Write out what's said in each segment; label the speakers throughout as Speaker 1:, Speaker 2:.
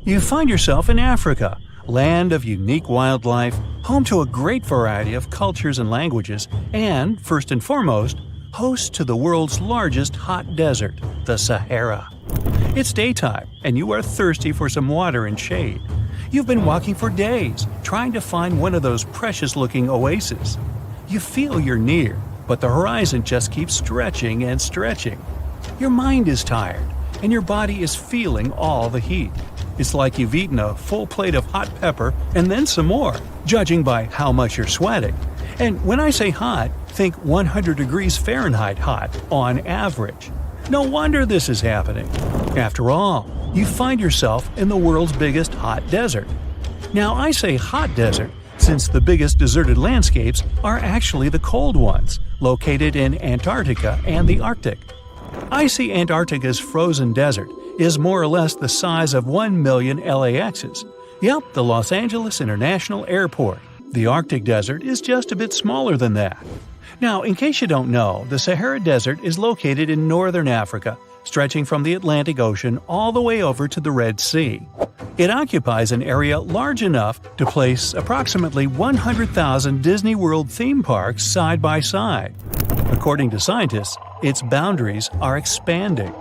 Speaker 1: You find yourself in Africa, land of unique wildlife, home to a great variety of cultures and languages, and, first and foremost, host to the world's largest hot desert, the Sahara. It's daytime, and you are thirsty for some water and shade. You've been walking for days, trying to find one of those precious-looking oases. You feel you're near, but the horizon just keeps stretching and stretching. Your mind is tired, and your body is feeling all the heat. It's like you've eaten a full plate of hot pepper and then some more, judging by how much you're sweating. And when I say hot, think 100 degrees Fahrenheit hot, on average. No wonder this is happening. After all, you find yourself in the world's biggest hot desert. Now I say hot desert since the biggest deserted landscapes are actually the cold ones, located in Antarctica and the Arctic. I see Antarctica's frozen desert is more or less the size of 1 million LAXs. Yep, the Los Angeles International Airport. The Arctic Desert is just a bit smaller than that. Now, in case you don't know, the Sahara Desert is located in northern Africa, stretching from the Atlantic Ocean all the way over to the Red Sea. It occupies an area large enough to place approximately 100,000 Disney World theme parks side by side. According to scientists, its boundaries are expanding.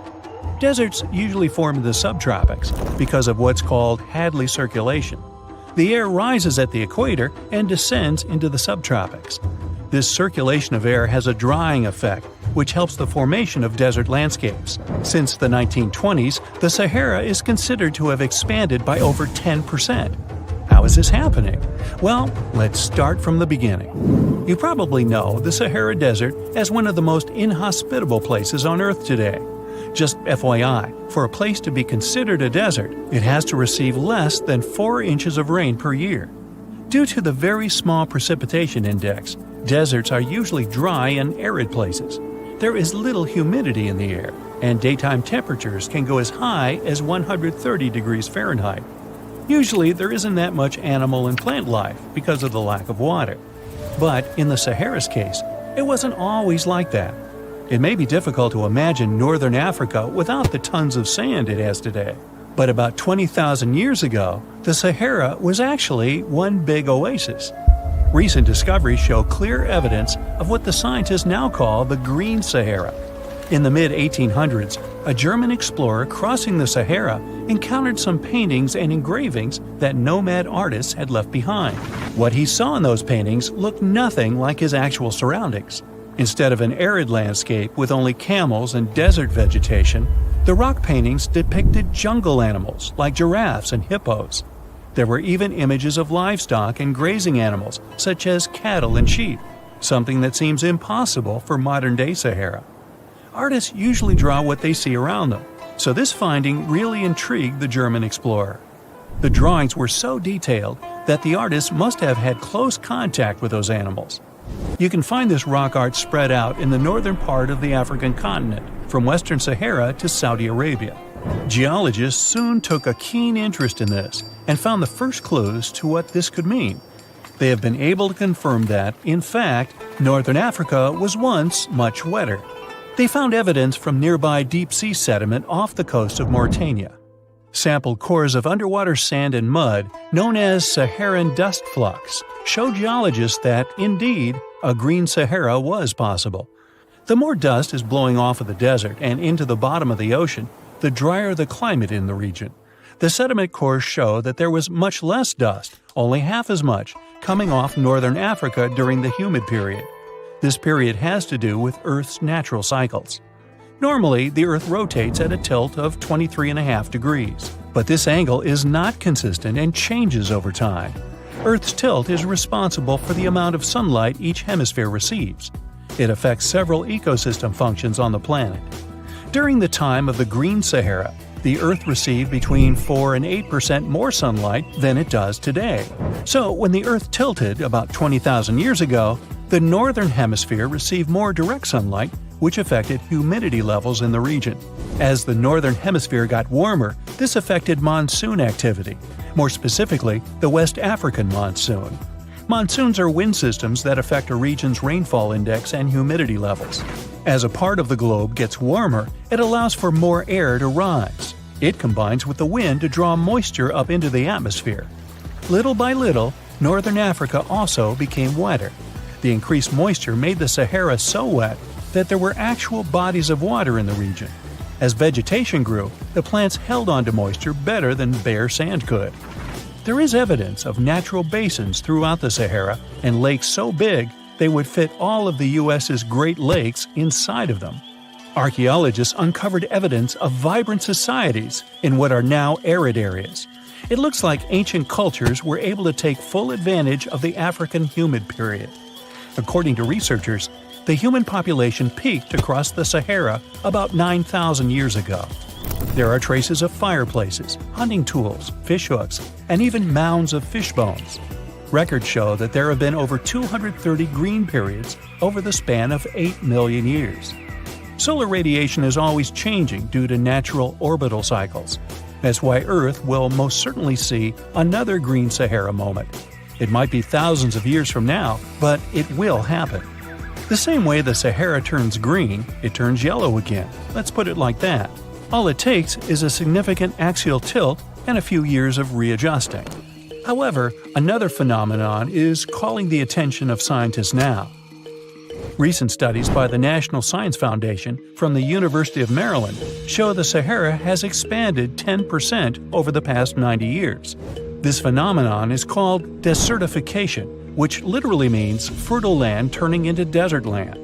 Speaker 1: Deserts usually form in the subtropics because of what's called Hadley circulation. The air rises at the equator and descends into the subtropics. This circulation of air has a drying effect, which helps the formation of desert landscapes. Since the 1920s, the Sahara is considered to have expanded by over 10%. How is this happening? Well, let's start from the beginning. You probably know the Sahara Desert as one of the most inhospitable places on Earth today. Just FYI, for a place to be considered a desert, it has to receive less than 4 inches of rain per year. Due to the very small precipitation index, deserts are usually dry and arid places. There is little humidity in the air, and daytime temperatures can go as high as 130 degrees Fahrenheit. Usually, there isn't that much animal and plant life because of the lack of water. But in the Sahara's case, it wasn't always like that. It may be difficult to imagine northern Africa without the tons of sand it has today. But about 20,000 years ago, the Sahara was actually one big oasis. Recent discoveries show clear evidence of what the scientists now call the Green Sahara. In the mid-1800s, a German explorer crossing the Sahara encountered some paintings and engravings that nomad artists had left behind. What he saw in those paintings looked nothing like his actual surroundings. Instead of an arid landscape with only camels and desert vegetation, the rock paintings depicted jungle animals like giraffes and hippos. There were even images of livestock and grazing animals such as cattle and sheep, something that seems impossible for modern-day Sahara. Artists usually draw what they see around them, so this finding really intrigued the German explorer. The drawings were so detailed that the artists must have had close contact with those animals. You can find this rock art spread out in the northern part of the African continent, from western Sahara to Saudi Arabia. Geologists soon took a keen interest in this and found the first clues to what this could mean. They have been able to confirm that, in fact, northern Africa was once much wetter. They found evidence from nearby deep-sea sediment off the coast of Mauritania. Sampled cores of underwater sand and mud, known as Saharan dust flux, showed geologists that, indeed, a green Sahara was possible. The more dust is blowing off of the desert and into the bottom of the ocean, the drier the climate in the region. The sediment cores show that there was much less dust, only half as much, coming off northern Africa during the humid period. This period has to do with Earth's natural cycles. Normally, the Earth rotates at a tilt of 23.5 degrees, but this angle is not consistent and changes over time. Earth's tilt is responsible for the amount of sunlight each hemisphere receives. It affects several ecosystem functions on the planet. During the time of the Green Sahara, the Earth received between 4 and 8% more sunlight than it does today. So when the Earth tilted about 20,000 years ago, the northern hemisphere received more direct sunlight, which affected humidity levels in the region. As the northern hemisphere got warmer, this affected monsoon activity, more specifically the West African monsoon. Monsoons are wind systems that affect a region's rainfall index and humidity levels. As a part of the globe gets warmer, it allows for more air to rise. It combines with the wind to draw moisture up into the atmosphere. Little by little, northern Africa also became wetter. The increased moisture made the Sahara so wet that there were actual bodies of water in the region. As vegetation grew, the plants held onto moisture better than bare sand could. There is evidence of natural basins throughout the Sahara and lakes so big they would fit all of the U.S.'s Great Lakes inside of them. Archaeologists uncovered evidence of vibrant societies in what are now arid areas. It looks like ancient cultures were able to take full advantage of the African humid period. According to researchers, the human population peaked across the Sahara about 9,000 years ago. There are traces of fireplaces, hunting tools, fishhooks, and even mounds of fish bones. Records show that there have been over 230 green periods over the span of 8 million years. Solar radiation is always changing due to natural orbital cycles. That's why Earth will most certainly see another Green Sahara moment. It might be thousands of years from now, but it will happen. The same way the Sahara turns green, it turns yellow again. Let's put it like that. All it takes is a significant axial tilt and a few years of readjusting. However, another phenomenon is calling the attention of scientists now. Recent studies by the National Science Foundation from the University of Maryland show the Sahara has expanded 10% over the past 90 years. This phenomenon is called desertification, which literally means fertile land turning into desert land.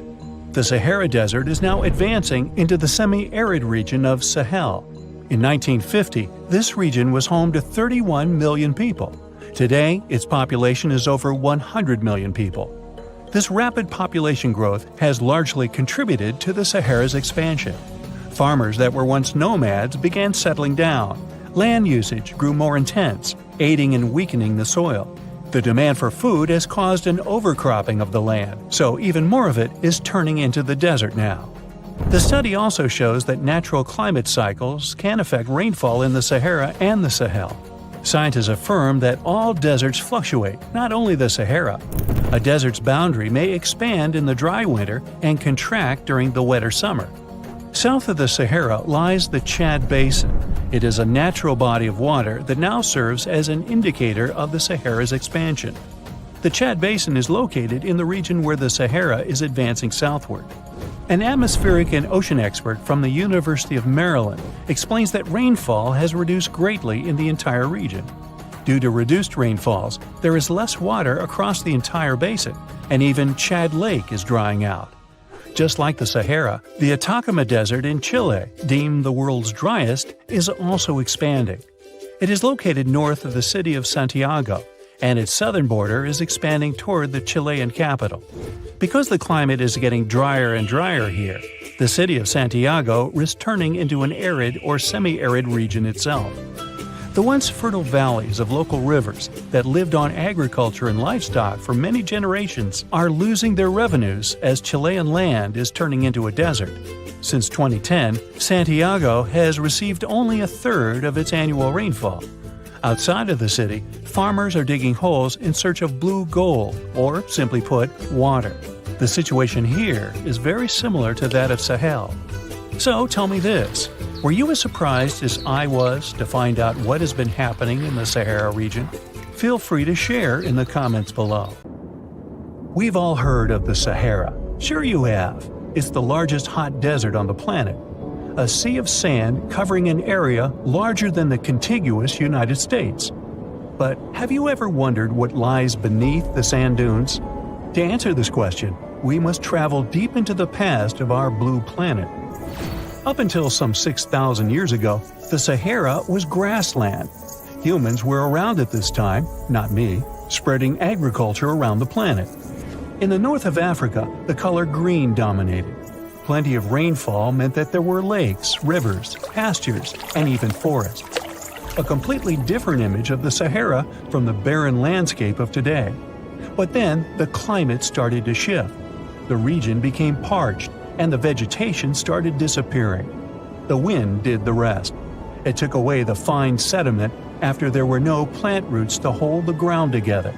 Speaker 1: The Sahara Desert is now advancing into the semi-arid region of Sahel. In 1950, this region was home to 31 million people. Today, its population is over 100 million people. This rapid population growth has largely contributed to the Sahara's expansion. Farmers that were once nomads began settling down. Land usage grew more intense, aiding in weakening the soil. The demand for food has caused an overcropping of the land, so even more of it is turning into the desert now. The study also shows that natural climate cycles can affect rainfall in the Sahara and the Sahel. Scientists affirm that all deserts fluctuate, not only the Sahara. A desert's boundary may expand in the dry winter and contract during the wetter summer. South of the Sahara lies the Chad Basin. It is a natural body of water that now serves as an indicator of the Sahara's expansion. The Chad Basin is located in the region where the Sahara is advancing southward. An atmospheric and ocean expert from the University of Maryland explains that rainfall has reduced greatly in the entire region. Due to reduced rainfalls, there is less water across the entire basin, and even Chad Lake is drying out. Just like the Sahara, the Atacama Desert in Chile, deemed the world's driest, is also expanding. It is located north of the city of Santiago, and its southern border is expanding toward the Chilean capital. Because the climate is getting drier and drier here, the city of Santiago risks turning into an arid or semi-arid region itself. The once fertile valleys of local rivers that lived on agriculture and livestock for many generations are losing their revenues as Chilean land is turning into a desert. Since 2010, Santiago has received only a third of its annual rainfall. Outside of the city, farmers are digging holes in search of blue gold, or simply put, water. The situation here is very similar to that of Sahel. So tell me this, were you as surprised as I was to find out what has been happening in the Sahara region? Feel free to share in the comments below. We've all heard of the Sahara. Sure you have. It's the largest hot desert on the planet. A sea of sand covering an area larger than the contiguous United States. But have you ever wondered what lies beneath the sand dunes? To answer this question, we must travel deep into the past of our blue planet. Up until some 6,000 years ago, the Sahara was grassland. Humans were around at this time, not me, spreading agriculture around the planet. In the north of Africa, the color green dominated. Plenty of rainfall meant that there were lakes, rivers, pastures, and even forests. A completely different image of the Sahara from the barren landscape of today. But then, the climate started to shift. The region became parched, and the vegetation started disappearing. The wind did the rest. It took away the fine sediment after there were no plant roots to hold the ground together.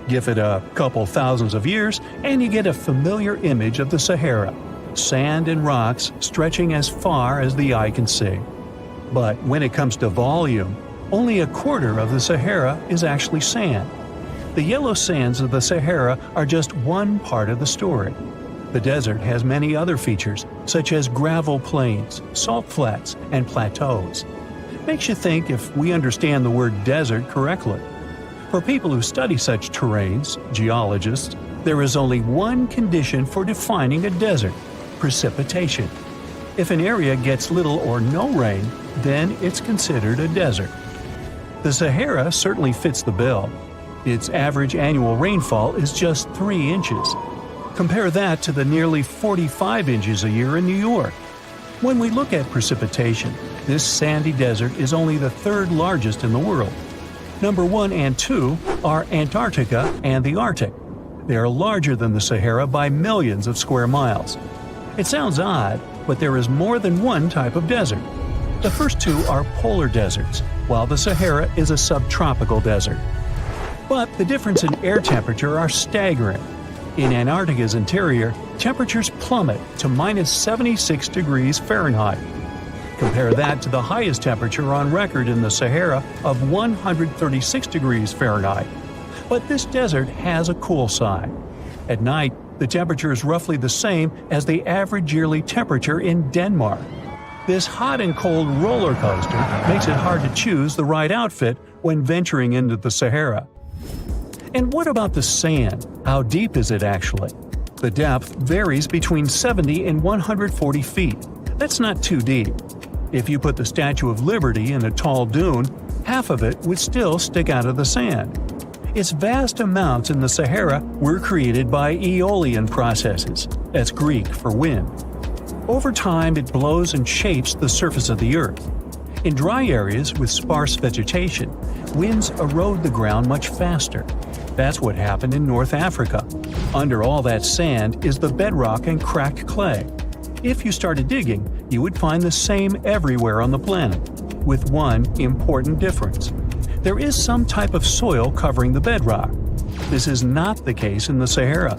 Speaker 1: Give it a couple thousands of years, and you get a familiar image of the Sahara. Sand and rocks stretching as far as the eye can see. But when it comes to volume, only a quarter of the Sahara is actually sand. The yellow sands of the Sahara are just one part of the story. The desert has many other features, such as gravel plains, salt flats, and plateaus. Makes you think if we understand the word desert correctly. For people who study such terrains, geologists, there is only one condition for defining a desert: precipitation. If an area gets little or no rain, then it's considered a desert. The Sahara certainly fits the bill. Its average annual rainfall is just 3 inches. Compare that to the nearly 45 inches a year in New York. When we look at precipitation, this sandy desert is only the third largest in the world. Number 1 and 2 are Antarctica and the Arctic. They are larger than the Sahara by millions of square miles. It sounds odd, but there is more than one type of desert. The first two are polar deserts, while the Sahara is a subtropical desert. But the difference in air temperature are staggering. In Antarctica's interior, temperatures plummet to minus 76 degrees Fahrenheit. Compare that to the highest temperature on record in the Sahara of 136 degrees Fahrenheit. But this desert has a cool side. At night, the temperature is roughly the same as the average yearly temperature in Denmark. This hot and cold roller coaster makes it hard to choose the right outfit when venturing into the Sahara. And what about the sand? How deep is it actually? The depth varies between 70 and 140 feet. That's not too deep. If you put the Statue of Liberty in a tall dune, half of it would still stick out of the sand. Its vast amounts in the Sahara were created by aeolian processes. That's Greek for wind. Over time, it blows and shapes the surface of the earth. In dry areas with sparse vegetation, winds erode the ground much faster. That's what happened in North Africa. Under all that sand is the bedrock and cracked clay. If you started digging, you would find the same everywhere on the planet, with one important difference. There is some type of soil covering the bedrock. This is not the case in the Sahara.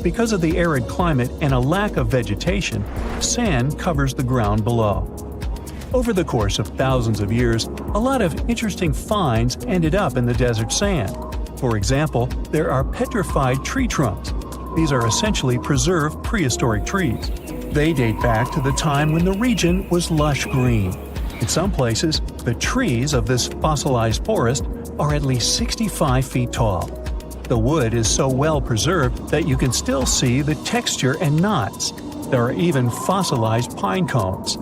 Speaker 1: Because of the arid climate and a lack of vegetation, sand covers the ground below. Over the course of thousands of years, a lot of interesting finds ended up in the desert sand. For example, there are petrified tree trunks. These are essentially preserved prehistoric trees. They date back to the time when the region was lush green. In some places, the trees of this fossilized forest are at least 65 feet tall. The wood is so well preserved that you can still see the texture and knots. There are even fossilized pine cones.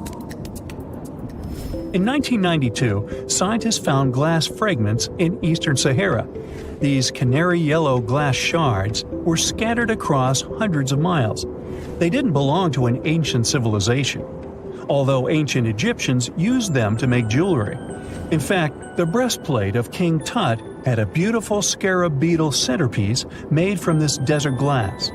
Speaker 1: In 1992, scientists found glass fragments in eastern Sahara. These canary yellow glass shards were scattered across hundreds of miles. They didn't belong to an ancient civilization, although ancient Egyptians used them to make jewelry. In fact, the breastplate of King Tut had a beautiful scarab beetle centerpiece made from this desert glass.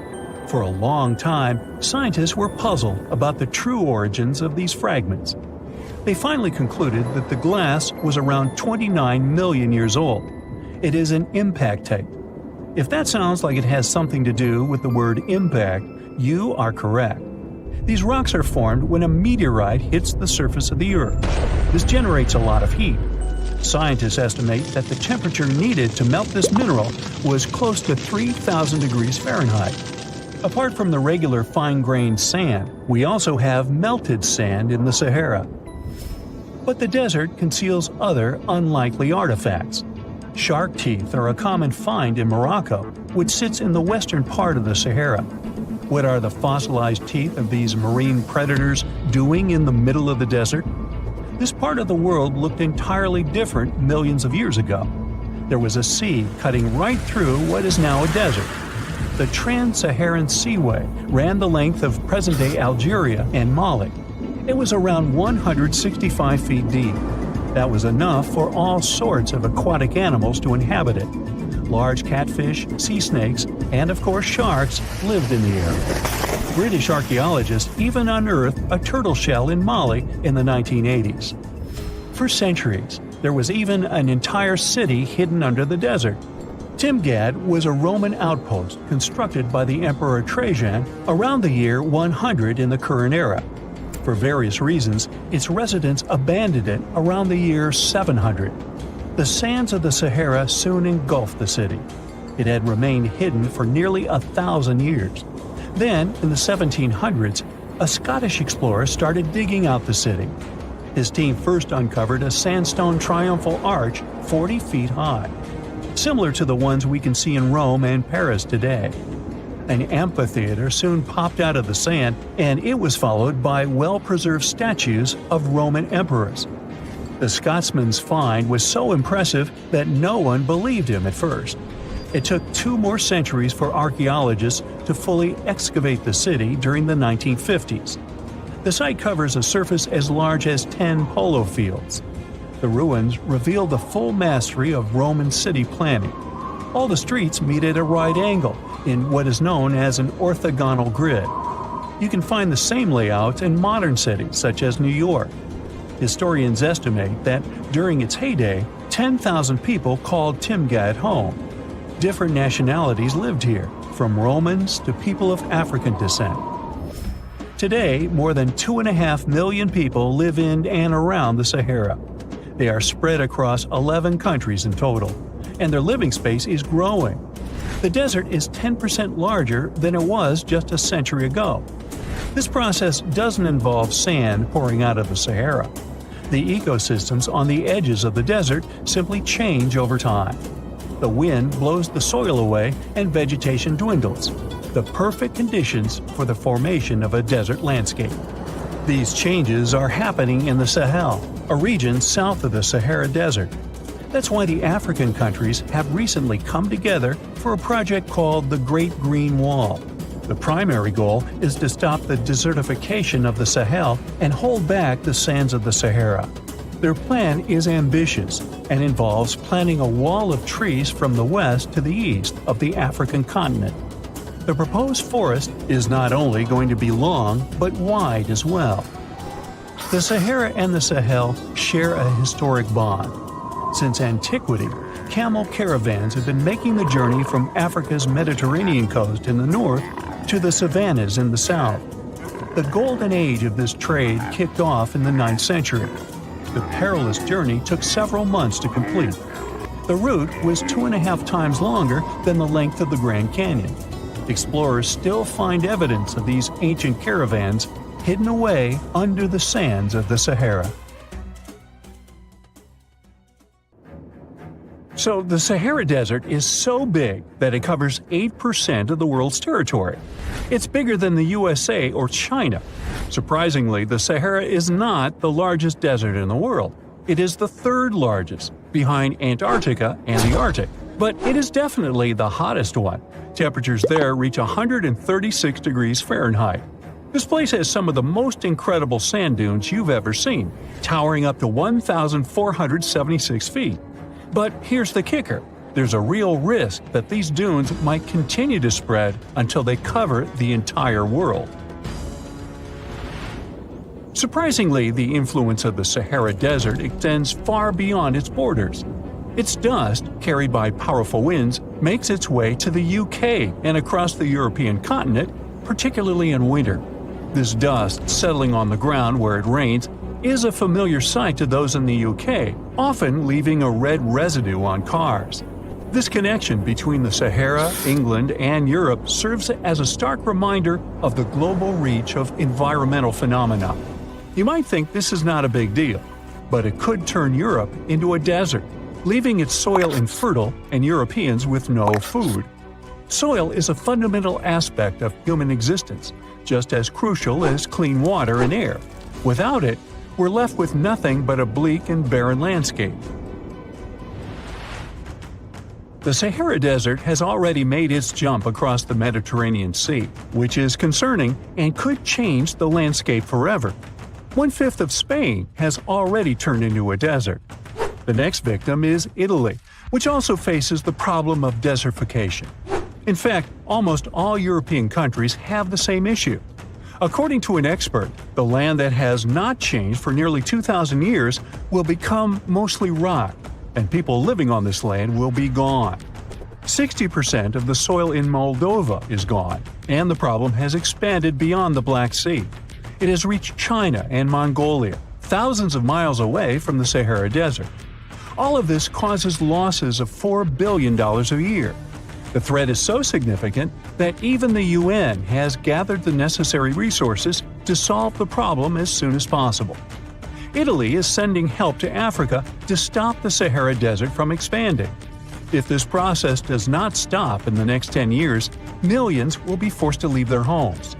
Speaker 1: For a long time, scientists were puzzled about the true origins of these fragments. They finally concluded that the glass was around 29 million years old. It is an impact tape. If that sounds like it has something to do with the word impact, you are correct. These rocks are formed when a meteorite hits the surface of the Earth. This generates a lot of heat. Scientists estimate that the temperature needed to melt this mineral was close to 3,000 degrees Fahrenheit. Apart from the regular fine-grained sand, we also have melted sand in the Sahara. But the desert conceals other unlikely artifacts. Shark teeth are a common find in Morocco, which sits in the western part of the Sahara. What are the fossilized teeth of these marine predators doing in the middle of the desert? This part of the world looked entirely different millions of years ago. There was a sea cutting right through what is now a desert. The Trans-Saharan Seaway ran the length of present-day Algeria and Mali. It was around 165 feet deep. That was enough for all sorts of aquatic animals to inhabit it. Large catfish, sea snakes, and of course sharks lived in the area. British archaeologists even unearthed a turtle shell in Mali in the 1980s. For centuries, there was even an entire city hidden under the desert. Timgad was a Roman outpost constructed by the Emperor Trajan around the year 100 in the current era. For various reasons, its residents abandoned it around the year 700. The sands of the Sahara soon engulfed the city. It had remained hidden for nearly 1,000 years. Then, in the 1700s, a Scottish explorer started digging out the city. His team first uncovered a sandstone triumphal arch 40 feet high, similar to the ones we can see in Rome and Paris today. An amphitheater soon popped out of the sand, and it was followed by well-preserved statues of Roman emperors. The Scotsman's find was so impressive that no one believed him at first. It took 2 more centuries for archaeologists to fully excavate the city during the 1950s. The site covers a surface as large as 10 polo fields. The ruins reveal the full mastery of Roman city planning. All the streets meet at a right angle in what is known as an orthogonal grid. You can find the same layout in modern cities such as New York. Historians estimate that during its heyday, 10,000 people called Timgad home. Different nationalities lived here, from Romans to people of African descent. Today, more than 2.5 million people live in and around the Sahara. They are spread across 11 countries in total, and their living space is growing. The desert is 10% larger than it was just a century ago. This process doesn't involve sand pouring out of the Sahara. The ecosystems on the edges of the desert simply change over time. The wind blows the soil away and vegetation dwindles, the perfect conditions for the formation of a desert landscape. These changes are happening in the Sahel, a region south of the Sahara Desert. That's why the African countries have recently come together for a project called the Great Green Wall. The primary goal is to stop the desertification of the Sahel and hold back the sands of the Sahara. Their plan is ambitious and involves planting a wall of trees from the west to the east of the African continent. The proposed forest is not only going to be long, but wide as well. The Sahara and the Sahel share a historic bond. Since antiquity, camel caravans have been making the journey from Africa's Mediterranean coast in the north to the savannas in the south. The golden age of this trade kicked off in the 9th century. The perilous journey took several months to complete. The route was 2.5 times longer than the length of the Grand Canyon. Explorers still find evidence of these ancient caravans hidden away under the sands of the Sahara. So the Sahara Desert is so big that it covers 8% of the world's territory. It's bigger than the USA or China. Surprisingly, the Sahara is not the largest desert in the world. It is the 3rd largest, behind Antarctica and the Arctic. But it is definitely the hottest one. Temperatures there reach 136 degrees Fahrenheit. This place has some of the most incredible sand dunes you've ever seen, towering up to 1,476 feet. But here's the kicker. There's a real risk that these dunes might continue to spread until they cover the entire world. Surprisingly, the influence of the Sahara Desert extends far beyond its borders. Its dust, carried by powerful winds, makes its way to the UK and across the European continent, particularly in winter. This dust, settling on the ground where it rains, is a familiar sight to those in the UK, often leaving a red residue on cars. This connection between the Sahara, England, and Europe serves as a stark reminder of the global reach of environmental phenomena. You might think this is not a big deal, but it could turn Europe into a desert, leaving its soil infertile and Europeans with no food. Soil is a fundamental aspect of human existence, just as crucial as clean water and air. Without it, we're left with nothing but a bleak and barren landscape. The Sahara Desert has already made its jump across the Mediterranean Sea, which is concerning and could change the landscape forever. 1/5 of Spain has already turned into a desert. The next victim is Italy, which also faces the problem of desertification. In fact, almost all European countries have the same issue. According to an expert, the land that has not changed for nearly 2,000 years will become mostly rock, and people living on this land will be gone. 60% of the soil in Moldova is gone, and the problem has expanded beyond the Black Sea. It has reached China and Mongolia, thousands of miles away from the Sahara Desert. All of this causes losses of $4 billion a year. The threat is so significant that even the UN has gathered the necessary resources to solve the problem as soon as possible. Italy is sending help to Africa to stop the Sahara Desert from expanding. If this process does not stop in the next 10 years, millions will be forced to leave their homes.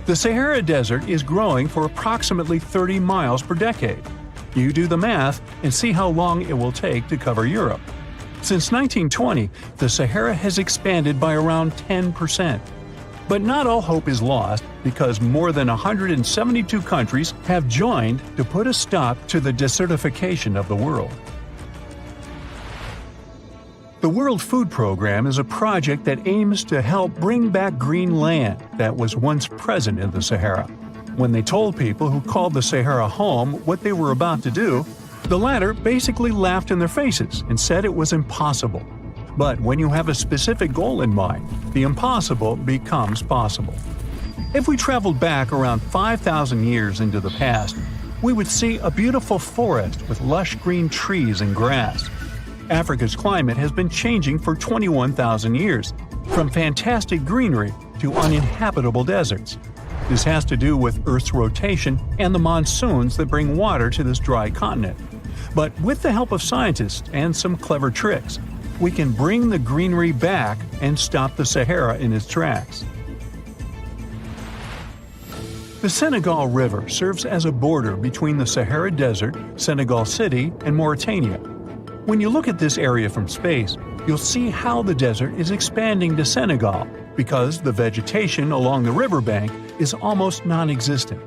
Speaker 1: The Sahara Desert is growing for approximately 30 miles per decade. You do the math and see how long it will take to cover Europe. Since 1920, the Sahara has expanded by around 10%. But not all hope is lost because more than 172 countries have joined to put a stop to the desertification of the world. The World Food Program is a project that aims to help bring back green land that was once present in the Sahara. When they told people who called the Sahara home what they were about to do, the latter basically laughed in their faces and said it was impossible. But when you have a specific goal in mind, the impossible becomes possible. If we traveled back around 5,000 years into the past, we would see a beautiful forest with lush green trees and grass. Africa's climate has been changing for 21,000 years, from fantastic greenery to uninhabitable deserts. This has to do with Earth's rotation and the monsoons that bring water to this dry continent. But with the help of scientists and some clever tricks, we can bring the greenery back and stop the Sahara in its tracks. The Senegal River serves as a border between the Sahara Desert, Senegal City, and Mauritania. When you look at this area from space, you'll see how the desert is expanding to Senegal because the vegetation along the riverbank is almost non-existent.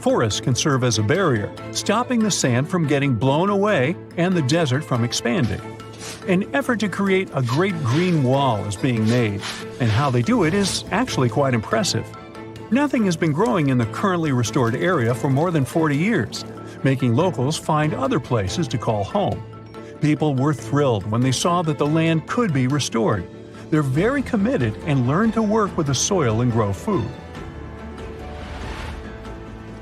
Speaker 1: Forests can serve as a barrier, stopping the sand from getting blown away and the desert from expanding. An effort to create a great green wall is being made, and how they do it is actually quite impressive. Nothing has been growing in the currently restored area for more than 40 years, making locals find other places to call home. People were thrilled when they saw that the land could be restored. They're very committed and learn to work with the soil and grow food.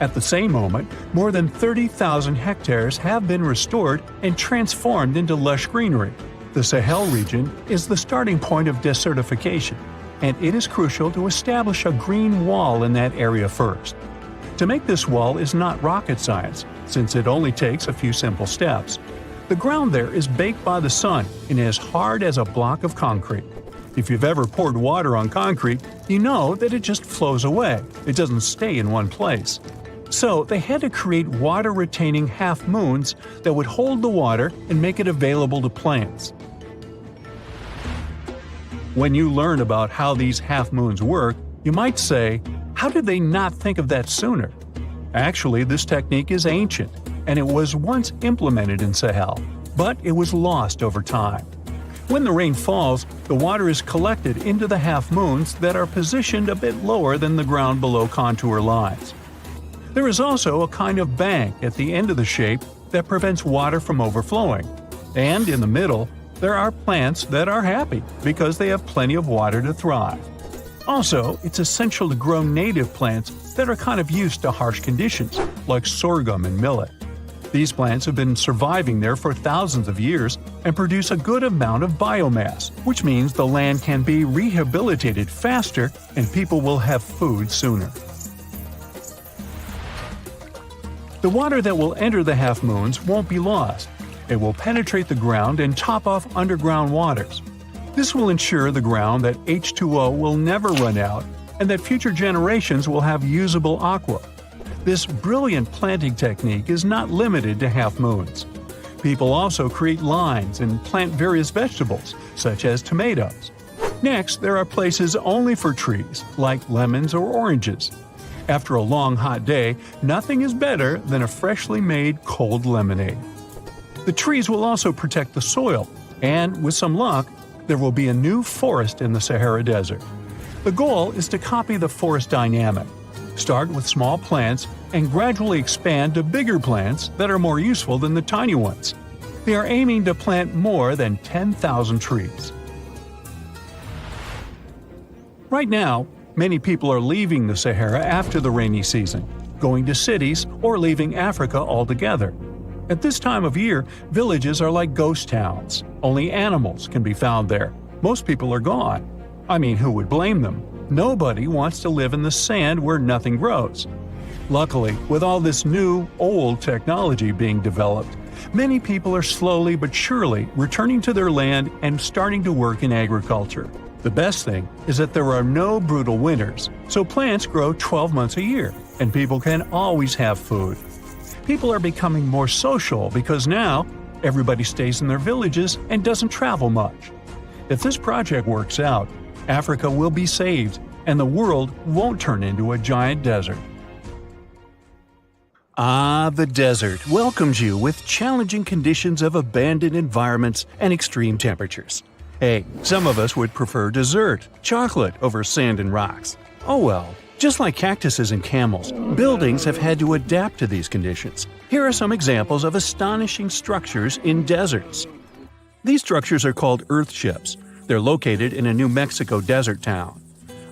Speaker 1: At the same moment, more than 30,000 hectares have been restored and transformed into lush greenery. The Sahel region is the starting point of desertification, and it is crucial to establish a green wall in that area first. To make this wall is not rocket science, since it only takes a few simple steps. The ground there is baked by the sun and as hard as a block of concrete. If you've ever poured water on concrete, you know that it just flows away. It doesn't stay in one place. So they had to create water-retaining half-moons that would hold the water and make it available to plants. When you learn about how these half-moons work, you might say, how did they not think of that sooner? Actually, this technique is ancient, and it was once implemented in Sahel, but it was lost over time. When the rain falls, the water is collected into the half-moons that are positioned a bit lower than the ground below contour lines. There is also a kind of bank at the end of the shape that prevents water from overflowing. And in the middle, there are plants that are happy because they have plenty of water to thrive. Also, it's essential to grow native plants that are kind of used to harsh conditions, like sorghum and millet. These plants have been surviving there for thousands of years and produce a good amount of biomass, which means the land can be rehabilitated faster and people will have food sooner. The water that will enter the half-moons won't be lost. It will penetrate the ground and top off underground waters. This will ensure the ground that H2O will never run out and that future generations will have usable aqua. This brilliant planting technique is not limited to half-moons. People also create lines and plant various vegetables, such as tomatoes. Next, there are places only for trees, like lemons or oranges. After a long hot day, nothing is better than a freshly made cold lemonade. The trees will also protect the soil, and with some luck, there will be a new forest in the Sahara Desert. The goal is to copy the forest dynamic. Start with small plants and gradually expand to bigger plants that are more useful than the tiny ones. They are aiming to plant more than 10,000 trees. Right now, many people are leaving the Sahara after the rainy season. going to cities, or leaving Africa altogether. At this time of year, villages are like ghost towns. Only animals can be found there. Most people are gone. I mean, who would blame them? Nobody wants to live in the sand where nothing grows. Luckily, with all this new, old technology being developed, many people are slowly but surely returning to their land and starting to work in agriculture. The best thing is that there are no brutal winters, so plants grow 12 months a year, and people can always have food. People are becoming more social because now everybody stays in their villages and doesn't travel much. If this project works out, Africa will be saved, and the world won't turn into a giant desert. Ah, the desert welcomes you with challenging conditions of abandoned environments and extreme temperatures. Hey, some of us would prefer dessert, chocolate, over sand and rocks. Oh well. Just like cactuses and camels, buildings have had to adapt to these conditions. Here are some examples of astonishing structures in deserts. These structures are called earthships. They're located in a New Mexico desert town.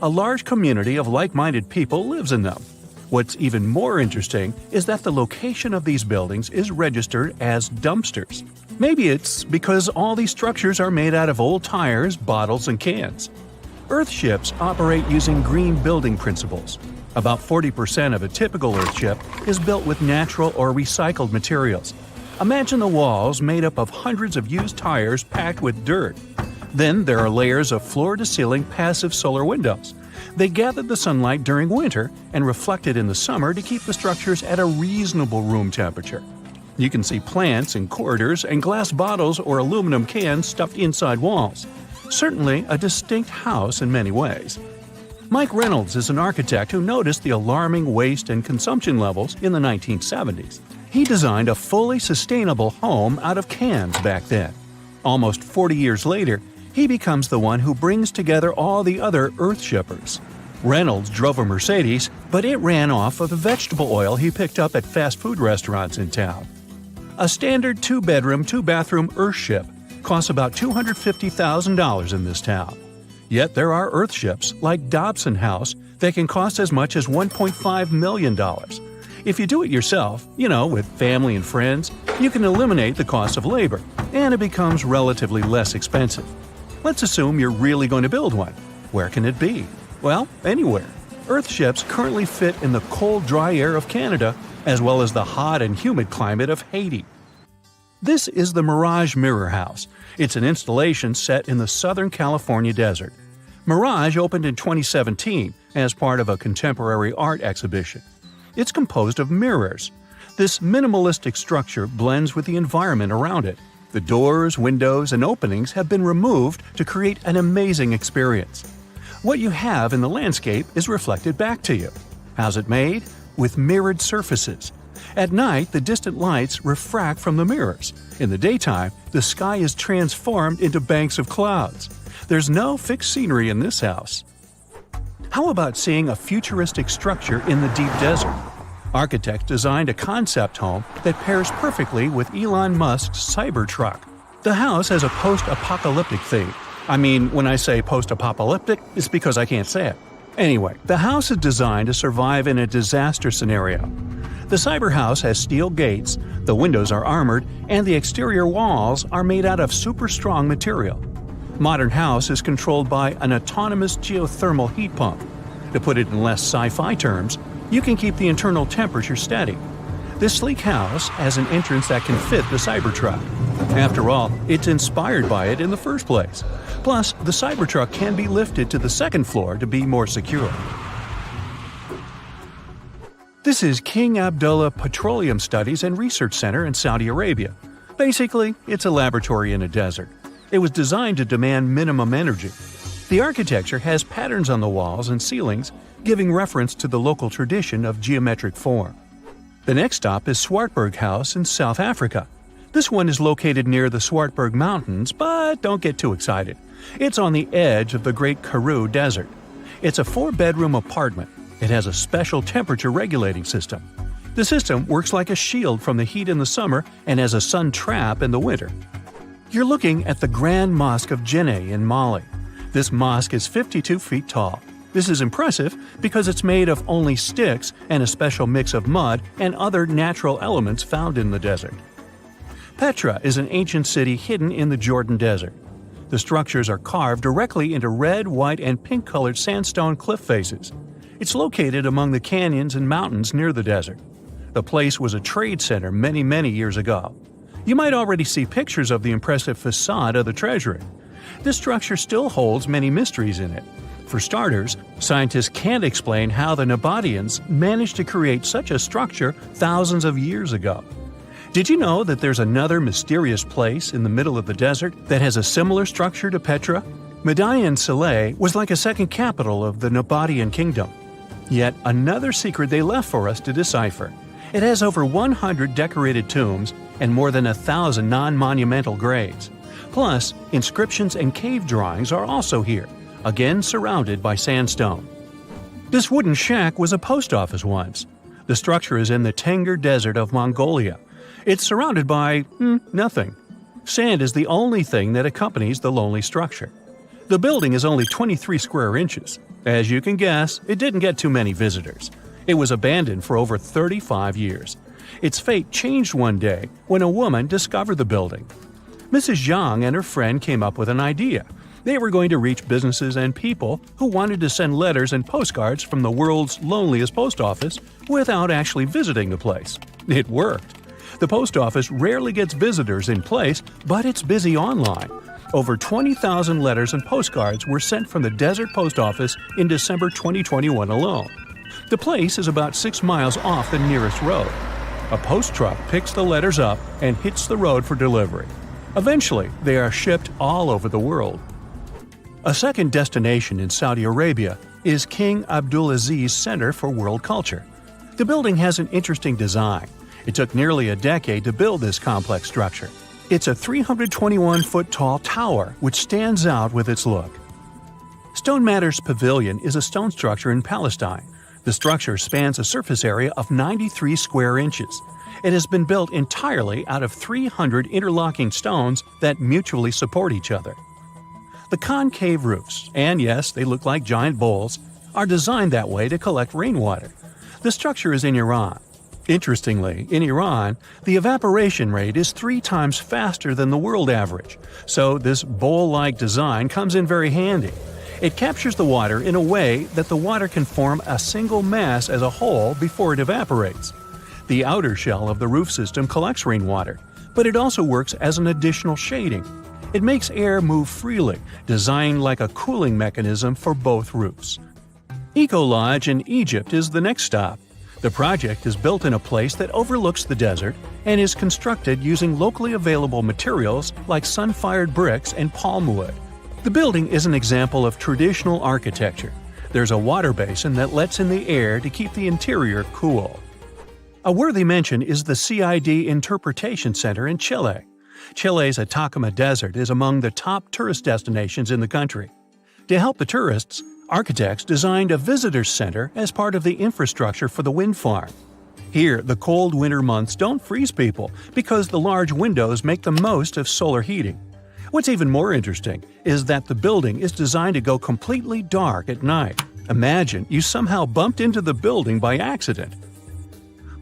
Speaker 1: A large community of like-minded people lives in them. What's even more interesting is that the location of these buildings is registered as dumpsters. Maybe it's because all these structures are made out of old tires, bottles, and cans. Earthships operate using green building principles. About 40% of a typical earthship is built with natural or recycled materials. Imagine the walls made up of hundreds of used tires packed with dirt. Then there are layers of floor-to-ceiling passive solar windows. They gather the sunlight during winter and reflect it in the summer to keep the structures at a reasonable room temperature. You can see plants in corridors and glass bottles or aluminum cans stuffed inside walls. Certainly a distinct house in many ways. Mike Reynolds is an architect who noticed the alarming waste and consumption levels in the 1970s. He designed a fully sustainable home out of cans back then. Almost 40 years later, he becomes the one who brings together all the other earthshippers. Reynolds drove a Mercedes, but it ran off of the vegetable oil he picked up at fast food restaurants in town. A standard 2-bedroom, 2-bathroom earthship costs about $250,000 in this town. Yet there are earthships like Dobson House that can cost as much as $1.5 million. If you do it yourself, with family and friends, you can eliminate the cost of labor, and it becomes relatively less expensive. Let's assume you're really going to build one. Where can it be? Well, anywhere. Earthships currently fit in the cold, dry air of Canada, as well as the hot and humid climate of Haiti. This is the Mirage Mirror House. It's an installation set in the Southern California desert. Mirage opened in 2017 as part of a contemporary art exhibition. It's composed of mirrors. This minimalistic structure blends with the environment around it. The doors, windows, and openings have been removed to create an amazing experience. What you have in the landscape is reflected back to you. How's it made? With mirrored surfaces. At night, the distant lights refract from the mirrors. In the daytime, the sky is transformed into banks of clouds. There's no fixed scenery in this house. How about seeing a futuristic structure in the deep desert? Architects designed a concept home that pairs perfectly with Elon Musk's Cybertruck. The house has a post-apocalyptic theme. I mean, when I say post-apocalyptic, it's because I can't say it. Anyway, the house is designed to survive in a disaster scenario. The cyber house has steel gates, the windows are armored, and the exterior walls are made out of super strong material. Modern house is controlled by an autonomous geothermal heat pump. To put it in less sci-fi terms, you can keep the internal temperature steady. This sleek house has an entrance that can fit the Cybertruck. After all, it's inspired by it in the first place. Plus, the Cybertruck can be lifted to the second floor to be more secure. This is King Abdullah Petroleum Studies and Research Center in Saudi Arabia. Basically, it's a laboratory in a desert. It was designed to demand minimum energy. The architecture has patterns on the walls and ceilings, giving reference to the local tradition of geometric form. The next stop is Swartberg House in South Africa. This one is located near the Swartberg Mountains, but don't get too excited. It's on the edge of the Great Karoo Desert. It's a 4-bedroom apartment. It has a special temperature regulating system. The system works like a shield from the heat in the summer and as a sun trap in the winter. You're looking at the Grand Mosque of Djenné in Mali. This mosque is 52 feet tall. This is impressive because it's made of only sticks and a special mix of mud and other natural elements found in the desert. Petra is an ancient city hidden in the Jordan Desert. The structures are carved directly into red, white, and pink-colored sandstone cliff faces. It's located among the canyons and mountains near the desert. The place was a trade center many years ago. You might already see pictures of the impressive facade of the treasury. This structure still holds many mysteries in it. For starters, scientists can't explain how the Nabateans managed to create such a structure thousands of years ago. Did you know that there's another mysterious place in the middle of the desert that has a similar structure to Petra? Median Saleh was like a second capital of the Nabatean kingdom. Yet another secret they left for us to decipher. It has over 100 decorated tombs and more than 1,000 non-monumental graves. Plus, inscriptions and cave drawings are also here, again surrounded by sandstone. This wooden shack was a post office once. The structure is in the Tengger Desert of Mongolia. It's surrounded by nothing. Sand is the only thing that accompanies the lonely structure. The building is only 23 square inches. As you can guess, it didn't get too many visitors. It was abandoned for over 35 years. Its fate changed one day when a woman discovered the building. Mrs. Yang and her friend came up with an idea. They were going to reach businesses and people who wanted to send letters and postcards from the world's loneliest post office without actually visiting the place. It worked. The post office rarely gets visitors in place, but it's busy online. Over 20,000 letters and postcards were sent from the Desert Post Office in December 2021 alone. The place is about 6 miles off the nearest road. A post truck picks the letters up and hits the road for delivery. Eventually, they are shipped all over the world. A second destination in Saudi Arabia is King Abdulaziz Center for World Culture. The building has an interesting design. It took nearly a decade to build this complex structure. It's a 321-foot-tall tower which stands out with its look. Stone Matters Pavilion is a stone structure in Palestine. The structure spans a surface area of 93 square inches. It has been built entirely out of 300 interlocking stones that mutually support each other. The concave roofs, and yes, they look like giant bowls, are designed that way to collect rainwater. The structure is in Iran. Interestingly, in Iran, the evaporation rate is 3 times faster than the world average, so this bowl-like design comes in very handy. It captures the water in a way that the water can form a single mass as a whole before it evaporates. The outer shell of the roof system collects rainwater, but it also works as an additional shading. It makes air move freely, designed like a cooling mechanism for both roofs. Eco Lodge in Egypt is the next stop. The project is built in a place that overlooks the desert and is constructed using locally available materials like sun-fired bricks and palm wood. The building is an example of traditional architecture. There's a water basin that lets in the air to keep the interior cool. A worthy mention is the CID Interpretation Center in Chile. Chile's Atacama Desert is among the top tourist destinations in the country. To help the tourists, architects designed a visitors center as part of the infrastructure for the wind farm. Here, the cold winter months don't freeze people because the large windows make the most of solar heating. What's even more interesting is that the building is designed to go completely dark at night. Imagine you somehow bumped into the building by accident.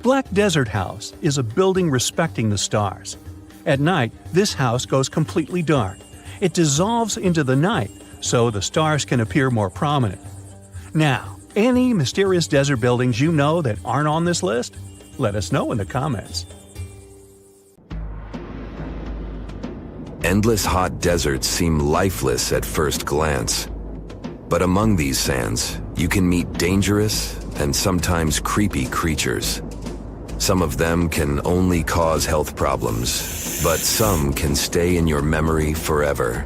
Speaker 1: Black Desert House is a building respecting the stars. At night, this house goes completely dark. It dissolves into the night, so the stars can appear more prominent. Now, any mysterious desert buildings you know that aren't on this list? Let us know in the comments.
Speaker 2: Endless hot deserts seem lifeless at first glance. But among these sands, you can meet dangerous and sometimes creepy creatures. Some of them can only cause health problems, but some can stay in your memory forever.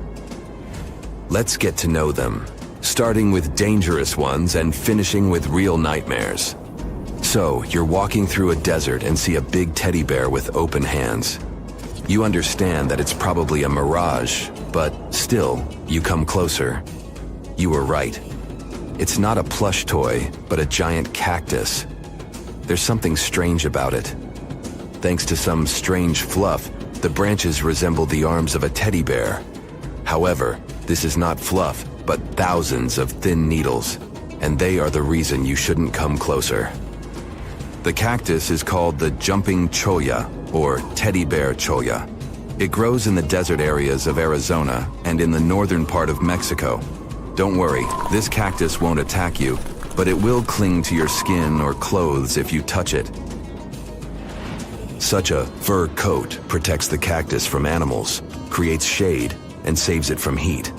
Speaker 2: Let's get to know them, starting with dangerous ones and finishing with real nightmares. So, you're walking through a desert and see a big teddy bear with open hands. You understand that it's probably a mirage, but still, you come closer. You were right. It's not a plush toy, but a giant cactus. There's something strange about it. Thanks to some strange fluff, the branches resemble the arms of a teddy bear. However, this is not fluff, but thousands of thin needles. and they are the reason you shouldn't come closer. The cactus is called the jumping cholla, or teddy bear cholla. It grows in the desert areas of Arizona and in the northern part of Mexico. Don't worry, this cactus won't attack you, but it will cling to your skin or clothes if you touch it. Such a fur coat protects the cactus from animals, creates shade, and saves it from heat.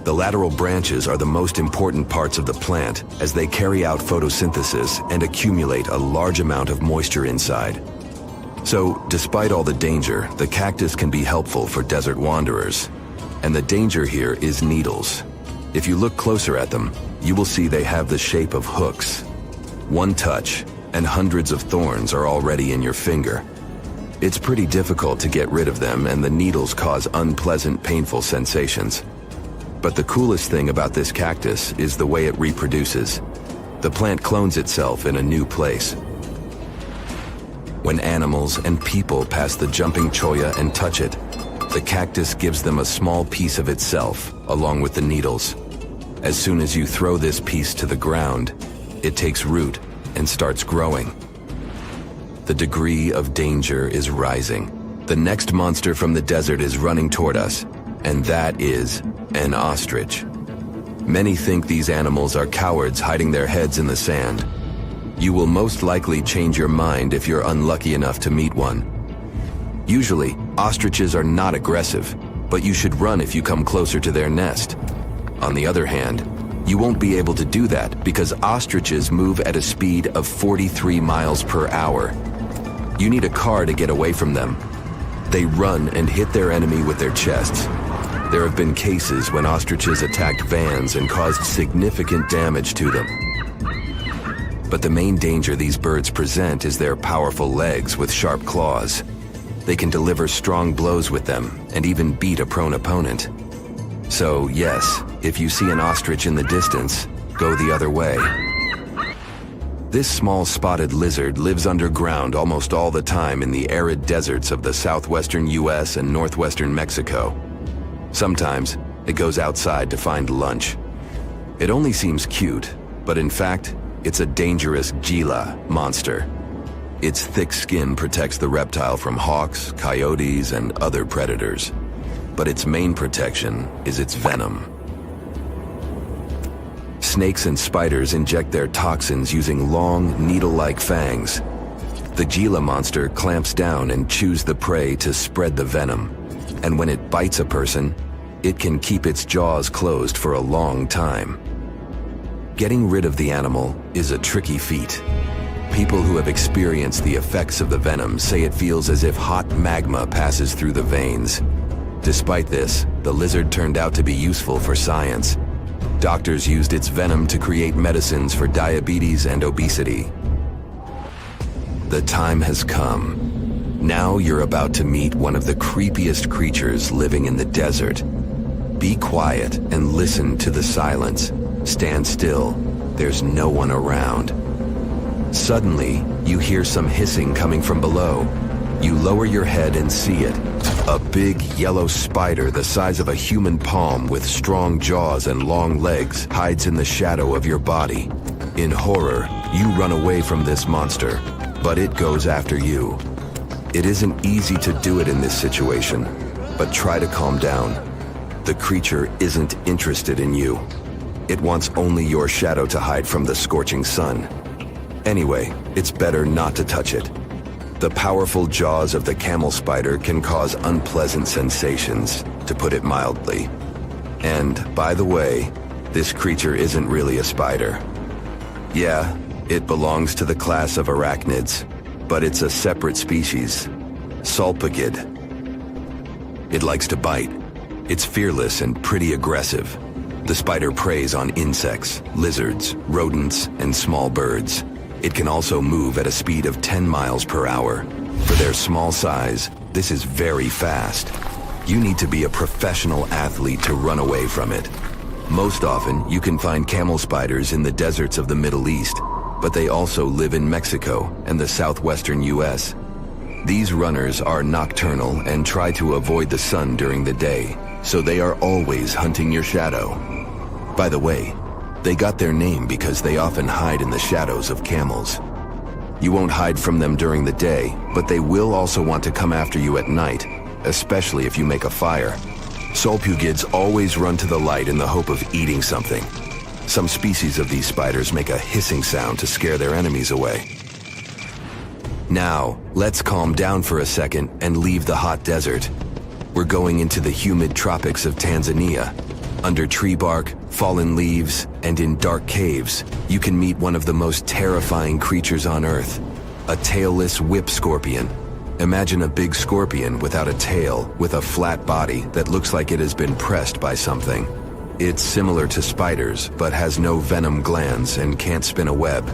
Speaker 2: The lateral branches are the most important parts of the plant as they carry out photosynthesis and accumulate a large amount of moisture inside. So, despite all the danger, the cactus can be helpful for desert wanderers. And the danger here is needles. If you look closer at them, you will see they have the shape of hooks. One touch, and hundreds of thorns are already in your finger. It's pretty difficult to get rid of them, and the needles cause unpleasant, painful sensations. But the coolest thing about this cactus is the way it reproduces. The plant clones itself in a new place. When animals and people pass the jumping cholla and touch it, the cactus gives them a small piece of itself, along with the needles. As soon as you throw this piece to the ground, it takes root and starts growing. The degree of danger is rising. The next monster from the desert is running toward us, and that is an ostrich. Many think these animals are cowards hiding their heads in the sand. You will most likely change your mind if you're unlucky enough to meet one. Usually, ostriches are not aggressive, but you should run if you come closer to their nest. On the other hand, you won't be able to do that because ostriches move at a speed of 43 miles per hour. You need a car to get away from them. They run and hit their enemy with their chests. There have been cases when ostriches attacked vans and caused significant damage to them. But the main danger these birds present is their powerful legs with sharp claws. They can deliver strong blows with them and even beat a prone opponent. So yes, if you see an ostrich in the distance, go the other way. This small spotted lizard lives underground almost all the time in the arid deserts of the southwestern US and northwestern Mexico. Sometimes, it goes outside to find lunch. It only seems cute, but in fact, it's a dangerous Gila monster. Its thick skin protects the reptile from hawks, coyotes, and other predators. But its main protection is its venom. Snakes and spiders inject their toxins using long, needle-like fangs. The Gila monster clamps down and chews the prey to spread the venom. And when it bites a person, it can keep its jaws closed for a long time. Getting rid of the animal is a tricky feat. People who have experienced the effects of the venom say it feels as if hot magma passes through the veins. Despite this, the lizard turned out to be useful for science. Doctors used its venom to create medicines for diabetes and obesity. The time has come. Now you're about to meet one of the creepiest creatures living in the desert. Be quiet and listen to the silence. Stand still. There's no one around. Suddenly, you hear some hissing coming from below. You lower your head and see it. A big yellow spider the size of a human palm with strong jaws and long legs hides in the shadow of your body. In horror, you run away from this monster, but it goes after you. It isn't easy to do it in this situation, but try to calm down. The creature isn't interested in you. It wants only your shadow to hide from the scorching sun. Anyway, it's better not to touch it. The powerful jaws of the camel spider can cause unpleasant sensations, to put it mildly. And, by the way, this creature isn't really a spider. Yeah, it belongs to the class of arachnids, but it's a separate species, Sulpicid. It likes to bite. It's fearless and pretty aggressive. The spider preys on insects, lizards, rodents, and small birds. It can also move at a speed of 10 miles per hour. For their small size, this is very fast. You need to be a professional athlete to run away from it. Most often, you can find camel spiders in the deserts of the Middle East, but they also live in Mexico and the southwestern US. These runners are nocturnal and try to avoid the sun during the day, so they are always hunting your shadow. By the way, They got their name because they often hide in the shadows of camels. You won't hide from them during the day, but they will also want to come after you at night, especially if you make a fire. Solpugids always run to the light in the hope of eating something. Some species of these spiders make a hissing sound to scare their enemies away. Now, let's calm down for a second and leave the hot desert. We're going into the humid tropics of Tanzania. Under tree bark, fallen leaves, and in dark caves, you can meet one of the most terrifying creatures on Earth, a tailless whip scorpion. Imagine a big scorpion without a tail, with a flat body that looks like it has been pressed by something. It's similar to spiders, but has no venom glands and can't spin a web.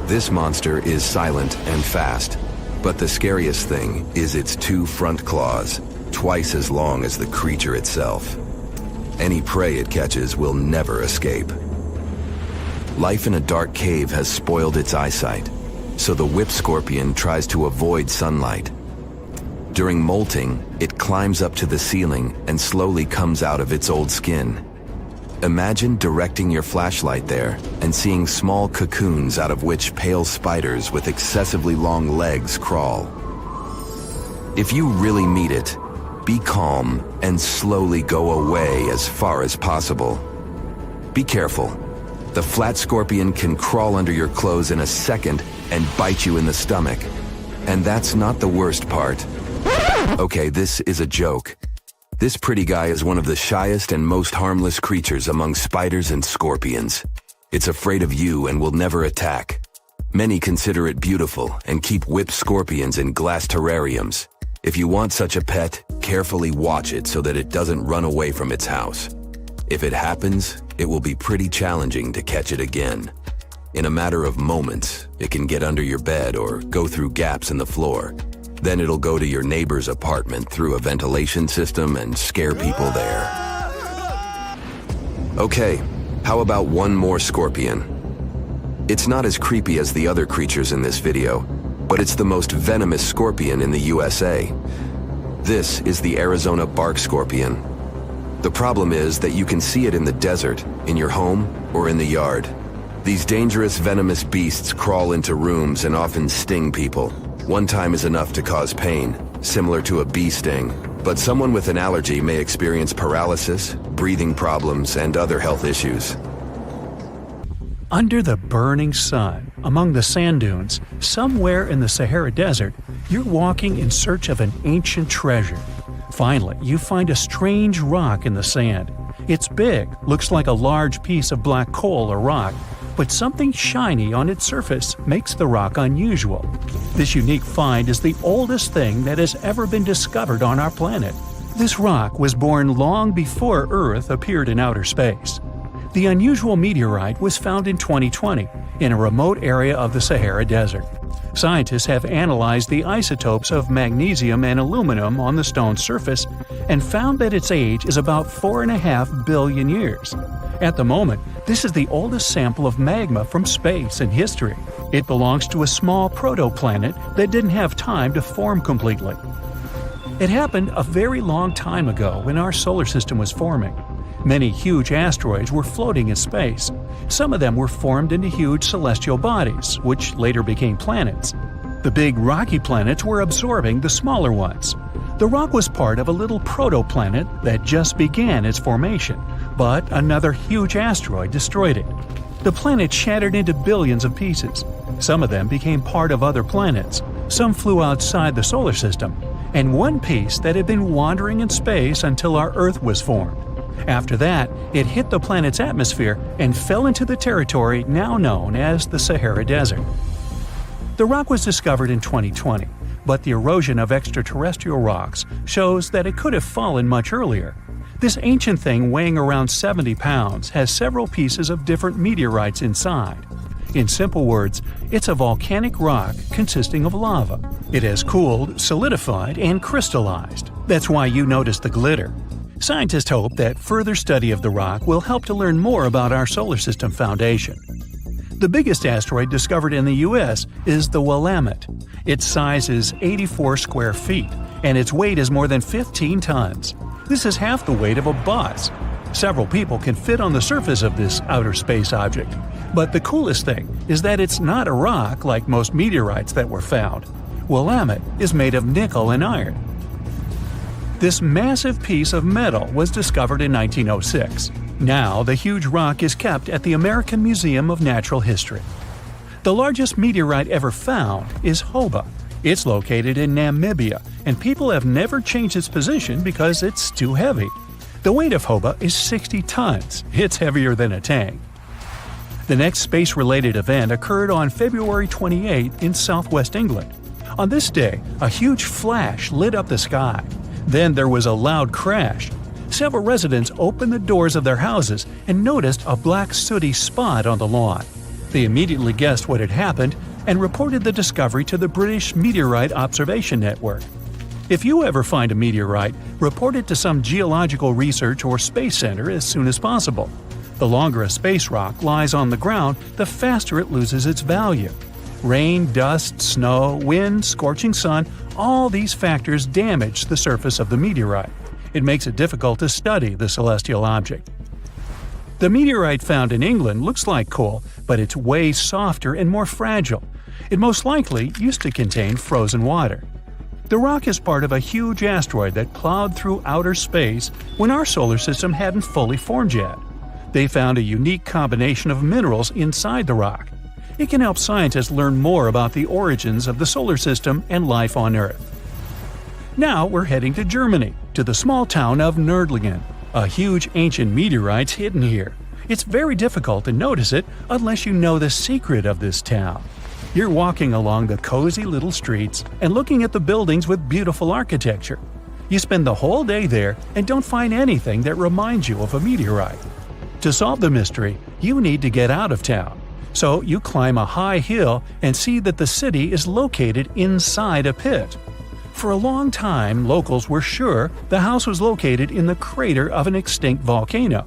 Speaker 2: This monster is silent and fast, but the scariest thing is its 2 front claws, twice as long as the creature itself. Any prey it catches will never escape. Life in a dark cave has spoiled its eyesight, so the whip scorpion tries to avoid sunlight. During molting, it climbs up to the ceiling and slowly comes out of its old skin. Imagine directing your flashlight there and seeing small cocoons out of which pale spiders with excessively long legs crawl. If you really meet it, be calm and slowly go away as far as possible. Be careful. The flat scorpion can crawl under your clothes in a second and bite you in the stomach. And that's not the worst part. Okay, this is a joke. This pretty guy is one of the shyest and most harmless creatures among spiders and scorpions. It's afraid of you and will never attack. Many consider it beautiful and keep whip scorpions in glass terrariums. If you want such a pet, carefully watch it so that it doesn't run away from its house. If it happens, it will be pretty challenging to catch it again. In a matter of moments, it can get under your bed or go through gaps in the floor. Then it'll go to your neighbor's apartment through a ventilation system and scare people there. Okay, how about one more scorpion? It's not as creepy as the other creatures in this video, but it's the most venomous scorpion in the USA. This is the Arizona bark scorpion. The problem is that you can see it in the desert, in your home, or in the yard. These dangerous venomous beasts crawl into rooms and often sting people. One time is enough to cause pain, similar to a bee sting, but someone with an allergy may experience paralysis, breathing problems, and other health issues.
Speaker 1: Under the burning sun, among the sand dunes, somewhere in the Sahara Desert, you're walking in search of an ancient treasure. Finally, you find a strange rock in the sand. It's big, looks like a large piece of black coal or rock, but something shiny on its surface makes the rock unusual. This unique find is the oldest thing that has ever been discovered on our planet. This rock was born long before Earth appeared in outer space. The unusual meteorite was found in 2020 in a remote area of the Sahara Desert. Scientists have analyzed the isotopes of magnesium and aluminum on the stone's surface and found that its age is about 4.5 billion years. At the moment, this is the oldest sample of magma from space in history. It belongs to a small protoplanet that didn't have time to form completely. It happened a very long time ago when our solar system was forming. Many huge asteroids were floating in space. Some of them were formed into huge celestial bodies, which later became planets. The big rocky planets were absorbing the smaller ones. The rock was part of a little protoplanet that just began its formation, but another huge asteroid destroyed it. The planet shattered into billions of pieces. Some of them became part of other planets. Some flew outside the solar system, and one piece that had been wandering in space until our Earth was formed. After that, it hit the planet's atmosphere and fell into the territory now known as the Sahara Desert. The rock was discovered in 2020, but the erosion of extraterrestrial rocks shows that it could have fallen much earlier. This ancient thing weighing around 70 pounds has several pieces of different meteorites inside. In simple words, it's a volcanic rock consisting of lava. It has cooled, solidified, and crystallized. That's why you notice the glitter. Scientists hope that further study of the rock will help to learn more about our solar system foundation. The biggest asteroid discovered in the U.S. is the Willamette. Its size is 84 square feet, and its weight is more than 15 tons. This is half the weight of a bus. Several people can fit on the surface of this outer space object. But the coolest thing is that it's not a rock like most meteorites that were found. Willamette is made of nickel and iron. This massive piece of metal was discovered in 1906. Now, the huge rock is kept at the American Museum of Natural History. The largest meteorite ever found is Hoba. It's located in Namibia, and people have never changed its position because it's too heavy. The weight of Hoba is 60 tons. It's heavier than a tank. The next space-related event occurred on February 28 in southwest England. On this day, a huge flash lit up the sky. Then there was a loud crash. Several residents opened the doors of their houses and noticed a black sooty spot on the lawn. They immediately guessed what had happened and reported the discovery to the British Meteorite Observation Network. If you ever find a meteorite, report it to some geological research or space center as soon as possible. The longer a space rock lies on the ground, the faster it loses its value. Rain, dust, snow, wind, scorching sun, all these factors damage the surface of the meteorite. It makes it difficult to study the celestial object. The meteorite found in England looks like coal, but it's way softer and more fragile. It most likely used to contain frozen water. The rock is part of a huge asteroid that plowed through outer space when our solar system hadn't fully formed yet. They found a unique combination of minerals inside the rock. It can help scientists learn more about the origins of the solar system and life on Earth. Now we're heading to Germany, to the small town of Nördlingen. A huge ancient meteorite's hidden here. It's very difficult to notice it unless you know the secret of this town. You're walking along the cozy little streets and looking at the buildings with beautiful architecture. You spend the whole day there and don't find anything that reminds you of a meteorite. To solve the mystery, you need to get out of town. So you climb a high hill and see that the city is located inside a pit. For a long time, locals were sure the house was located in the crater of an extinct volcano.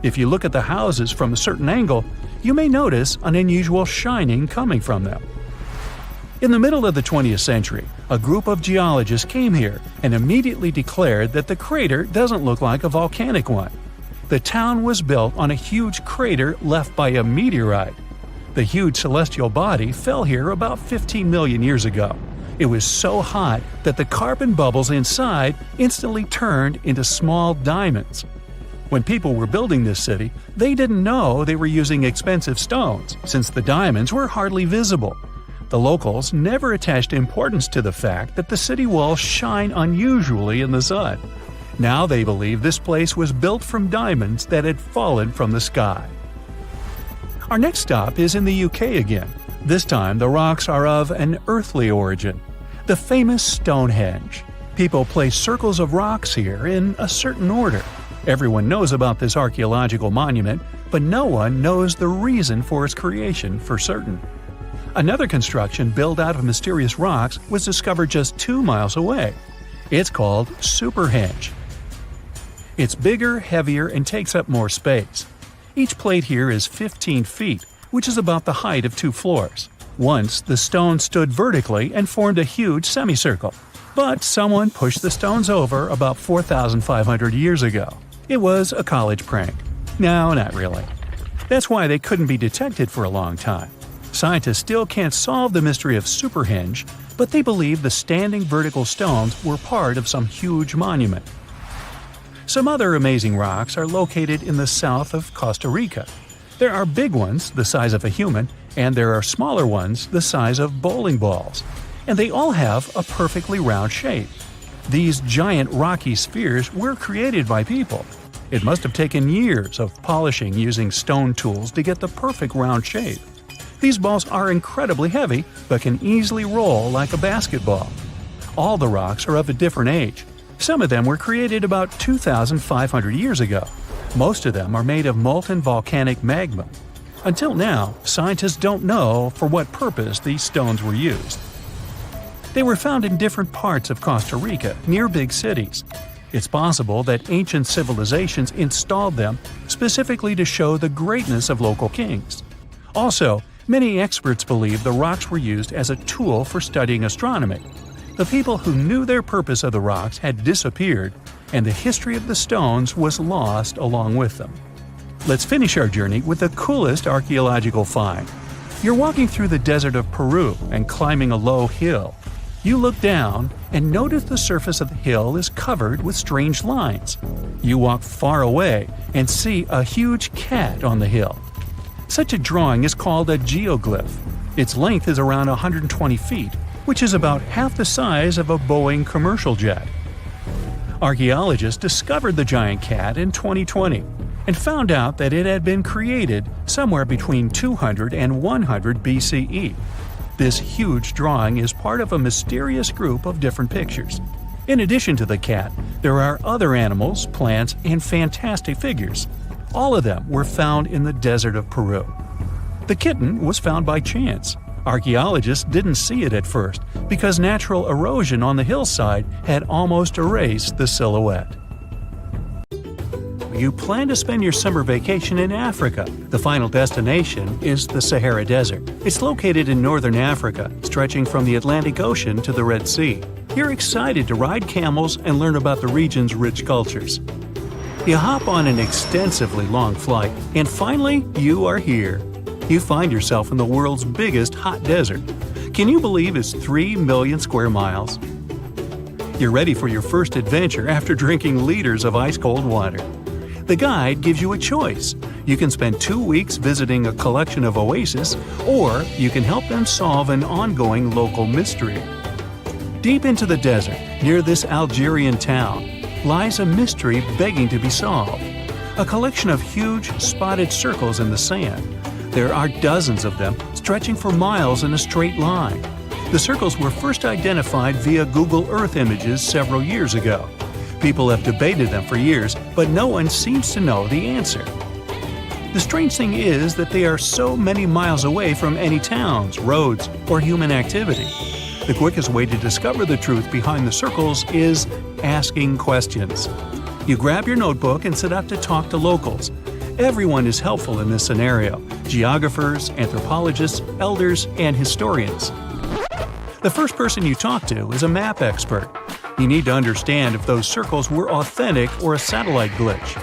Speaker 1: If you look at the houses from a certain angle, you may notice an unusual shining coming from them. In the middle of the 20th century, a group of geologists came here and immediately declared that the crater doesn't look like a volcanic one. The town was built on a huge crater left by a meteorite. The huge celestial body fell here about 15 million years ago. It was so hot that the carbon bubbles inside instantly turned into small diamonds. When people were building this city, they didn't know they were using expensive stones, since the diamonds were hardly visible. The locals never attached importance to the fact that the city walls shine unusually in the sun. Now they believe this place was built from diamonds that had fallen from the sky. Our next stop is in the UK again. This time the rocks are of an earthly origin. The famous Stonehenge. People place circles of rocks here in a certain order. Everyone knows about this archaeological monument, but no one knows the reason for its creation for certain. Another construction built out of mysterious rocks was discovered just 2 miles away. It's called Superhenge. It's bigger, heavier, and takes up more space. Each plate here is 15 feet, which is about the height of 2 floors. Once, the stone stood vertically and formed a huge semicircle. But someone pushed the stones over about 4,500 years ago. It was a college prank. No, not really. That's why they couldn't be detected for a long time. Scientists still can't solve the mystery of Superhenge, but they believe the standing vertical stones were part of some huge monument. Some other amazing rocks are located in the south of Costa Rica. There are big ones, the size of a human, and there are smaller ones, the size of bowling balls. And they all have a perfectly round shape. These giant rocky spheres were created by people. It must have taken years of polishing using stone tools to get the perfect round shape. These balls are incredibly heavy, but can easily roll like a basketball. All the rocks are of a different age. Some of them were created about 2,500 years ago. Most of them are made of molten volcanic magma. Until now, scientists don't know for what purpose these stones were used. They were found in different parts of Costa Rica, near big cities. It's possible that ancient civilizations installed them specifically to show the greatness of local kings. Also, many experts believe the rocks were used as a tool for studying astronomy. The people who knew their purpose of the rocks had disappeared, and the history of the stones was lost along with them. Let's finish our journey with the coolest archaeological find. You're walking through the desert of Peru and climbing a low hill. You look down and notice the surface of the hill is covered with strange lines. You walk far away and see a huge cat on the hill. Such a drawing is called a geoglyph. Its length is around 120 feet, which is about half the size of a Boeing commercial jet. Archaeologists discovered the giant cat in 2020 and found out that it had been created somewhere between 200 and 100 BCE. This huge drawing is part of a mysterious group of different pictures. In addition to the cat, there are other animals, plants, and fantastic figures. All of them were found in the desert of Peru. The kitten was found by chance. Archaeologists didn't see it at first because natural erosion on the hillside had almost erased the silhouette. You plan to spend your summer vacation in Africa. The final destination is the Sahara Desert. It's located in northern Africa, stretching from the Atlantic Ocean to the Red Sea. You're excited to ride camels and learn about the region's rich cultures. You hop on an extensively long flight, and finally, you are here. You find yourself in the world's biggest hot desert. Can you believe it's 3 million square miles? You're ready for your first adventure after drinking liters of ice-cold water. The guide gives you a choice. You can spend 2 weeks visiting a collection of oases, or you can help them solve an ongoing local mystery. Deep into the desert, near this Algerian town, lies a mystery begging to be solved. A collection of huge, spotted circles in the sand. There are dozens of them, stretching for miles in a straight line. The circles were first identified via Google Earth images several years ago. People have debated them for years, but no one seems to know the answer. The strange thing is that they are so many miles away from any towns, roads, or human activity. The quickest way to discover the truth behind the circles is asking questions. You grab your notebook and set out to talk to locals. Everyone is helpful in this scenario: geographers, anthropologists, elders, and historians. The first person you talk to is a map expert. You need to understand if those circles were authentic or a satellite glitch.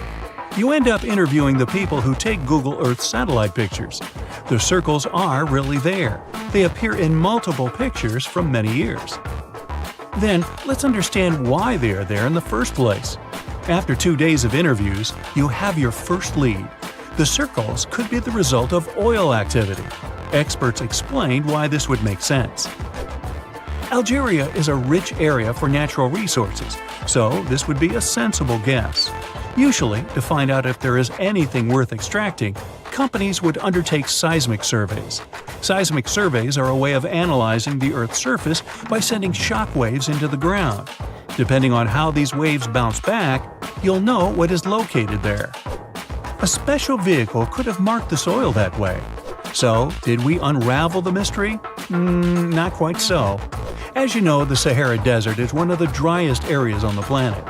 Speaker 1: You end up interviewing the people who take Google Earth satellite pictures. The circles are really there. They appear in multiple pictures from many years. Then, let's understand why they are there in the first place. After 2 days of interviews, you have your first lead. The circles could be the result of oil activity. Experts explained why this would make sense. Algeria is a rich area for natural resources, so this would be a sensible guess. Usually, to find out if there is anything worth extracting, companies would undertake seismic surveys. Seismic surveys are a way of analyzing the Earth's surface by sending shock waves into the ground. Depending on how these waves bounce back, you'll know what is located there. A special vehicle could have marked the soil that way. So, did we unravel the mystery? Not quite so. As you know, the Sahara Desert is one of the driest areas on the planet.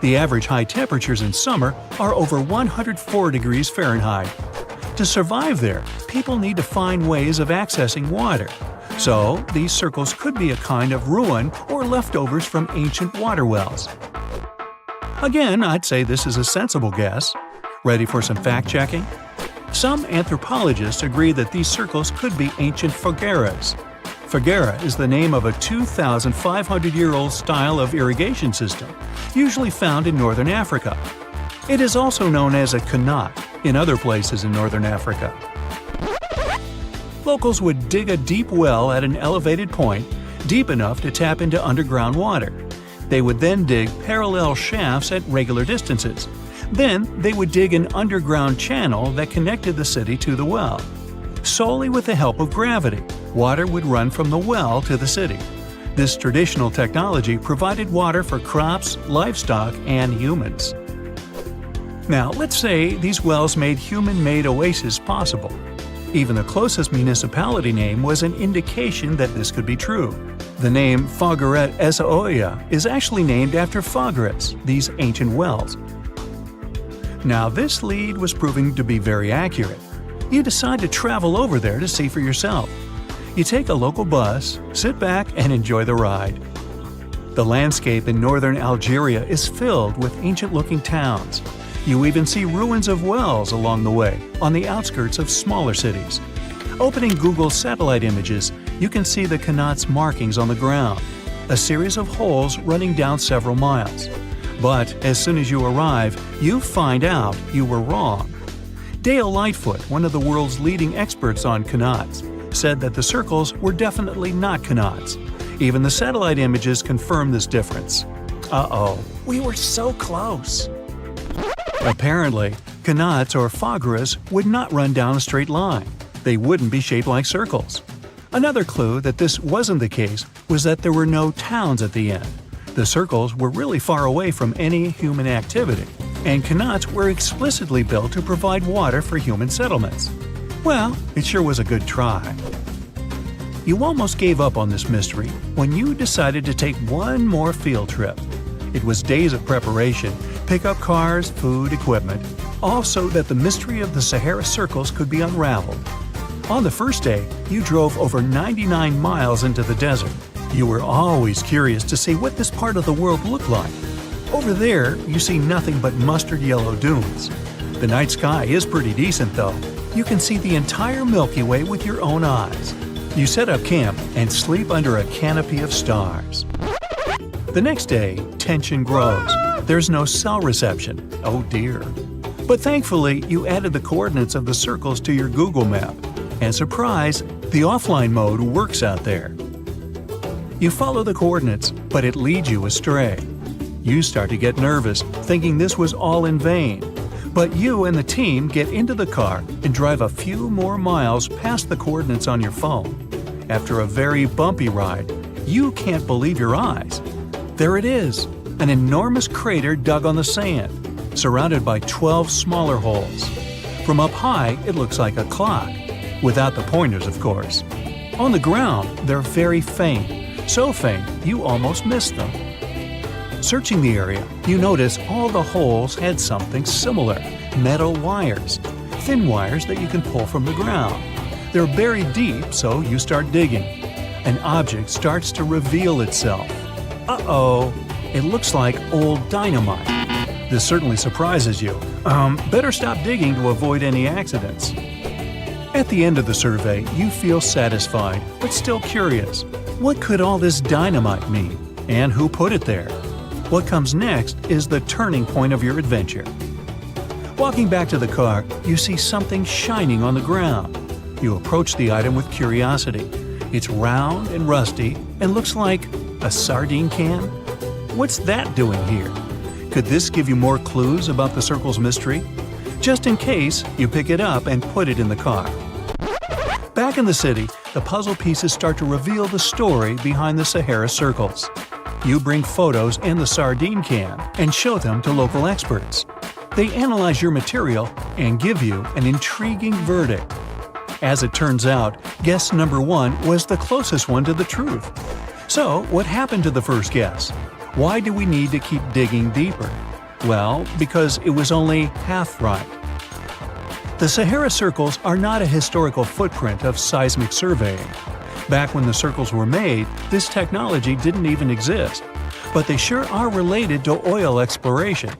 Speaker 1: The average high temperatures in summer are over 104 degrees Fahrenheit. To survive there, people need to find ways of accessing water. So, these circles could be a kind of ruin or leftovers from ancient water wells. Again, I'd say this is a sensible guess. Ready for some fact-checking? Some anthropologists agree that these circles could be ancient fogueras. Foguera is the name of a 2,500-year-old style of irrigation system, usually found in northern Africa. It is also known as a qanat in other places in northern Africa. Locals would dig a deep well at an elevated point, deep enough to tap into underground water. They would then dig parallel shafts at regular distances. Then they would dig an underground channel that connected the city to the well. Solely with the help of gravity, water would run from the well to the city. This traditional technology provided water for crops, livestock, and humans. Now, let's say these wells made human-made oases possible. Even the closest municipality name was an indication that this could be true. The name Fogueret Essaouira is actually named after Fogueras, these ancient wells. Now, this lead was proving to be very accurate. You decide to travel over there to see for yourself. You take a local bus, sit back, and enjoy the ride. The landscape in northern Algeria is filled with ancient-looking towns. You even see ruins of wells along the way, on the outskirts of smaller cities. Opening Google's satellite images, you can see the Qanat's markings on the ground, a series of holes running down several miles. But as soon as you arrive, you find out you were wrong. Dale Lightfoot, one of the world's leading experts on Qanats, said that the circles were definitely not Qanats. Even the satellite images confirm this difference. Uh-oh, we were so close. Apparently, Qanats or phaguras would not run down a straight line. They wouldn't be shaped like circles. Another clue that this wasn't the case was that there were no towns at the end. The circles were really far away from any human activity, and Qanats were explicitly built to provide water for human settlements. Well, it sure was a good try. You almost gave up on this mystery when you decided to take one more field trip. It was days of preparation, pick up cars, food, equipment, all so that the mystery of the Sahara Circles could be unraveled. On the first day, you drove over 99 miles into the desert. You were always curious to see what this part of the world looked like. Over there, you see nothing but mustard yellow dunes. The night sky is pretty decent though. You can see the entire Milky Way with your own eyes. You set up camp and sleep under a canopy of stars. The next day, tension grows. There's no cell reception. Oh dear. But thankfully, you added the coordinates of the circles to your Google map. And surprise, the offline mode works out there. You follow the coordinates, but it leads you astray. You start to get nervous, thinking this was all in vain. But you and the team get into the car and drive a few more miles past the coordinates on your phone. After a very bumpy ride, you can't believe your eyes. There it is, an enormous crater dug on the sand, surrounded by 12 smaller holes. From up high, it looks like a clock. Without the pointers, of course. On the ground, they're very faint, so faint you almost miss them. Searching the area, you notice all the holes had something similar: metal wires, thin wires that you can pull from the ground. They're buried deep, so you start digging. An object starts to reveal itself. Uh-oh, it looks like old dynamite. This certainly surprises you. Better stop digging to avoid any accidents. At the end of the survey, you feel satisfied, but still curious. What could all this dynamite mean? And who put it there? What comes next is the turning point of your adventure. Walking back to the car, you see something shining on the ground. You approach the item with curiosity. It's round and rusty and looks like a sardine can. What's that doing here? Could this give you more clues about the circle's mystery? Just in case, you pick it up and put it in the car. Back in the city, the puzzle pieces start to reveal the story behind the Sahara Circles. You bring photos and the sardine can and show them to local experts. They analyze your material and give you an intriguing verdict. As it turns out, guess number 1 was the closest one to the truth. So, what happened to the first guess? Why do we need to keep digging deeper? Well, because it was only half right. The Sahara Circles are not a historical footprint of seismic surveying. Back when the circles were made, this technology didn't even exist. But they sure are related to oil exploration.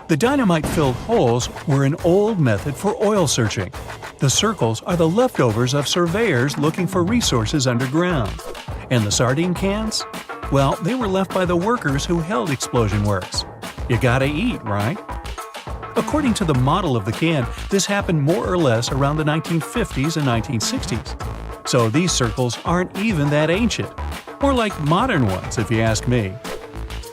Speaker 1: The dynamite-filled holes were an old method for oil searching. The circles are the leftovers of surveyors looking for resources underground. And the sardine cans? Well, they were left by the workers who held explosion works. You gotta eat, right? According to the model of the can, this happened more or less around the 1950s and 1960s. So these circles aren't even that ancient. More like modern ones, if you ask me.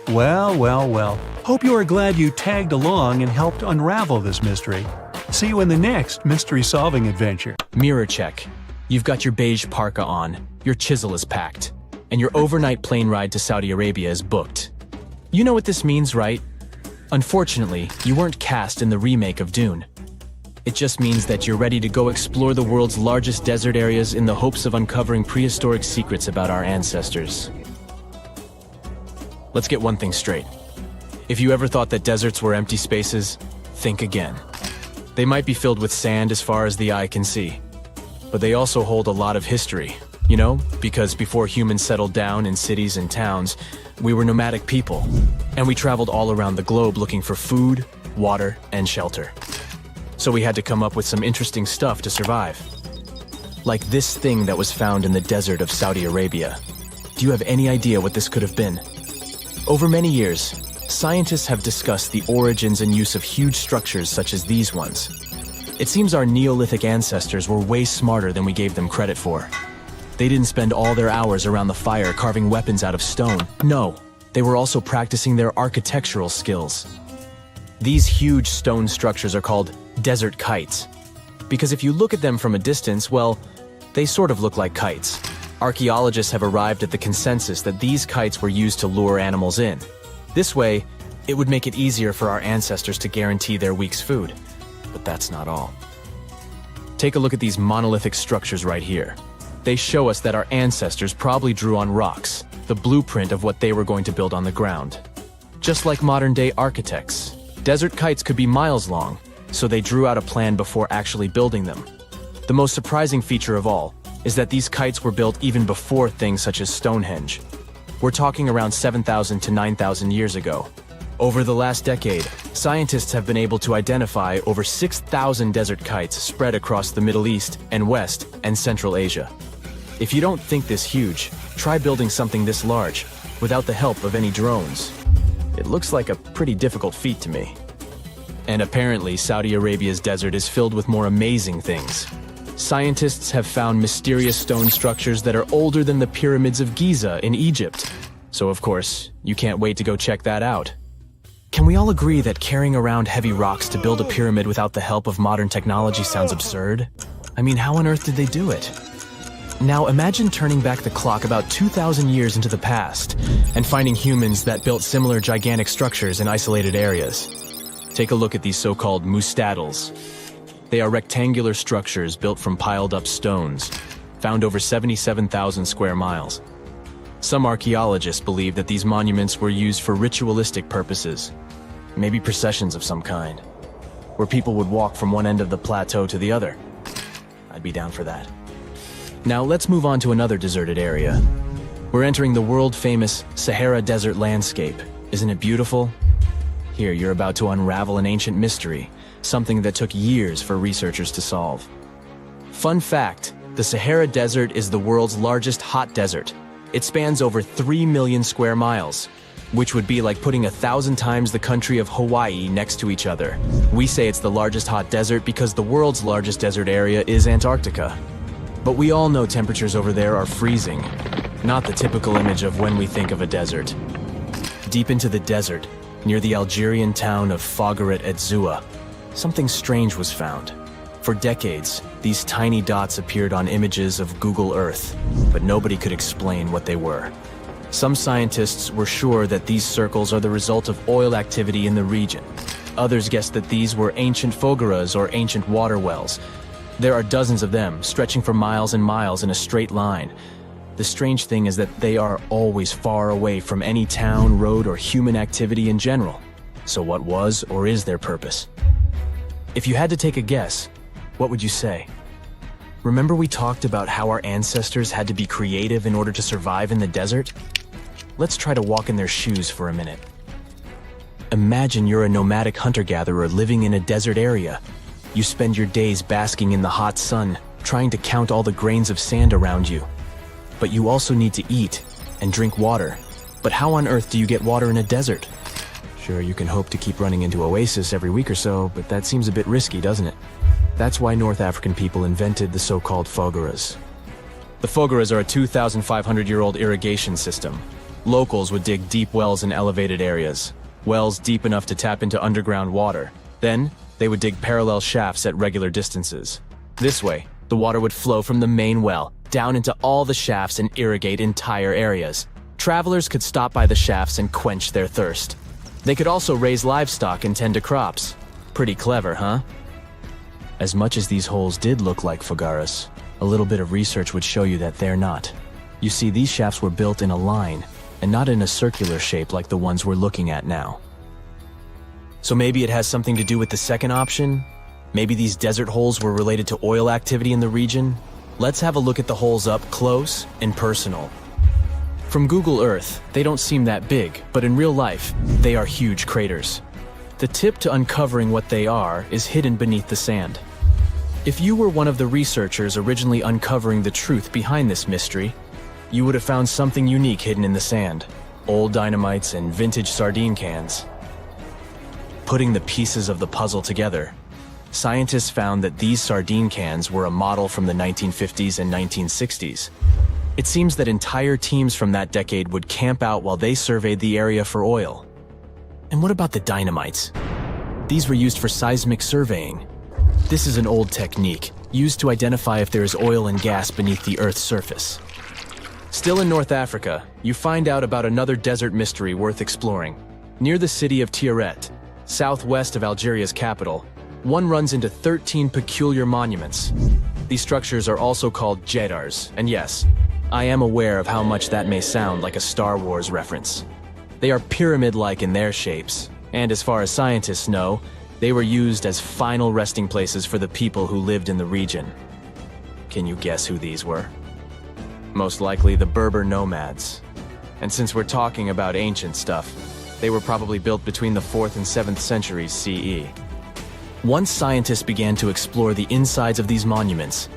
Speaker 1: Well. Hope you are glad you tagged along and helped unravel this mystery. See you in the next mystery-solving adventure.
Speaker 3: Mirror check. You've got your beige parka on, your chisel is packed, and your overnight plane ride to Saudi Arabia is booked. You know what this means, right? Unfortunately, you weren't cast in the remake of Dune. It just means that you're ready to go explore the world's largest desert areas in the hopes of uncovering prehistoric secrets about our ancestors. Let's get one thing straight. If you ever thought that deserts were empty spaces, think again. They might be filled with sand as far as the eye can see, but they also hold a lot of history, You know, because before humans settled down in cities and towns, we were nomadic people, and we traveled all around the globe looking for food, water, and shelter. So we had to come up with some interesting stuff to survive. Like this thing that was found in the desert of Saudi Arabia. Do you have any idea what this could have been? Over many years, scientists have discussed the origins and use of huge structures such as these ones. It seems our Neolithic ancestors were way smarter than we gave them credit for. They didn't spend all their hours around the fire carving weapons out of stone. No, they were also practicing their architectural skills. These huge stone structures are called desert kites, because if you look at them from a distance, well, they sort of look like kites. Archaeologists have arrived at the consensus that these kites were used to lure animals in. This way, it would make it easier for our ancestors to guarantee their week's food. But that's not all. Take a look at these monolithic structures right here. They show us that our ancestors probably drew on rocks, the blueprint of what they were going to build on the ground. Just like modern-day architects, desert kites could be miles long, so they drew out a plan before actually building them. The most surprising feature of all is that these kites were built even before things such as Stonehenge. We're talking around 7,000 to 9,000 years ago. Over the last decade, scientists have been able to identify over 6,000 desert kites spread across the Middle East and West and Central Asia. If you don't think this huge, try building something this large without the help of any drones. It looks like a pretty difficult feat to me. And apparently, Saudi Arabia's desert is filled with more amazing things. Scientists have found mysterious stone structures that are older than the pyramids of Giza in Egypt. So of course, you can't wait to go check that out. Can we all agree that carrying around heavy rocks to build a pyramid without the help of modern technology sounds absurd? I mean, how on earth did they do it? Now imagine turning back the clock about 2,000 years into the past and finding humans that built similar gigantic structures in isolated areas. Take a look at these so-called mustaddles. They are rectangular structures built from piled-up stones, found over 77,000 square miles. Some archaeologists believe that these monuments were used for ritualistic purposes, maybe processions of some kind, where people would walk from one end of the plateau to the other. I'd be down for that. Now let's move on to another deserted area. We're entering the world-famous Sahara Desert landscape. Isn't it beautiful? Here, you're about to unravel an ancient mystery, something that took years for researchers to solve. Fun fact, the Sahara Desert is the world's largest hot desert. It spans over 3 million square miles, which would be like putting 1,000 times the country of Hawaii next to each other. We say it's the largest hot desert because the world's largest desert area is Antarctica. But we all know temperatures over there are freezing, not the typical image of when we think of a desert. Deep into the desert, near the Algerian town of Fougeret et Zoua, something strange was found. For decades, these tiny dots appeared on images of Google Earth, but nobody could explain what they were. Some scientists were sure that these circles are the result of oil activity in the region. Others guessed that these were ancient fogeras or ancient water wells. There are dozens of them, stretching for miles and miles in a straight line. The strange thing is that they are always far away from any town, road, or human activity in general. So what was or is their purpose? If you had to take a guess, what would you say? Remember we talked about how our ancestors had to be creative in order to survive in the desert? Let's try to walk in their shoes for a minute. Imagine you're a nomadic hunter-gatherer living in a desert area. You spend your days basking in the hot sun, trying to count all the grains of sand around you. But you also need to eat and drink water. But how on earth do you get water in a desert? Sure, you can hope to keep running into oasis every week or so, but that seems a bit risky, doesn't it? That's why North African people invented the so-called fogeras. The fogeras are a 2,500-year-old irrigation system. Locals would dig deep wells in elevated areas, wells deep enough to tap into underground water. Then, they would dig parallel shafts at regular distances. This way, the water would flow from the main well down into all the shafts and irrigate entire areas. Travelers could stop by the shafts and quench their thirst. They could also raise livestock and tend to crops. Pretty clever, huh? As much as these holes did look like fogaras, a little bit of research would show you that they're not. You see, these shafts were built in a line, and not in a circular shape like the ones we're looking at now. So maybe it has something to do with the second option? Maybe these desert holes were related to oil activity in the region? Let's have a look at the holes up close and personal. From Google Earth, they don't seem that big, but in real life, they are huge craters. The tip to uncovering what they are is hidden beneath the sand. If you were one of the researchers originally uncovering the truth behind this mystery, you would have found something unique hidden in the sand: old dynamites and vintage sardine cans. Putting the pieces of the puzzle together, scientists found that these sardine cans were a model from the 1950s and 1960s. It seems that entire teams from that decade would camp out while they surveyed the area for oil. And what about the dynamites? These were used for seismic surveying. This is an old technique, used to identify if there is oil and gas beneath the Earth's surface. Still in North Africa, you find out about another desert mystery worth exploring. Near the city of Tiaret, southwest of Algeria's capital, one runs into 13 peculiar monuments. These structures are also called jedars, and yes, I am aware of how much that may sound like a Star Wars reference. They are pyramid-like in their shapes, and as far as scientists know, they were used as final resting places for the people who lived in the region. Can you guess who these were? Most likely the Berber nomads. And since we're talking about ancient stuff, they were probably built between the 4th and 7th centuries CE. Once scientists began to explore the insides of these monuments,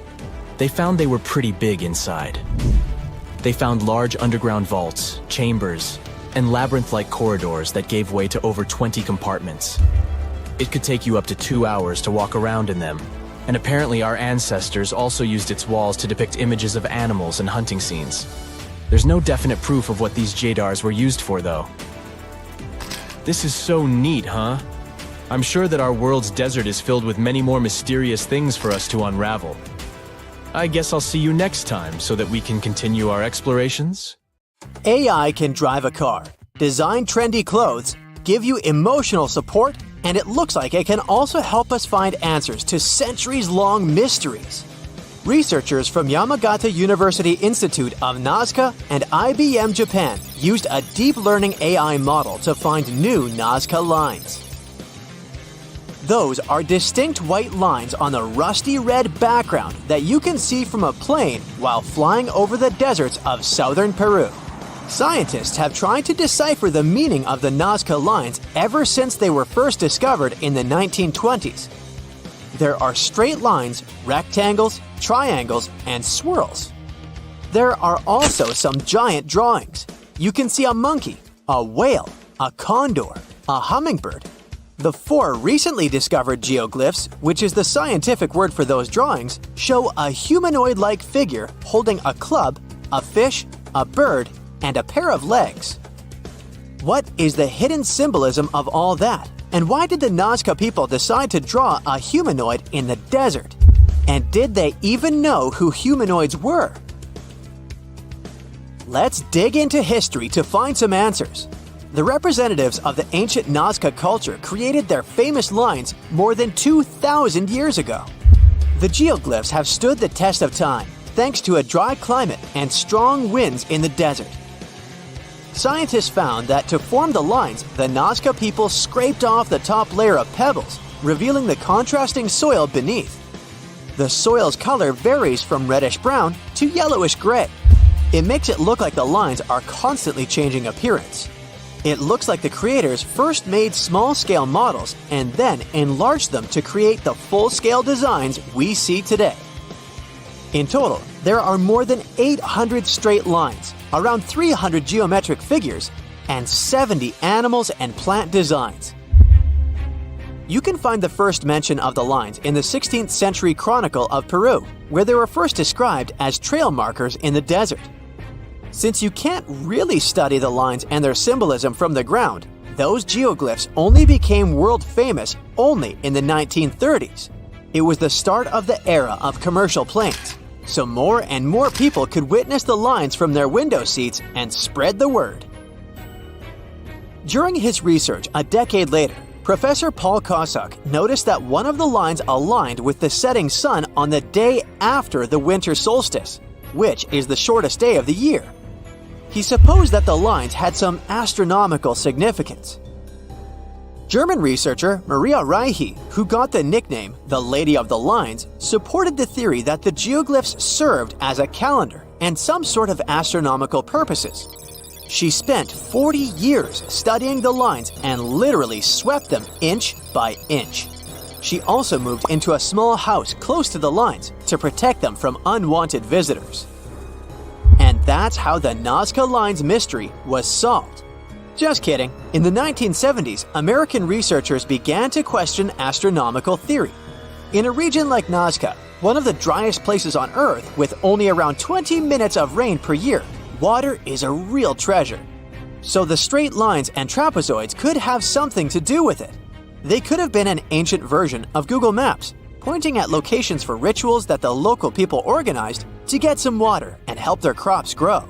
Speaker 3: they found they were pretty big inside. They found large underground vaults, chambers, and labyrinth-like corridors that gave way to over 20 compartments. It could take you up to 2 hours to walk around in them, and apparently our ancestors also used its walls to depict images of animals and hunting scenes. There's no definite proof of what these jedars were used for, though. This is so neat, huh? I'm sure that our world's desert is filled with many more mysterious things for us to unravel. I guess I'll see you next time so that we can continue our explorations.
Speaker 4: AI can drive a car, design trendy clothes, give you emotional support, and it looks like it can also help us find answers to centuries-long mysteries. Researchers from Yamagata University Institute of Nazca and IBM Japan used a deep learning AI model to find new Nazca lines. Those are distinct white lines on the rusty red background that you can see from a plane while flying over the deserts of southern Peru. Scientists have tried to decipher the meaning of the Nazca lines ever since they were first discovered in the 1920s. There are straight lines, rectangles, triangles, and swirls. There are also some giant drawings. You can see a monkey, a whale, a condor, a hummingbird. The 4 recently discovered geoglyphs, which is the scientific word for those drawings, show a humanoid-like figure holding a club, a fish, a bird, and a pair of legs. What is the hidden symbolism of all that? And why did the Nazca people decide to draw a humanoid in the desert? And did they even know who humanoids were? Let's dig into history to find some answers. The representatives of the ancient Nazca culture created their famous lines more than 2,000 years ago. The geoglyphs have stood the test of time thanks to a dry climate and strong winds in the desert. Scientists found that to form the lines, the Nazca people scraped off the top layer of pebbles, revealing the contrasting soil beneath. The soil's color varies from reddish-brown to yellowish-gray. It makes it look like the lines are constantly changing appearance. It looks like the creators first made small-scale models and then enlarged them to create the full-scale designs we see today. In total, there are more than 800 straight lines, around 300 geometric figures, and 70 animals and plant designs. You can find the first mention of the lines in the 16th century Chronicle of Peru, where they were first described as trail markers in the desert. Since you can't really study the lines and their symbolism from the ground, those geoglyphs only became world famous only in the 1930s. It was the start of the era of commercial planes, so more and more people could witness the lines from their window seats and spread the word. During his research a decade later, Professor Paul Kosuk noticed that one of the lines aligned with the setting sun on the day after the winter solstice, which is the shortest day of the year. He supposed that the lines had some astronomical significance. German researcher Maria Reiche, who got the nickname the Lady of the Lines, supported the theory that the geoglyphs served as a calendar and some sort of astronomical purposes. She spent 40 years studying the lines and literally swept them inch by inch. She also moved into a small house close to the lines to protect them from unwanted visitors. And that's how the Nazca Lines mystery was solved. Just kidding. In the 1970s, American researchers began to question astronomical theory. In a region like Nazca, one of the driest places on Earth with only around 20 minutes of rain per year, water is a real treasure. So the straight lines and trapezoids could have something to do with it. They could have been an ancient version of Google Maps, pointing at locations for rituals that the local people organized to get some water and help their crops grow.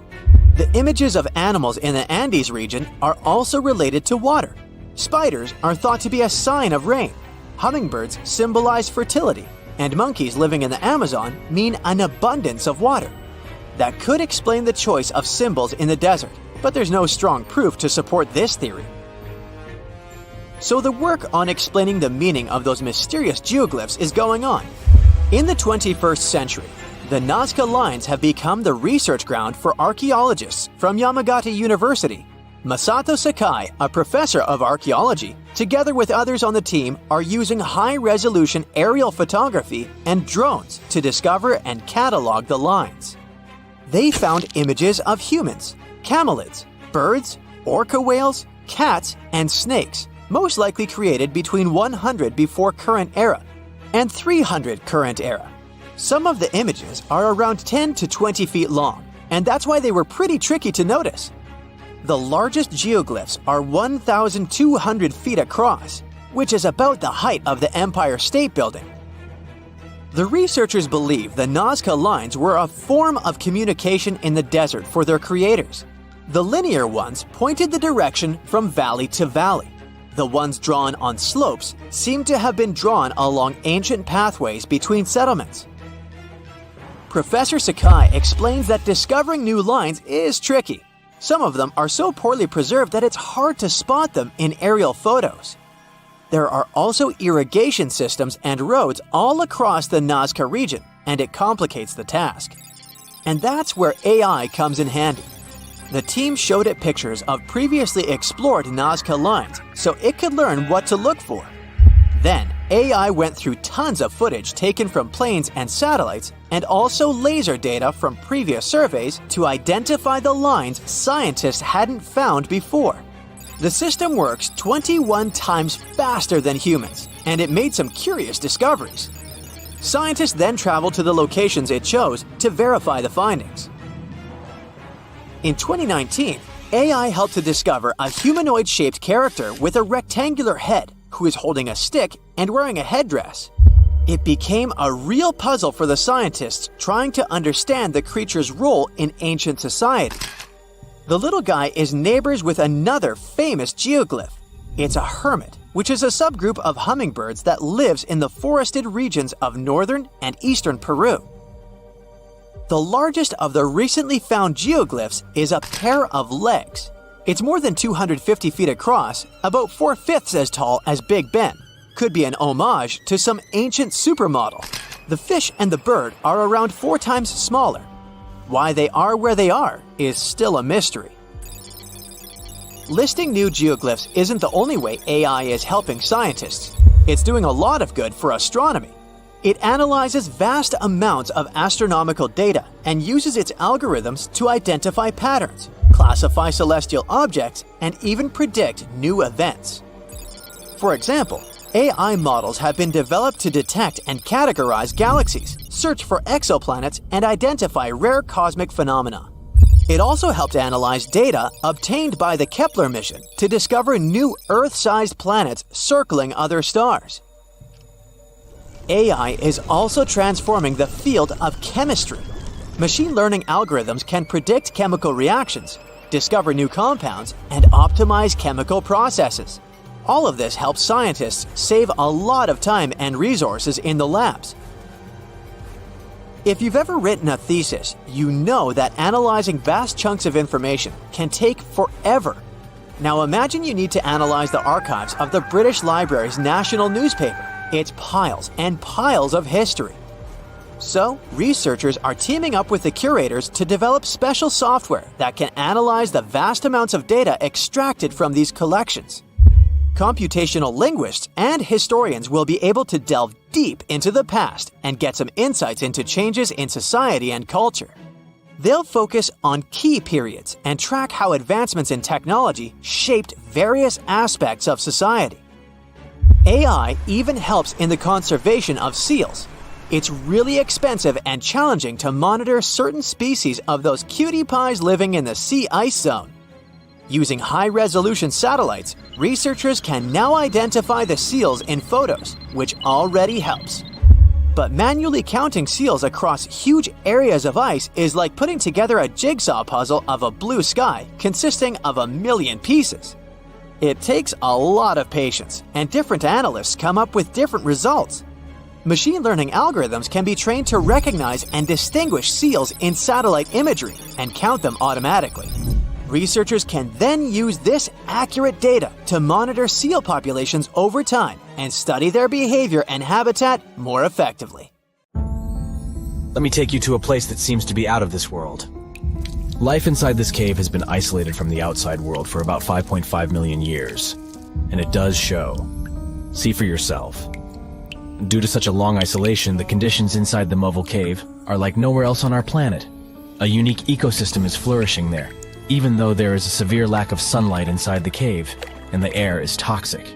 Speaker 4: The images of animals in the Andes region are also related to water. Spiders are thought to be a sign of rain. Hummingbirds symbolize fertility, and monkeys living in the Amazon mean an abundance of water. That could explain the choice of symbols in the desert, but there's no strong proof to support this theory. So the work on explaining the meaning of those mysterious geoglyphs is going on. In the 21st century, the Nazca Lines have become the research ground for archaeologists from Yamagata University. Masato Sakai, a professor of archaeology, together with others on the team, are using high-resolution aerial photography and drones to discover and catalog the lines. They found images of humans, camelids, birds, orca whales, cats, and snakes, most likely created between 100 before current era and 300 current era. Some of the images are around 10 to 20 feet long, and that's why they were pretty tricky to notice. The largest geoglyphs are 1,200 feet across, which is about the height of the Empire State Building. The researchers believe the Nazca Lines were a form of communication in the desert for their creators. The linear ones pointed the direction from valley to valley. The ones drawn on slopes seem to have been drawn along ancient pathways between settlements. Professor Sakai explains that discovering new lines is tricky. Some of them are so poorly preserved that it's hard to spot them in aerial photos. There are also irrigation systems and roads all across the Nazca region, and it complicates the task. And that's where AI comes in handy. The team showed it pictures of previously explored Nazca Lines so it could learn what to look for. Then, AI went through tons of footage taken from planes and satellites and also laser data from previous surveys to identify the lines scientists hadn't found before. The system works 21 times faster than humans, and it made some curious discoveries. Scientists then traveled to the locations it chose to verify the findings. In 2019, AI helped to discover a humanoid-shaped character with a rectangular head who is holding a stick and wearing a headdress. It became a real puzzle for the scientists trying to understand the creature's role in ancient society. The little guy is neighbors with another famous geoglyph. It's a hermit, which is a subgroup of hummingbirds that lives in the forested regions of northern and eastern Peru. The largest of the recently found geoglyphs is a pair of legs. It's more than 250 feet across, about 4/5 as tall as Big Ben. Could be an homage to some ancient supermodel. The fish and the bird are around 4 times smaller. Why they are where they are is still a mystery. Listing new geoglyphs isn't the only way AI is helping scientists. It's doing a lot of good for astronomy. It analyzes vast amounts of astronomical data and uses its algorithms to identify patterns, classify celestial objects, and even predict new events. For example, AI models have been developed to detect and categorize galaxies, search for exoplanets, and identify rare cosmic phenomena. It also helped analyze data obtained by the Kepler mission to discover new Earth-sized planets circling other stars. AI is also transforming the field of chemistry. Machine learning algorithms can predict chemical reactions, discover new compounds, and optimize chemical processes. All of this helps scientists save a lot of time and resources in the labs. If you've ever written a thesis, you know that analyzing vast chunks of information can take forever. Now imagine you need to analyze the archives of the British Library's national newspaper. It's piles and piles of history. So, researchers are teaming up with the curators to develop special software that can analyze the vast amounts of data extracted from these collections. Computational linguists and historians will be able to delve deep into the past and get some insights into changes in society and culture. They'll focus on key periods and track how advancements in technology shaped various aspects of society. AI even helps in the conservation of seals. It's really expensive and challenging to monitor certain species of those cutie pies living in the sea ice zone. Using high-resolution satellites, researchers can now identify the seals in photos, which already helps. But manually counting seals across huge areas of ice is like putting together a jigsaw puzzle of a blue sky consisting of 1 million pieces. It takes a lot of patience, and different analysts come up with different results. Machine learning algorithms can be trained to recognize and distinguish seals in satellite imagery and count them automatically. Researchers can then use this accurate data to monitor seal populations over time and study their behavior and habitat more effectively.
Speaker 3: Let me take you to a place that seems to be out of this world. Life inside this cave has been isolated from the outside world for about 5.5 million years, and it does show. See for yourself. Due to such a long isolation, the conditions inside the Mobile Cave are like nowhere else on our planet. A unique ecosystem is flourishing there, even though there is a severe lack of sunlight inside the cave, and the air is toxic.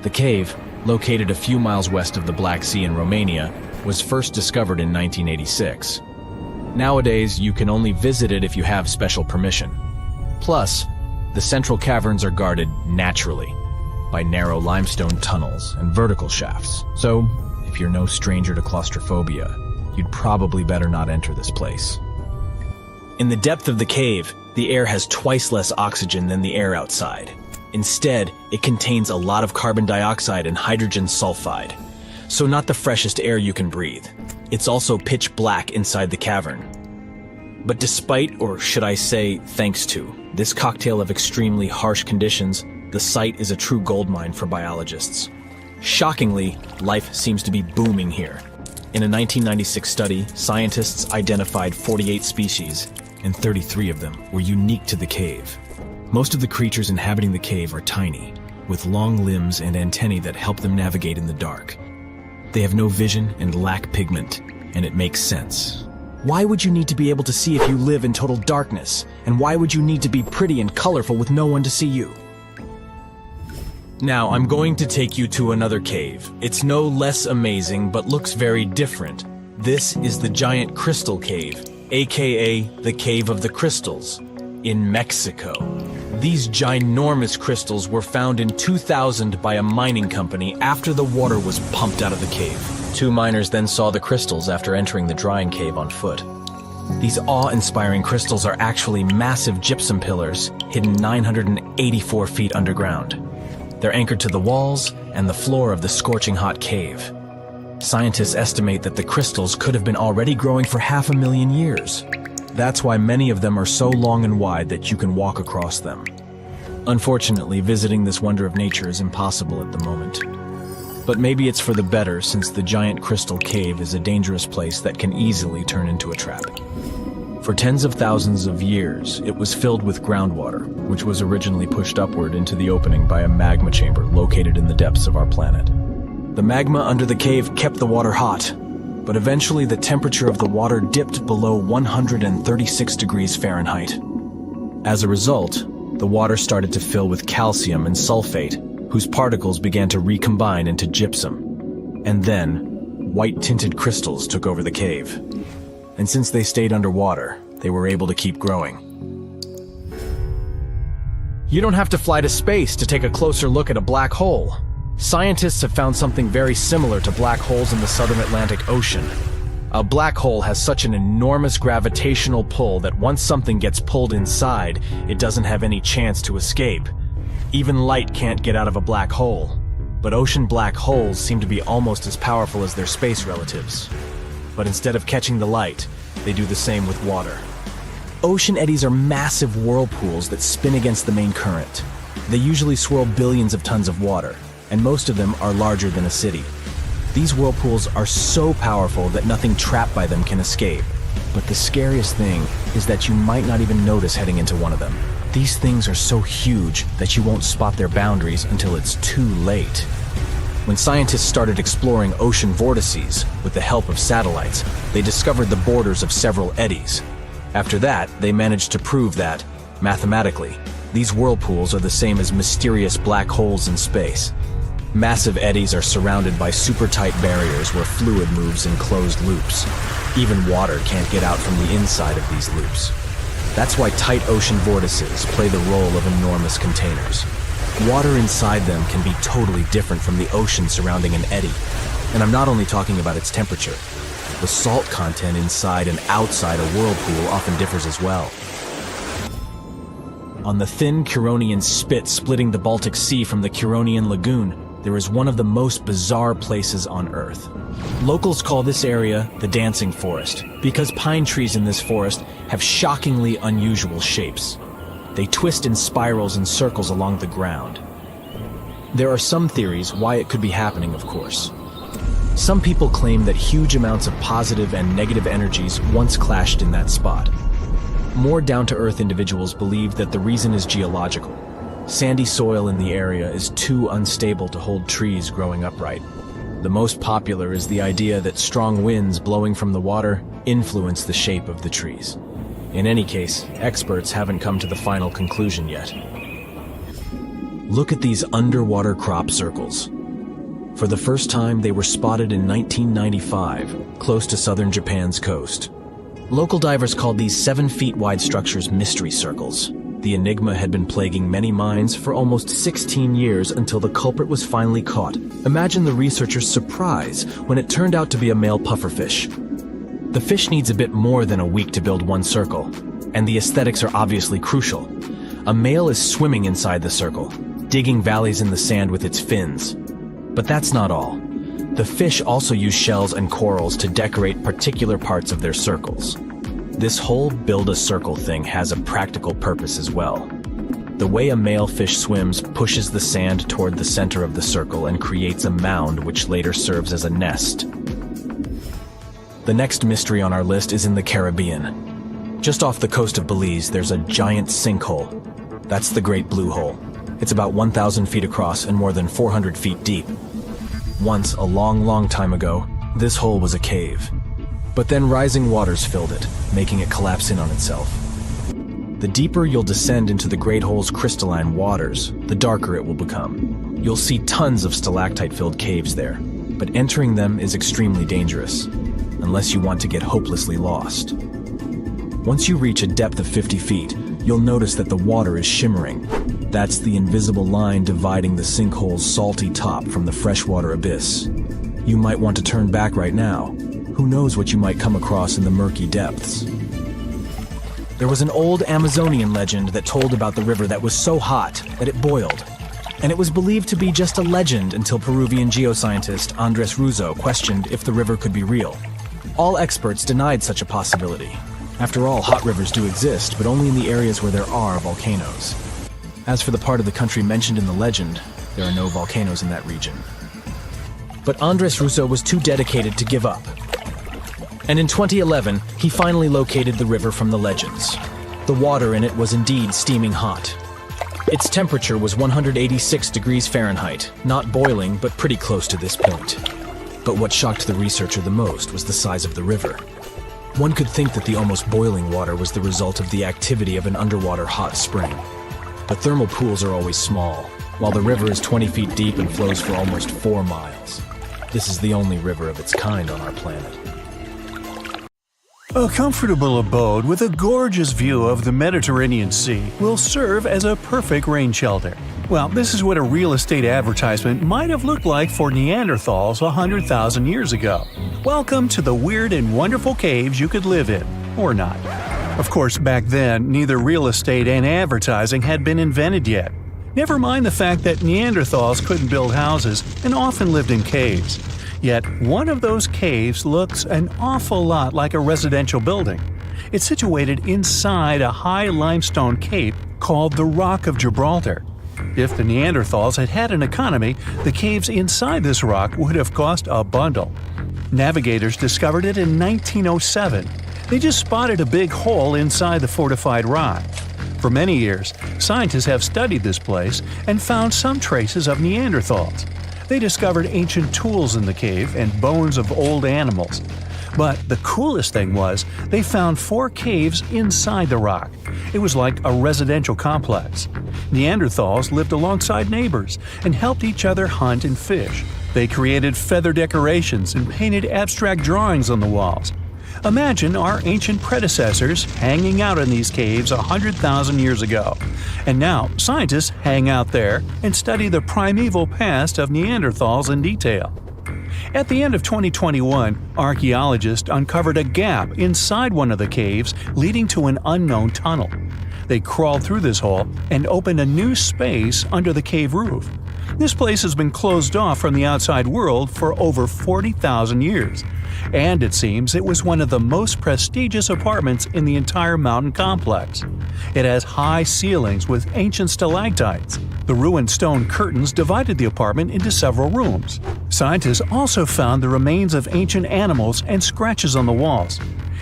Speaker 3: The cave, located a few miles west of the Black Sea in Romania, was first discovered in 1986. Nowadays, you can only visit it if you have special permission. Plus, the central caverns are guarded naturally by narrow limestone tunnels and vertical shafts. So, if you're no stranger to claustrophobia, you'd probably better not enter this place. In the depth of the cave, the air has twice less oxygen than the air outside. Instead, it contains a lot of carbon dioxide and hydrogen sulfide, so not the freshest air you can breathe. It's also pitch black inside the cavern. But despite, or should I say thanks to, this cocktail of extremely harsh conditions, the site is a true goldmine for biologists. Shockingly, life seems to be booming here. In a 1996 study, scientists identified 48 species, and 33 of them were unique to the cave. Most of the creatures inhabiting the cave are tiny, with long limbs and antennae that help them navigate in the dark. They have no vision and lack pigment, and it makes sense. Why would you need to be able to see if you live in total darkness? And why would you need to be pretty and colorful with no one to see you? Now, I'm going to take you to another cave. It's no less amazing, but looks very different. This is the Giant Crystal Cave, aka the Cave of the Crystals, in Mexico. These ginormous crystals were found in 2000 by a mining company after the water was pumped out of the cave. 2 miners then saw the crystals after entering the drying cave on foot. These awe-inspiring crystals are actually massive gypsum pillars hidden 984 feet underground. They're anchored to the walls and the floor of the scorching hot cave. Scientists estimate that the crystals could have been already growing for 500,000 years. That's why many of them are so long and wide that you can walk across them. Unfortunately, visiting this wonder of nature is impossible at the moment. But maybe it's for the better, since the Giant Crystal Cave is a dangerous place that can easily turn into a trap. For tens of thousands of years, it was filled with groundwater, which was originally pushed upward into the opening by a magma chamber located in the depths of our planet. The magma under the cave kept the water hot, but eventually the temperature of the water dipped below 136 degrees Fahrenheit. As a result, the water started to fill with calcium and sulfate, whose particles began to recombine into gypsum. And then, white-tinted crystals took over the cave. And since they stayed underwater, they were able to keep growing. You don't have to fly to space to take a closer look at a black hole. Scientists have found something very similar to black holes in the southern Atlantic Ocean. A black hole has such an enormous gravitational pull that once something gets pulled inside, it doesn't have any chance to escape. Even light can't get out of a black hole. But ocean black holes seem to be almost as powerful as their space relatives. But instead of catching the light, they do the same with water. Ocean eddies are massive whirlpools that spin against the main current. They usually swirl billions of tons of water, and most of them are larger than a city. These whirlpools are so powerful that nothing trapped by them can escape. But the scariest thing is that you might not even notice heading into one of them. These things are so huge that you won't spot their boundaries until it's too late. When scientists started exploring ocean vortices with the help of satellites, they discovered the borders of several eddies. After that, they managed to prove that, mathematically, these whirlpools are the same as mysterious black holes in space. Massive eddies are surrounded by super-tight barriers where fluid moves in closed loops. Even water can't get out from the inside of these loops. That's why tight ocean vortices play the role of enormous containers. Water inside them can be totally different from the ocean surrounding an eddy. And I'm not only talking about its temperature. The salt content inside and outside a whirlpool often differs as well. On the thin Curonian spit splitting the Baltic Sea from the Curonian Lagoon, there is one of the most bizarre places on Earth. Locals call this area the Dancing Forest because pine trees in this forest have shockingly unusual shapes. They twist in spirals and circles along the ground. There are some theories why it could be happening, of course. Some people claim that huge amounts of positive and negative energies once clashed in that spot. More down-to-earth individuals believe that the reason is geological. Sandy soil in the area is too unstable to hold trees growing upright. The most popular is the idea that strong winds blowing from the water influence the shape of the trees. In any case, experts haven't come to the final conclusion yet. Look at these underwater crop circles. For the first time, they were spotted in 1995, close to southern Japan's coast. Local divers called these 7-feet-wide structures mystery circles. The enigma had been plaguing many minds for almost 16 years until the culprit was finally caught. Imagine the researchers' surprise when it turned out to be a male pufferfish. The fish needs a bit more than a week to build one circle, and the aesthetics are obviously crucial. A male is swimming inside the circle, digging valleys in the sand with its fins. But that's not all. The fish also use shells and corals to decorate particular parts of their circles. This whole build-a-circle thing has a practical purpose as well. The way a male fish swims pushes the sand toward the center of the circle and creates a mound which later serves as a nest. The next mystery on our list is in the Caribbean. Just off the coast of Belize, there's a giant sinkhole. That's the Great Blue Hole. It's about 1,000 feet across and more than 400 feet deep. Once, a long time ago, this hole was a cave. But then rising waters filled it, making it collapse in on itself. The deeper you'll descend into the Great Hole's crystalline waters, the darker it will become. You'll see tons of stalactite-filled caves there, but entering them is extremely dangerous, unless you want to get hopelessly lost. Once you reach a depth of 50 feet, you'll notice that the water is shimmering. That's the invisible line dividing the sinkhole's salty top from the freshwater abyss. You might want to turn back right now. Who knows what you might come across in the murky depths. There was an old Amazonian legend that told about the river that was so hot that it boiled. And it was believed to be just a legend until Peruvian geoscientist Andres Russo questioned if the river could be real. All experts denied such a possibility. After all, hot rivers do exist, but only in the areas where there are volcanoes. As for the part of the country mentioned in the legend, there are no volcanoes in that region. But Andres Russo was too dedicated to give up. And in 2011, he finally located the river from the legends. The water in it was indeed steaming hot. Its temperature was 186 degrees Fahrenheit, not boiling, but pretty close to this point. But what shocked the researcher the most was the size of the river. One could think that the almost boiling water was the result of the activity of an underwater hot spring. But thermal pools are always small, while the river is 20 feet deep and flows for almost 4 miles. This is the only river of its kind on our planet.
Speaker 1: A comfortable abode with a gorgeous view of the Mediterranean Sea will serve as a perfect rain shelter. Well, this is what a real estate advertisement might have looked like for Neanderthals 100,000 years ago. Welcome to the weird and wonderful caves you could live in, or not. Of course, back then, neither real estate and advertising had been invented yet. Never mind the fact that Neanderthals couldn't build houses and often lived in caves. Yet, one of those caves looks an awful lot like a residential building. It's situated inside a high limestone cape called the Rock of Gibraltar. If the Neanderthals had had an economy, the caves inside this rock would have cost a bundle. Navigators discovered it in 1907. They just spotted a big hole inside the fortified rock. For many years, scientists have studied this place and found some traces of Neanderthals. They discovered ancient tools in the cave and bones of old animals. But the coolest thing was, they found 4 caves inside the rock. It was like a residential complex. Neanderthals lived alongside neighbors and helped each other hunt and fish. They created feather decorations and painted abstract drawings on the walls. Imagine our ancient predecessors hanging out in these caves 100,000 years ago. And now, scientists hang out there and study the primeval past of Neanderthals in detail. At the end of 2021, archaeologists uncovered a gap inside one of the caves leading to an unknown tunnel. They crawled through this hole and opened a new space under the cave roof. This place has been closed off from the outside world for over 40,000 years. And it seems it was one of the most prestigious apartments in the entire mountain complex. It has high ceilings with ancient stalactites. The ruined stone curtains divided the apartment into several rooms. Scientists also found the remains of ancient animals and scratches on the walls.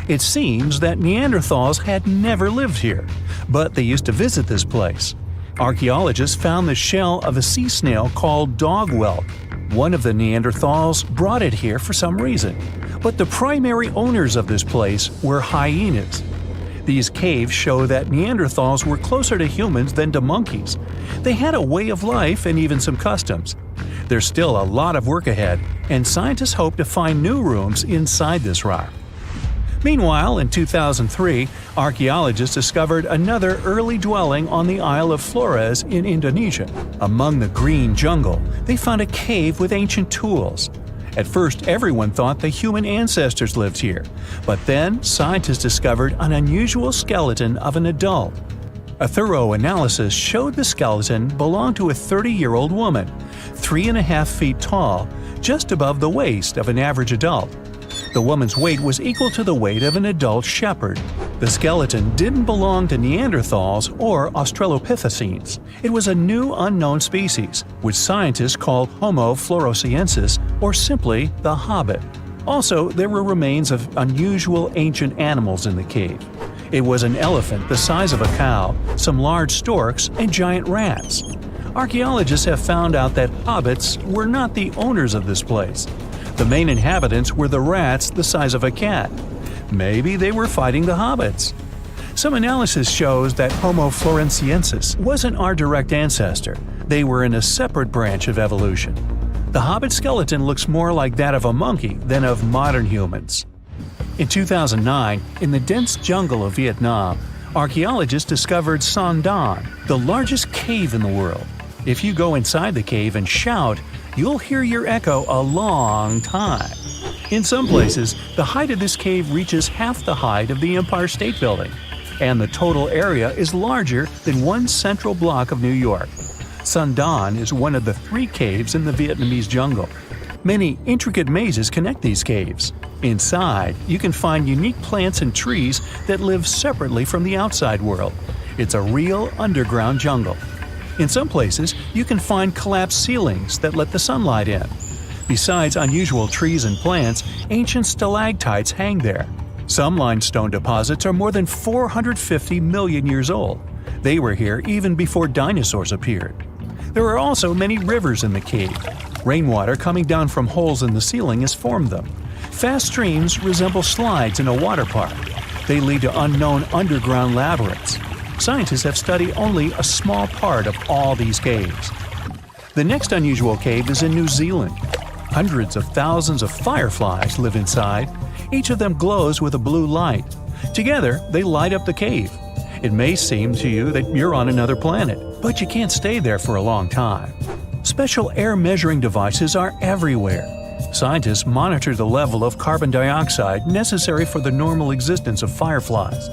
Speaker 1: It seems that Neanderthals had never lived here, but they used to visit this place. Archaeologists found the shell of a sea snail called dog whelk. One of the Neanderthals brought it here for some reason, but the primary owners of this place were hyenas. These caves show that Neanderthals were closer to humans than to monkeys. They had a way of life and even some customs. There's still a lot of work ahead, and scientists hope to find new rooms inside this rock. Meanwhile, in 2003, archaeologists discovered another early dwelling on the Isle of Flores in Indonesia. Among the green jungle, they found a cave with ancient tools. At first, everyone thought the human ancestors lived here, but then scientists discovered an unusual skeleton of an adult. A thorough analysis showed the skeleton belonged to a 30-year-old woman, 3.5 feet tall, just above the waist of an average adult. The woman's weight was equal to the weight of an adult shepherd. The skeleton didn't belong to Neanderthals or Australopithecines. It was a new unknown species, which scientists called Homo floresiensis, or simply the Hobbit. Also, there were remains of unusual ancient animals in the cave. It was an elephant the size of a cow, some large storks, and giant rats. Archaeologists have found out that hobbits were not the owners of this place. The main inhabitants were the rats the size of a cat. Maybe they were fighting the hobbits. Some analysis shows that Homo floresiensis wasn't our direct ancestor. They were in a separate branch of evolution. The hobbit skeleton looks more like that of a monkey than of modern humans. In 2009, in the dense jungle of Vietnam, archaeologists discovered Son Don, the largest cave in the world. If you go inside the cave and shout, you'll hear your echo a long time. In some places, the height of this cave reaches half the height of the Empire State Building, and the total area is larger than one central block of New York. Son Don is one of the 3 caves in the Vietnamese jungle. Many intricate mazes connect these caves. Inside, you can find unique plants and trees that live separately from the outside world. It's a real underground jungle. In some places, you can find collapsed ceilings that let the sunlight in. Besides unusual trees and plants, ancient stalactites hang there. Some limestone deposits are more than 450 million years old. They were here even before dinosaurs appeared. There are also many rivers in the cave. Rainwater coming down from holes in the ceiling has formed them. Fast streams resemble slides in a water park. They lead to unknown underground labyrinths. Scientists have studied only a small part of all these caves. The next unusual cave is in New Zealand. Hundreds of thousands of fireflies live inside. Each of them glows with a blue light. Together, they light up the cave. It may seem to you that you're on another planet, but you can't stay there for a long time. Special air measuring devices are everywhere. Scientists monitor the level of carbon dioxide necessary for the normal existence of fireflies.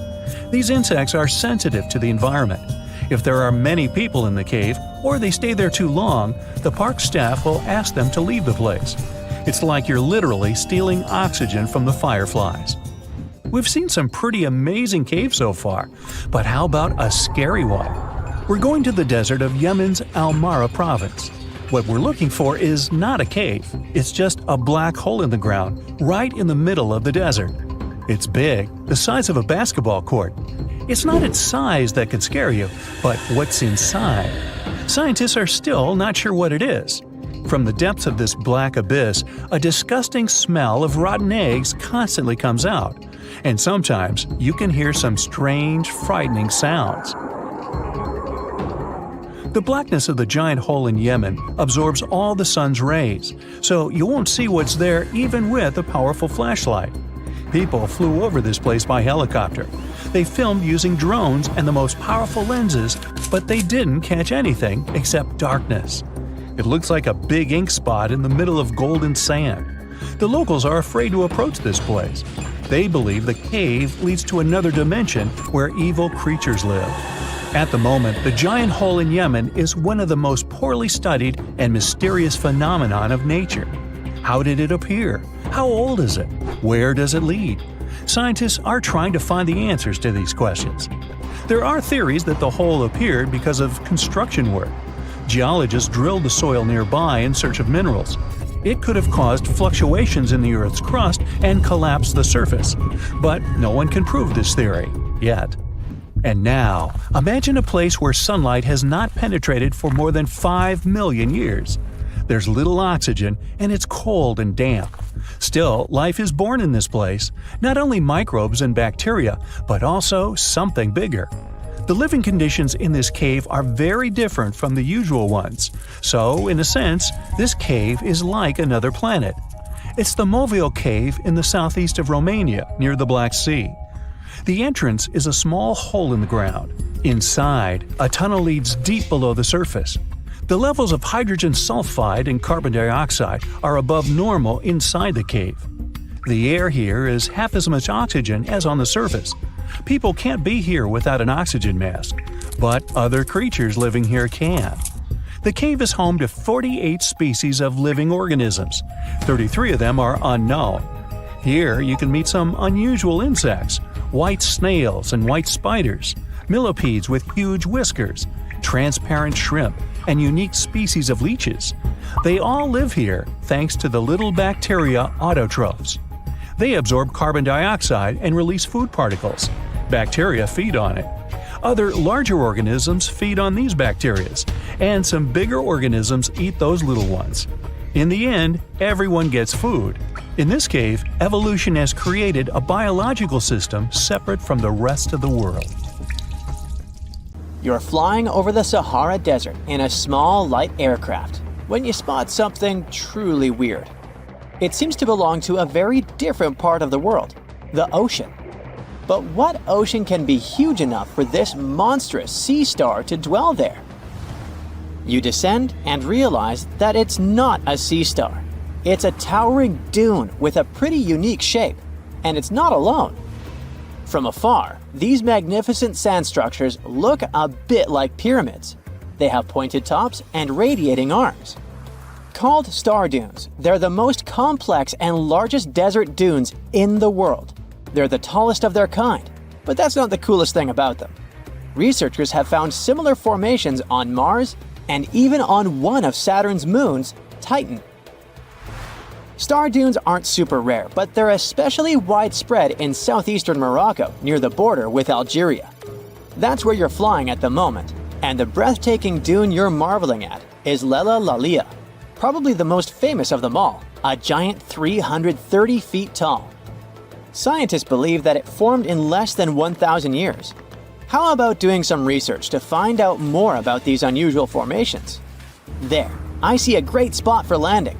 Speaker 1: These insects are sensitive to the environment. If there are many people in the cave, or they stay there too long, the park staff will ask them to leave the place. It's like you're literally stealing oxygen from the fireflies. We've seen some pretty amazing caves so far, but how about a scary one? We're going to the desert of Yemen's Al Mara province. What we're looking for is not a cave, it's just a black hole in the ground, right in the middle of the desert. It's big, the size of a basketball court. It's not its size that could scare you, but what's inside. Scientists are still not sure what it is. From the depths of this black abyss, a disgusting smell of rotten eggs constantly comes out, and sometimes you can hear some strange, frightening sounds. The blackness of the giant hole in Yemen absorbs all the sun's rays, so you won't see what's there even with a powerful flashlight. People flew over this place by helicopter. They filmed using drones and the most powerful lenses, but they didn't catch anything except darkness. It looks like a big ink spot in the middle of golden sand. The locals are afraid to approach this place. They believe the cave leads to another dimension where evil creatures live. At the moment, the giant hole in Yemen is one of the most poorly studied and mysterious phenomenon of nature. How did it appear? How old is it? Where does it lead? Scientists are trying to find the answers to these questions. There are theories that the hole appeared because of construction work. Geologists drilled the soil nearby in search of minerals. It could have caused fluctuations in the Earth's crust and collapsed the surface. But no one can prove this theory, yet. And now, imagine a place where sunlight has not penetrated for more than 5 million years. There's little oxygen, and it's cold and damp. Still, life is born in this place, not only microbes and bacteria, but also something bigger. The living conditions in this cave are very different from the usual ones, so, in a sense, this cave is like another planet. It's the Movil Cave in the southeast of Romania, near the Black Sea. The entrance is a small hole in the ground. Inside, a tunnel leads deep below the surface. The levels of hydrogen sulfide and carbon dioxide are above normal inside the cave. The air here is half as much oxygen as on the surface. People can't be here without an oxygen mask, but other creatures living here can. The cave is home to 48 species of living organisms. 33 of them are unknown. Here you can meet some unusual insects, white snails and white spiders, millipedes with huge whiskers, transparent shrimp, and unique species of leeches. They all live here thanks to the little bacteria autotrophs. They absorb carbon dioxide and release food particles. Bacteria feed on it. Other larger organisms feed on these bacteria, and some bigger organisms eat those little ones. In the end, everyone gets food. In this cave, evolution has created a biological system separate from the rest of the world.
Speaker 4: You're flying over the Sahara Desert in a small, light aircraft when you spot something truly weird. It seems to belong to a very different part of the world, the ocean. But what ocean can be huge enough for this monstrous sea star to dwell there? You descend and realize that it's not a sea star. It's a towering dune with a pretty unique shape, and it's not alone. From afar, these magnificent sand structures look a bit like pyramids. They have pointed tops and radiating arms. Called star dunes, they're the most complex and largest desert dunes in the world. They're the tallest of their kind, but that's not the coolest thing about them. Researchers have found similar formations on Mars and even on one of Saturn's moons, Titan. Star dunes aren't super rare, but they're especially widespread in southeastern Morocco, near the border with Algeria. That's where you're flying at the moment, and the breathtaking dune you're marveling at is Lela Lalia, probably the most famous of them all, a giant 330 feet tall. Scientists believe that it formed in less than 1,000 years. How about doing some research to find out more about these unusual formations? There, I see a great spot for landing.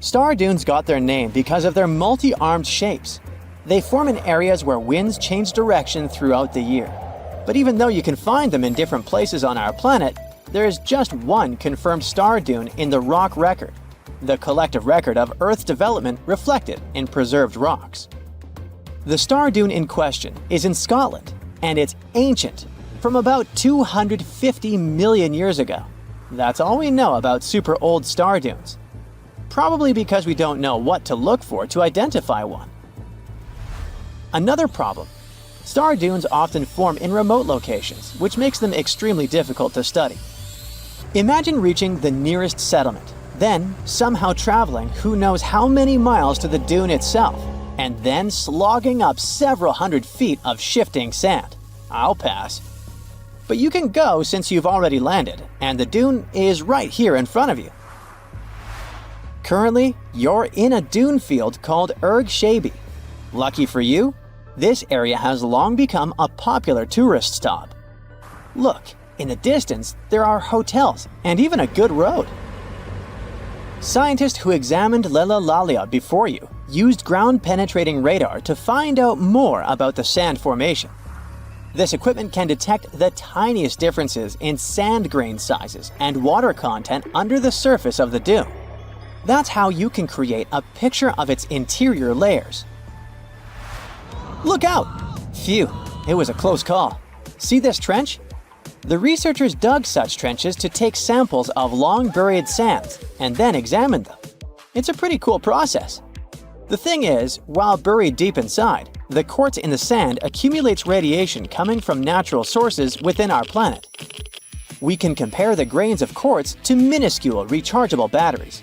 Speaker 4: Star dunes got their name because of their multi-armed shapes. They form in areas where winds change direction throughout the year. But even though you can find them in different places on our planet, there is just one confirmed star dune in the rock record, the collective record of Earth's development reflected in preserved rocks. The star dune in question is in Scotland, and it's ancient, from about 250 million years ago. That's all we know about super old star dunes. Probably because we don't know what to look for to identify one. Another problem: Star dunes often form in remote locations, which makes them extremely difficult to study. Imagine reaching the nearest settlement, then somehow traveling who knows how many miles to the dune itself, and then slogging up several hundred feet of shifting sand. I'll pass. But you can go since you've already landed, and the dune is right here in front of you. Currently, you're in a dune field called Erg Shabi. Lucky for you, this area has long become a popular tourist stop. Look, in the distance, there are hotels and even a good road. Scientists who examined Leilalalia before you used ground-penetrating radar to find out more about the sand formation. This equipment can detect the tiniest differences in sand grain sizes and water content under the surface of the dune. That's how you can create a picture of its interior layers. Look out! Phew, it was a close call. See this trench? The researchers dug such trenches to take samples of long-buried sands and then examined them. It's a pretty cool process. The thing is, while buried deep inside, the quartz in the sand accumulates radiation coming from natural sources within our planet. We can compare the grains of quartz to minuscule rechargeable batteries.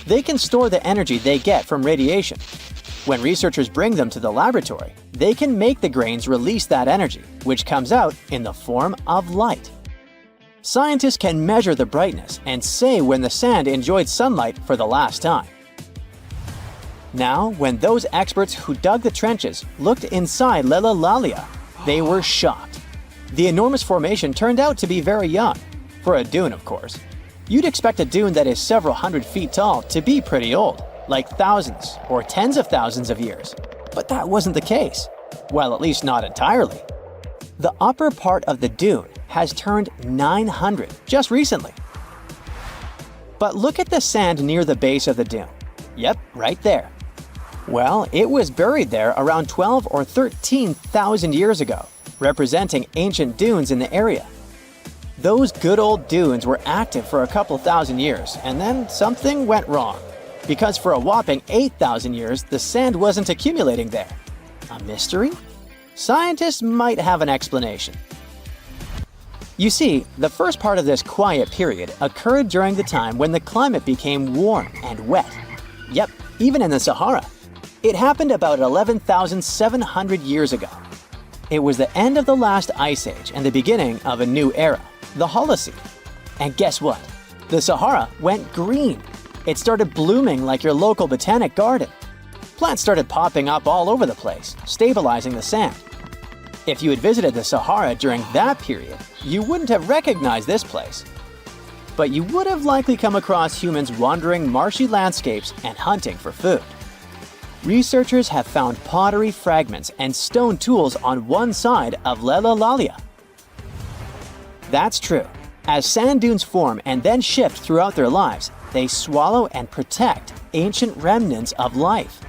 Speaker 4: They can store the energy they get from radiation. When researchers bring them to the laboratory, they can make the grains release that energy, which comes out in the form of light. Scientists can measure the brightness and say when the sand enjoyed sunlight for the last time. Now, when those experts who dug the trenches looked inside Leilalalia, they were shocked. The enormous formation turned out to be very young, for a dune, of course. You'd expect a dune that is several hundred feet tall to be pretty old, like thousands or tens of thousands of years. But that wasn't the case. Well, at least not entirely. The upper part of the dune has turned 900 just recently. But look at the sand near the base of the dune. Yep, right there. Well, it was buried there around 12 or 13,000 years ago, representing ancient dunes in the area. Those good old dunes were active for a couple thousand years, and then something went wrong. Because for a whopping 8,000 years, the sand wasn't accumulating there. A mystery? Scientists might have an explanation. You see, the first part of this quiet period occurred during the time when the climate became warm and wet. Yep, even in the Sahara. It happened about 11,700 years ago. It was the end of the last ice age and the beginning of a new era, the Holocene. And guess what? The Sahara went green. It started blooming like your local botanic garden. Plants started popping up all over the place, stabilizing the sand. If you had visited the Sahara during that period, you wouldn't have recognized this place. But you would have likely come across humans wandering marshy landscapes and hunting for food. Researchers have found pottery fragments and stone tools on one side of Leilalalia. That's true. As sand dunes form and then shift throughout their lives, they swallow and protect ancient remnants of life.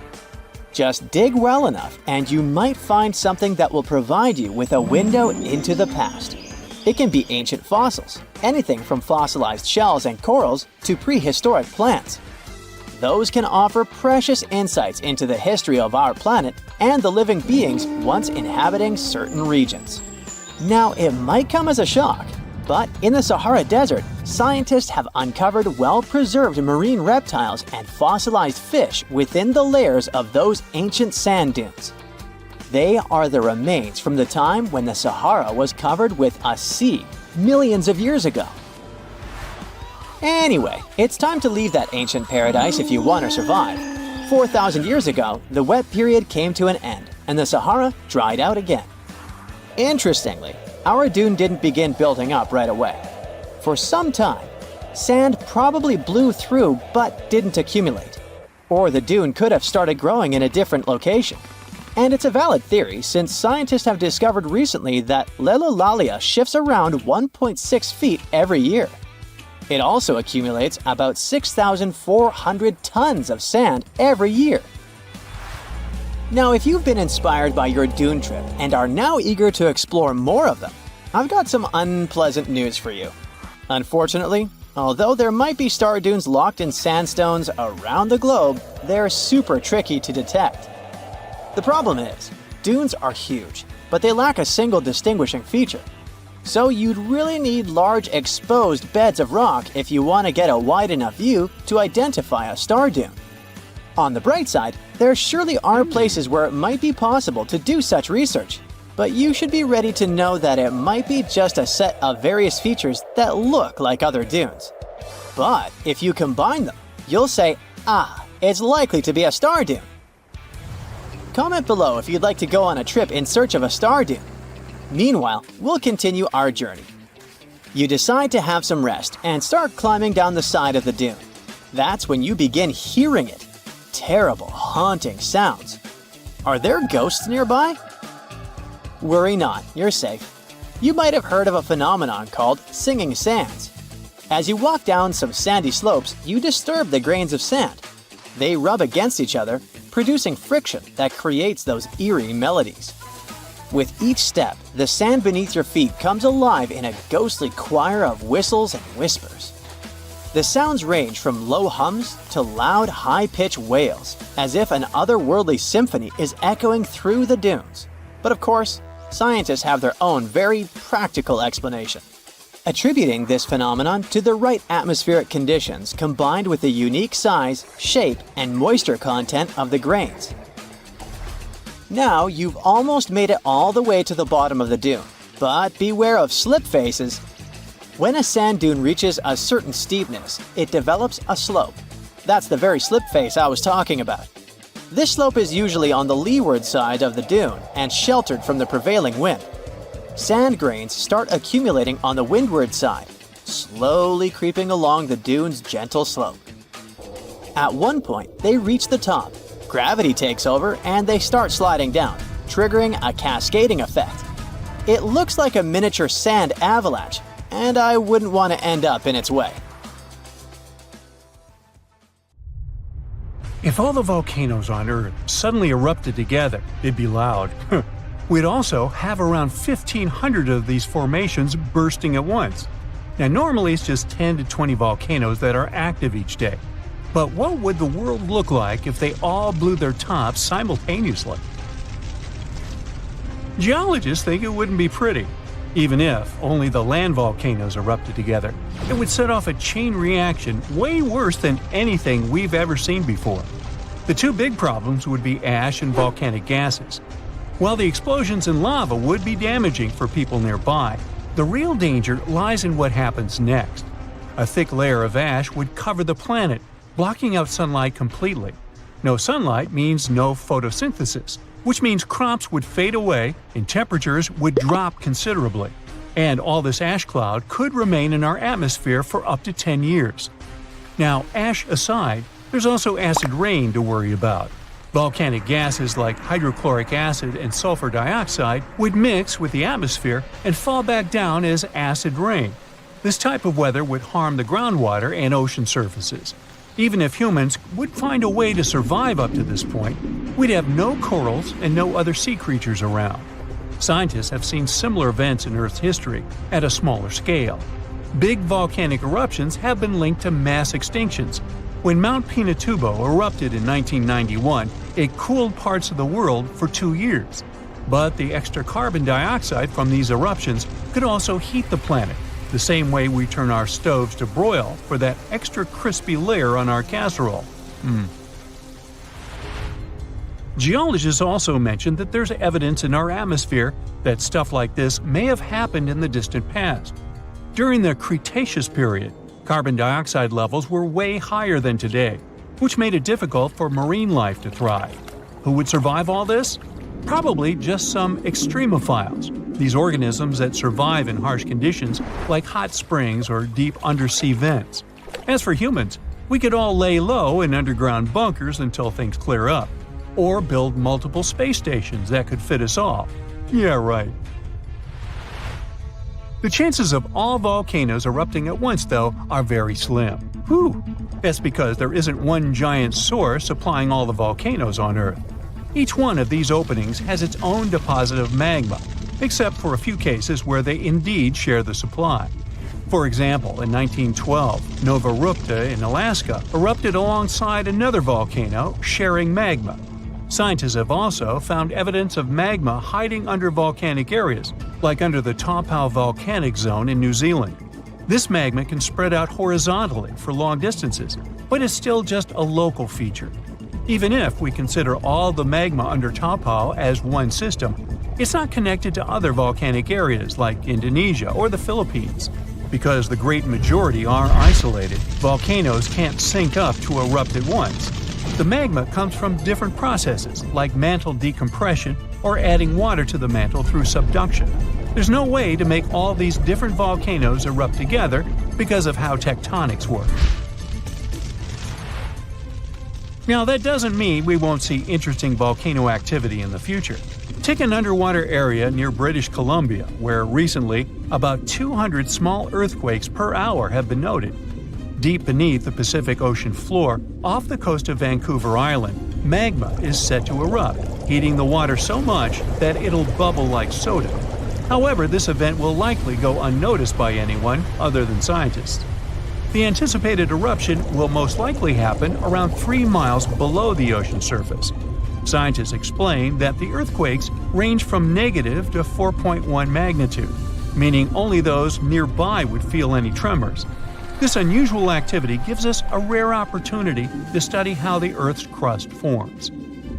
Speaker 4: Just dig well enough and you might find something that will provide you with a window into the past. It can be ancient fossils, anything from fossilized shells and corals to prehistoric plants. Those can offer precious insights into the history of our planet and the living beings once inhabiting certain regions. Now, it might come as a shock, but in the Sahara Desert, scientists have uncovered well-preserved marine reptiles and fossilized fish within the layers of those ancient sand dunes. They are the remains from the time when the Sahara was covered with a sea millions of years ago. Anyway, it's time to leave that ancient paradise if you want to survive. 4,000 years ago, the wet period came to an end, and the Sahara dried out again. Interestingly, our dune didn't begin building up right away. For some time, sand probably blew through but didn't accumulate. Or the dune could have started growing in a different location. And it's a valid theory since scientists have discovered recently that Leilalalia shifts around 1.6 feet every year. It also accumulates about 6,400 tons of sand every year. Now, if you've been inspired by your dune trip and are now eager to explore more of them, I've got some unpleasant news for you. Unfortunately, although there might be star dunes locked in sandstones around the globe, they're super tricky to detect. The problem is, dunes are huge. but they lack a single distinguishing feature. So you'd really need large exposed beds of rock if you want to get a wide enough view to identify a star dune. On the bright side, there surely are places where it might be possible to do such research, but you should be ready to know that it might be just a set of various features that look like other dunes. But if you combine them, you'll say, it's likely to be a star dune. Comment below if you'd like to go on a trip in search of a star dune. Meanwhile, we'll continue our journey. You decide to have some rest and start climbing down the side of the dune. That's when you begin hearing it. Terrible, haunting sounds. Are there ghosts nearby? Worry not, you're safe. You might have heard of a phenomenon called singing sands. As you walk down some sandy slopes, you disturb the grains of sand. They rub against each other, producing friction that creates those eerie melodies. With each step, the sand beneath your feet comes alive in a ghostly choir of whistles and whispers. The sounds range from low hums to loud, high-pitched wails, as if an otherworldly symphony is echoing through the dunes. But of course, scientists have their own very practical explanation, attributing this phenomenon to the right atmospheric conditions combined with the unique size, shape, and moisture content of the grains. Now you've almost made it all the way to the bottom of the dune, but beware of slip faces. When a sand dune reaches a certain steepness, it develops a slope. That's the very slip face I was talking about. This slope is usually on the leeward side of the dune and sheltered from the prevailing wind. Sand grains start accumulating on the windward side, slowly creeping along the dune's gentle slope. At one point, they reach the top. Gravity takes over and they start sliding down, triggering a cascading effect. It looks like a miniature sand avalanche, and I wouldn't want to end up in its way.
Speaker 1: If all the volcanoes on Earth suddenly erupted together, it'd be loud. We'd also have around 1,500 of these formations bursting at once. Now normally it's just 10 to 20 volcanoes that are active each day. But what would the world look like if they all blew their tops simultaneously? Geologists think it wouldn't be pretty. Even if only the land volcanoes erupted together, it would set off a chain reaction way worse than anything we've ever seen before. The two big problems would be ash and volcanic gases. While the explosions in lava would be damaging for people nearby, the real danger lies in what happens next. A thick layer of ash would cover the planet, blocking out sunlight completely. No sunlight means no photosynthesis, which means crops would fade away and temperatures would drop considerably. And all this ash cloud could remain in our atmosphere for up to 10 years. Now, ash aside, there's also acid rain to worry about. Volcanic gases like hydrochloric acid and sulfur dioxide would mix with the atmosphere and fall back down as acid rain. This type of weather would harm the groundwater and ocean surfaces. Even if humans would find a way to survive up to this point, we'd have no corals and no other sea creatures around. Scientists have seen similar events in Earth's history at a smaller scale. Big volcanic eruptions have been linked to mass extinctions. When Mount Pinatubo erupted in 1991, it cooled parts of the world for 2 years. But the extra carbon dioxide from these eruptions could also heat the planet, the same way we turn our stoves to broil for that extra crispy layer on our casserole. Geologists also mentioned that there's evidence in our atmosphere that stuff like this may have happened in the distant past. During the Cretaceous period, carbon dioxide levels were way higher than today, which made it difficult for marine life to thrive. Who would survive all this? Probably just some extremophiles, these organisms that survive in harsh conditions like hot springs or deep undersea vents. As for humans, we could all lay low in underground bunkers until things clear up, or build multiple space stations that could fit us all. Yeah, right. The chances of all volcanoes erupting at once, though, are very slim. Whew! That's because there isn't one giant source supplying all the volcanoes on Earth. Each one of these openings has its own deposit of magma, except for a few cases where they indeed share the supply. For example, in 1912, Nova Rupta in Alaska erupted alongside another volcano sharing magma. Scientists have also found evidence of magma hiding under volcanic areas, like under the Taupau Volcanic Zone in New Zealand. This magma can spread out horizontally for long distances, but is still just a local feature. Even if we consider all the magma under Taupau as one system, it's not connected to other volcanic areas like Indonesia or the Philippines. Because the great majority are isolated, volcanoes can't sync up to erupt at once. The magma comes from different processes like mantle decompression or adding water to the mantle through subduction. There's no way to make all these different volcanoes erupt together because of how tectonics work. Now, that doesn't mean we won't see interesting volcano activity in the future. Take an underwater area near British Columbia, where recently about 200 small earthquakes per hour have been noted. Deep beneath the Pacific Ocean floor, off the coast of Vancouver Island, magma is set to erupt, heating the water so much that it'll bubble like soda. However, this event will likely go unnoticed by anyone other than scientists. The anticipated eruption will most likely happen around 3 miles below the ocean surface. Scientists explain that the earthquakes range from negative to 4.1 magnitude, meaning only those nearby would feel any tremors. This unusual activity gives us a rare opportunity to study how the Earth's crust forms.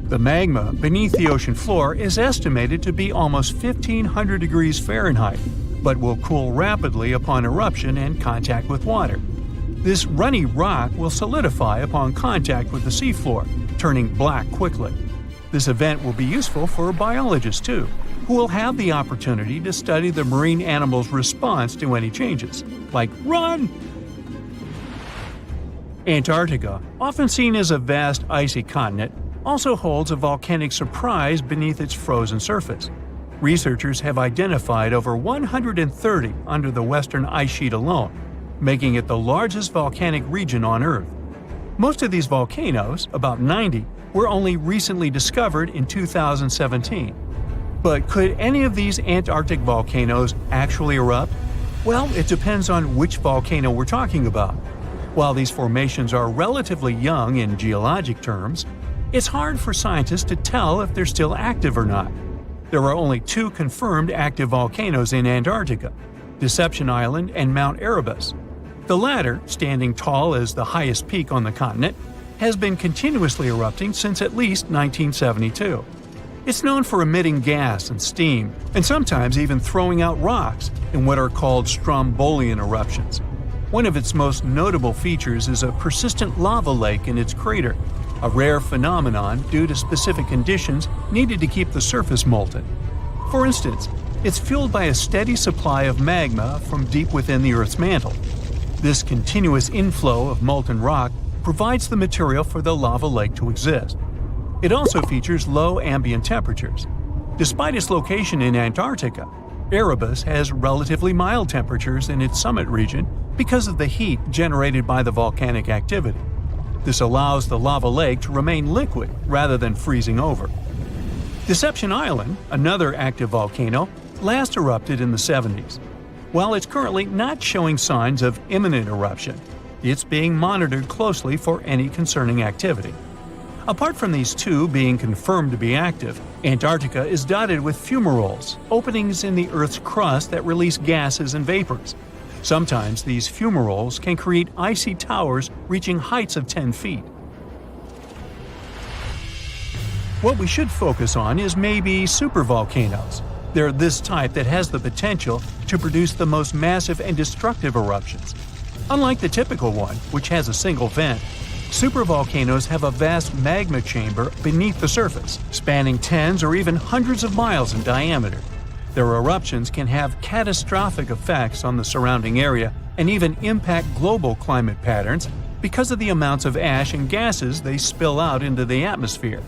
Speaker 1: The magma beneath the ocean floor is estimated to be almost 1,500 degrees Fahrenheit, but will cool rapidly upon eruption and contact with water. This runny rock will solidify upon contact with the seafloor, turning black quickly. This event will be useful for biologists too, who will have the opportunity to study the marine animals' response to any changes, like run! Antarctica, often seen as a vast icy continent, also holds a volcanic surprise beneath its frozen surface. Researchers have identified over 130 under the western ice sheet alone, making it the largest volcanic region on Earth. Most of these volcanoes, about 90, were only recently discovered in 2017. But could any of these Antarctic volcanoes actually erupt? Well, it depends on which volcano we're talking about. While these formations are relatively young in geologic terms, it's hard for scientists to tell if they're still active or not. There are only 2 confirmed active volcanoes in Antarctica, Deception Island and Mount Erebus. The latter, standing tall as the highest peak on the continent, has been continuously erupting since at least 1972. It's known for emitting gas and steam, and sometimes even throwing out rocks in what are called strombolian eruptions. One of its most notable features is a persistent lava lake in its crater, a rare phenomenon due to specific conditions needed to keep the surface molten. For instance, it's fueled by a steady supply of magma from deep within the Earth's mantle. This continuous inflow of molten rock provides the material for the lava lake to exist. It also features low ambient temperatures. Despite its location in Antarctica, Erebus has relatively mild temperatures in its summit region because of the heat generated by the volcanic activity. This allows the lava lake to remain liquid rather than freezing over. Deception Island, another active volcano, last erupted in the 70s. While it's currently not showing signs of imminent eruption, it's being monitored closely for any concerning activity. Apart from these 2 being confirmed to be active, Antarctica is dotted with fumaroles, openings in the Earth's crust that release gases and vapors. Sometimes these fumaroles can create icy towers reaching heights of 10 feet. What we should focus on is maybe supervolcanoes. They're this type that has the potential to produce the most massive and destructive eruptions. Unlike the typical one, which has a single vent, supervolcanoes have a vast magma chamber beneath the surface, spanning tens or even hundreds of miles in diameter. Their eruptions can have catastrophic effects on the surrounding area and even impact global climate patterns because of the amounts of ash and gases they spill out into the atmosphere.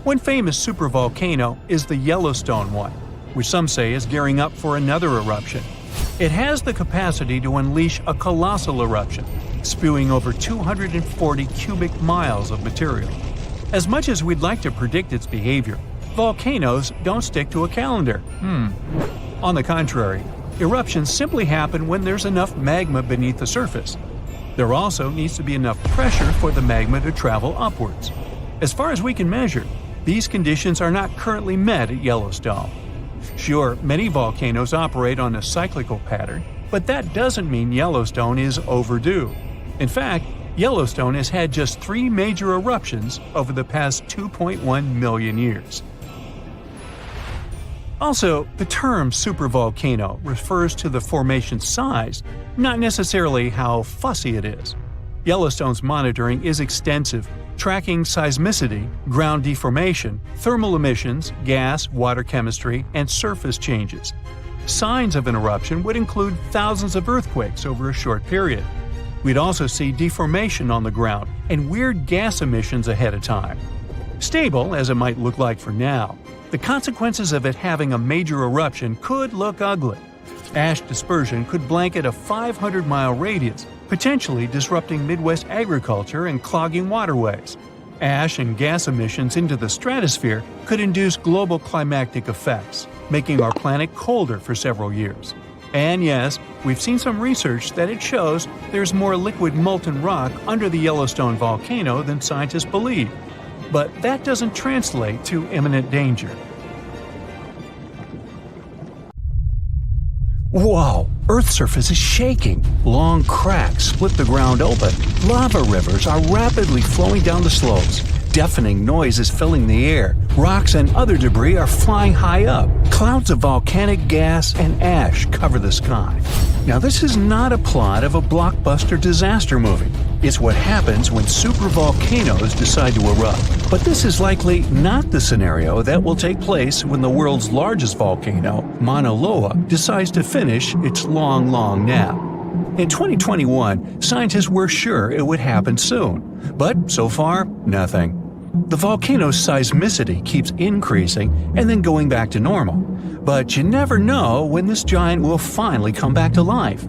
Speaker 1: One famous supervolcano is the Yellowstone one, which some say is gearing up for another eruption. It has the capacity to unleash a colossal eruption, spewing over 240 cubic miles of material. As much as we'd like to predict its behavior, volcanoes don't stick to a calendar. On the contrary, eruptions simply happen when there's enough magma beneath the surface. There also needs to be enough pressure for the magma to travel upwards. As far as we can measure, These conditions are not currently met at Yellowstone. Sure, many volcanoes operate on a cyclical pattern, but that doesn't mean Yellowstone is overdue. In fact, Yellowstone has had just 3 major eruptions over the past 2.1 million years. Also, the term supervolcano refers to the formation's size, not necessarily how fussy it is. Yellowstone's monitoring is extensive, tracking seismicity, ground deformation, thermal emissions, gas, water chemistry, and surface changes. Signs of an eruption would include thousands of earthquakes over a short period. We'd also see deformation on the ground and weird gas emissions ahead of time. Stable as it might look like for now, the consequences of it having a major eruption could look ugly. Ash dispersion could blanket a 500-mile radius, potentially disrupting Midwest agriculture and clogging waterways. Ash and gas emissions into the stratosphere could induce global climatic effects, making our planet colder for several years. And yes, we've seen some research that it shows there's more liquid molten rock under the Yellowstone volcano than scientists believe. But that doesn't translate to imminent danger. Whoa! Earth's surface is shaking. Long cracks split the ground open. Lava rivers are rapidly flowing down the slopes. Deafening noise is filling the air. Rocks and other debris are flying high up. Clouds of volcanic gas and ash cover the sky. Now, this is not a plot of a blockbuster disaster movie. It's what happens when supervolcanoes decide to erupt. But this is likely not the scenario that will take place when the world's largest volcano, Mauna Loa, decides to finish its long nap. In 2021, scientists were sure it would happen soon, but so far, nothing. The volcano's seismicity keeps increasing and then going back to normal, but you never know when this giant will finally come back to life.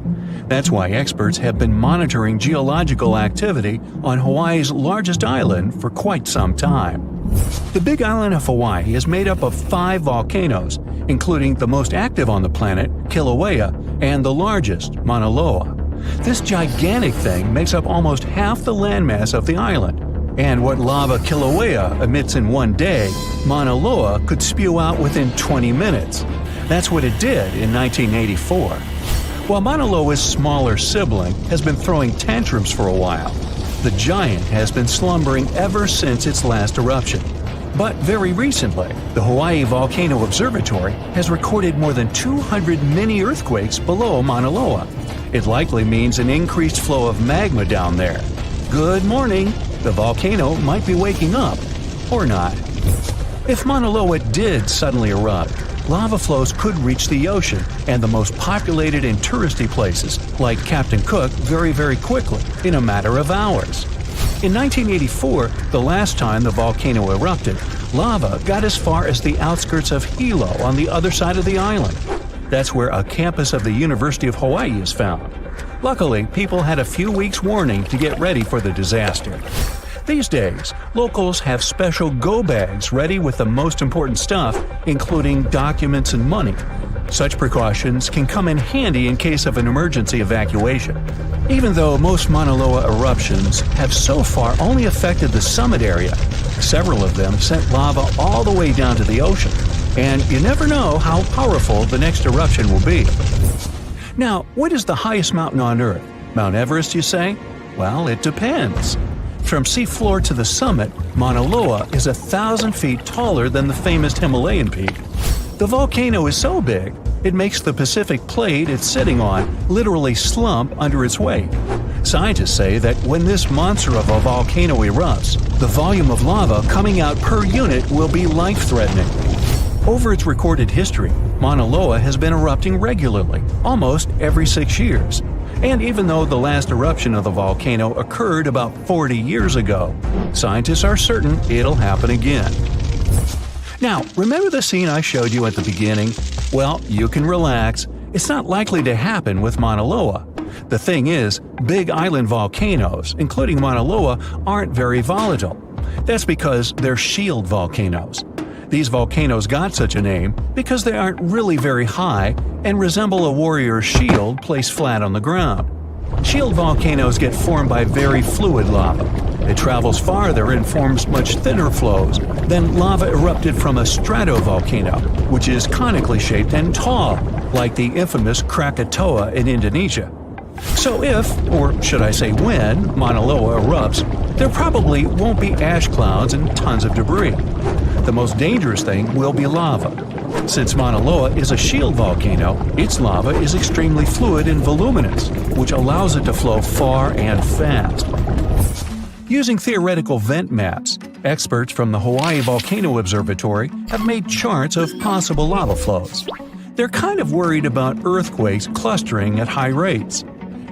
Speaker 1: That's why experts have been monitoring geological activity on Hawaii's largest island for quite some time. The Big Island of Hawaii is made up of 5 volcanoes, including the most active on the planet, Kilauea, and the largest, Mauna Loa. This gigantic thing makes up almost half the landmass of the island. And what lava Kilauea emits in one day, Mauna Loa could spew out within 20 minutes. That's what it did in 1984. While Mauna Loa's smaller sibling has been throwing tantrums for a while, the giant has been slumbering ever since its last eruption. But very recently, the Hawaii Volcano Observatory has recorded more than 200 mini-earthquakes below Mauna Loa. It likely means an increased flow of magma down there. Good morning! The volcano might be waking up. Or not. If Mauna Loa did suddenly erupt, lava flows could reach the ocean and the most populated and touristy places, like Captain Cook, very quickly, in a matter of hours. In 1984, the last time the volcano erupted, lava got as far as the outskirts of Hilo on the other side of the island. That's where a campus of the University of Hawaii is found. Luckily, people had a few weeks' warning to get ready for the disaster. These days, locals have special go bags ready with the most important stuff, including documents and money. Such precautions can come in handy in case of an emergency evacuation. Even though most Mauna Loa eruptions have so far only affected the summit area, several of them sent lava all the way down to the ocean. And you never know how powerful the next eruption will be. Now, what is the highest mountain on Earth? Mount Everest, you say? Well, it depends. From seafloor to the summit, Mauna Loa is 1,000 feet taller than the famous Himalayan peak. The volcano is so big, it makes the Pacific plate it's sitting on literally slump under its weight. Scientists say that when this monster of a volcano erupts, the volume of lava coming out per unit will be life-threatening. Over its recorded history, Mauna Loa has been erupting regularly, almost every 6 years. And even though the last eruption of the volcano occurred about 40 years ago, scientists are certain it'll happen again. Now, remember the scene I showed you at the beginning? Well, you can relax. It's not likely to happen with Mauna Loa. The thing is, big island volcanoes, including Mauna Loa, aren't very volatile. That's because they're shield volcanoes. These volcanoes got such a name because they aren't really very high and resemble a warrior's shield placed flat on the ground. Shield volcanoes get formed by very fluid lava. It travels farther and forms much thinner flows than lava erupted from a stratovolcano, which is conically shaped and tall, like the infamous Krakatoa in Indonesia. So if, or should I say when, Mauna Loa erupts, there probably won't be ash clouds and tons of debris. The most dangerous thing will be lava. Since Mauna Loa is a shield volcano, its lava is extremely fluid and voluminous, which allows it to flow far and fast. Using theoretical vent maps, experts from the Hawaii Volcano Observatory have made charts of possible lava flows. They're kind of worried about earthquakes clustering at high rates.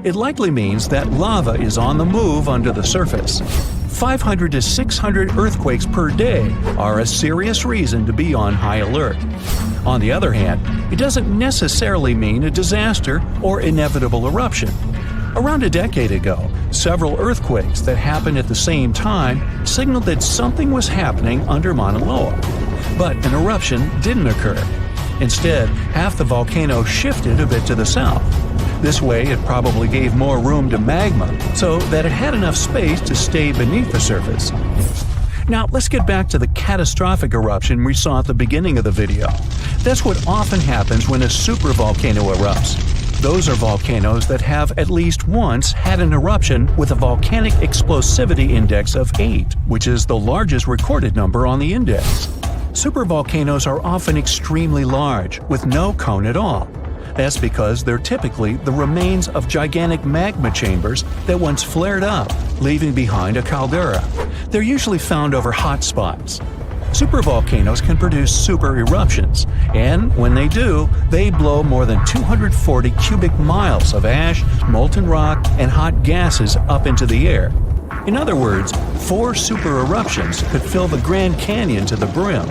Speaker 1: It likely means that lava is on the move under the surface. 500 to 600 earthquakes per day are a serious reason to be on high alert. On the other hand, it doesn't necessarily mean a disaster or inevitable eruption. Around a decade ago, several earthquakes that happened at the same time signaled that something was happening under Mauna Loa. But an eruption didn't occur. Instead, half the volcano shifted a bit to the south. This way, it probably gave more room to magma so that it had enough space to stay beneath the surface. Now, let's get back to the catastrophic eruption we saw at the beginning of the video. That's what often happens when a supervolcano erupts. Those are volcanoes that have at least once had an eruption with a volcanic explosivity index of 8, which is the largest recorded number on the index. Supervolcanoes are often extremely large, with no cone at all. That's because they're typically the remains of gigantic magma chambers that once flared up, leaving behind a caldera. They're usually found over hotspots. Supervolcanoes can produce super eruptions, and when they do, they blow more than 240 cubic miles of ash, molten rock, and hot gases up into the air. In other words, 4 super eruptions could fill the Grand Canyon to the brim.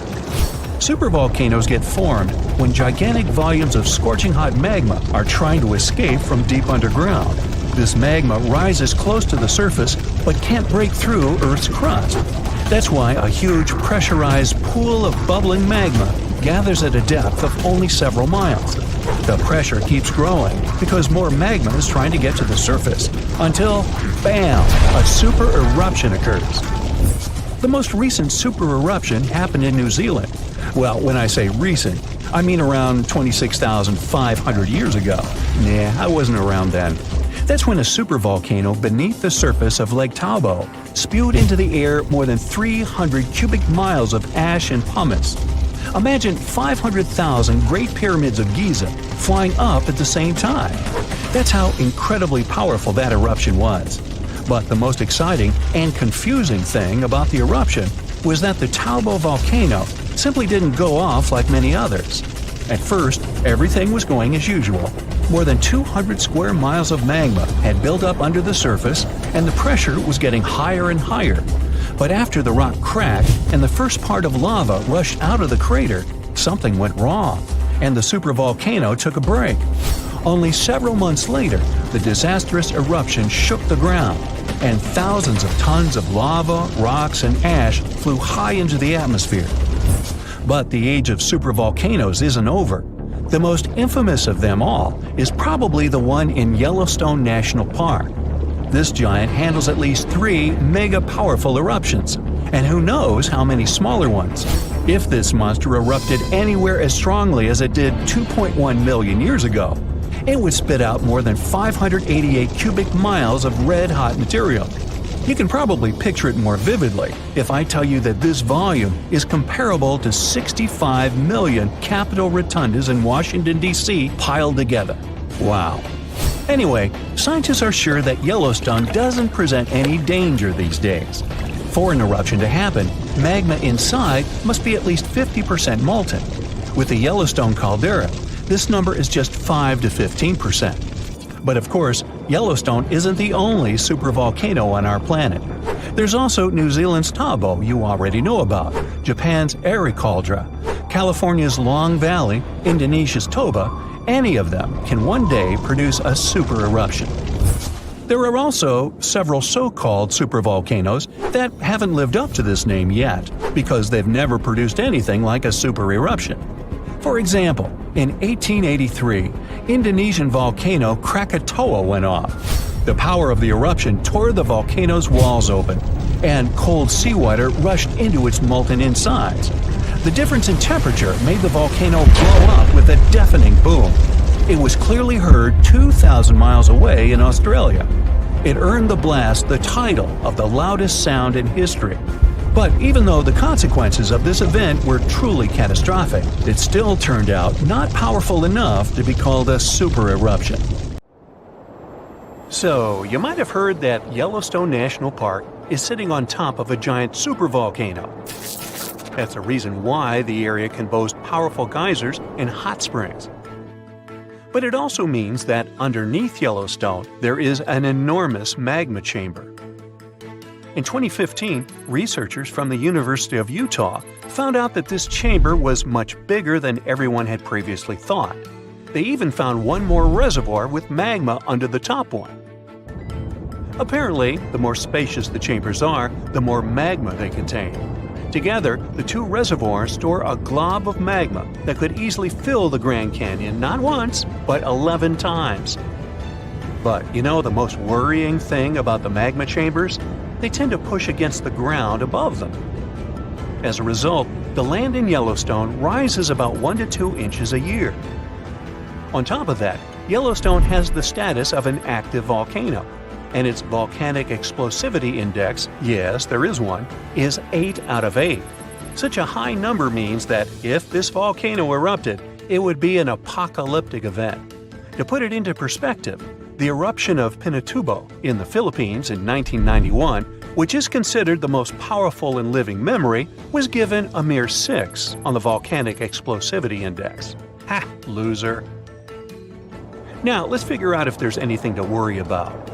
Speaker 1: Supervolcanoes get formed when gigantic volumes of scorching hot magma are trying to escape from deep underground. This magma rises close to the surface but can't break through Earth's crust. That's why a huge pressurized pool of bubbling magma gathers at a depth of only several miles. The pressure keeps growing because more magma is trying to get to the surface until, bam, a super eruption occurs. The most recent super eruption happened in New Zealand. Well, when I say recent, I mean around 26,500 years ago. Nah, I wasn't around then. That's when a supervolcano beneath the surface of Lake Tahoe spewed into the air more than 300 cubic miles of ash and pumice. Imagine 500,000 Great Pyramids of Giza flying up at the same time. That's how incredibly powerful that eruption was. But the most exciting and confusing thing about the eruption was that the Tahoe volcano simply didn't go off like many others. At first, everything was going as usual. More than 200 square miles of magma had built up under the surface, and the pressure was getting higher and higher. But after the rock cracked and the first part of lava rushed out of the crater, something went wrong, and the supervolcano took a break. Only several months later, the disastrous eruption shook the ground, and thousands of tons of lava, rocks, and ash flew high into the atmosphere. But the age of supervolcanoes isn't over. The most infamous of them all is probably the one in Yellowstone National Park. This giant handles at least 3 mega-powerful eruptions, and who knows how many smaller ones. If this monster erupted anywhere as strongly as it did 2.1 million years ago, it would spit out more than 588 cubic miles of red-hot material. You can probably picture it more vividly if I tell you that this volume is comparable to 65 million Capitol rotundas in Washington, D.C. piled together. Wow. Anyway, scientists are sure that Yellowstone doesn't present any danger these days. For an eruption to happen, magma inside must be at least 50% molten. With the Yellowstone caldera, this number is just 5 to 15%. But of course, Yellowstone isn't the only supervolcano on our planet. There's also New Zealand's Tahoe you already know about, Japan's Airi Caldera, California's Long Valley, Indonesia's Toba. Any of them can one day produce a super eruption. There are also several so-called supervolcanoes that haven't lived up to this name yet because they've never produced anything like a super eruption. For example, in 1883, Indonesian volcano Krakatoa went off. The power of the eruption tore the volcano's walls open. and cold seawater rushed into its molten insides. The difference in temperature made the volcano blow up with a deafening boom. It was clearly heard 2,000 miles away in Australia. It earned the blast the title of the loudest sound in history. But even though the consequences of this event were truly catastrophic, it still turned out not powerful enough to be called a super eruption. So, you might have heard that Yellowstone National Park is sitting on top of a giant supervolcano. That's the reason why the area can boast powerful geysers and hot springs. But it also means that underneath Yellowstone, there is an enormous magma chamber. In 2015, researchers from the University of Utah found out that this chamber was much bigger than everyone had previously thought. They even found one more reservoir with magma under the top one. Apparently, the more spacious the chambers are, the more magma they contain. Together, the two reservoirs store a glob of magma that could easily fill the Grand Canyon not once, but 11 times. But you know the most worrying thing about the magma chambers? They tend to push against the ground above them. As a result, the land in Yellowstone rises about 1 to 2 inches a year. On top of that, Yellowstone has the status of an active volcano, and its volcanic explosivity index, yes, there is one, is 8 out of 8. Such a high number means that if this volcano erupted, it would be an apocalyptic event. To put it into perspective, the eruption of Pinatubo in the Philippines in 1991, which is considered the most powerful in living memory, was given a mere 6 on the volcanic explosivity index. Ha, loser. Now, let's figure out if there's anything to worry about.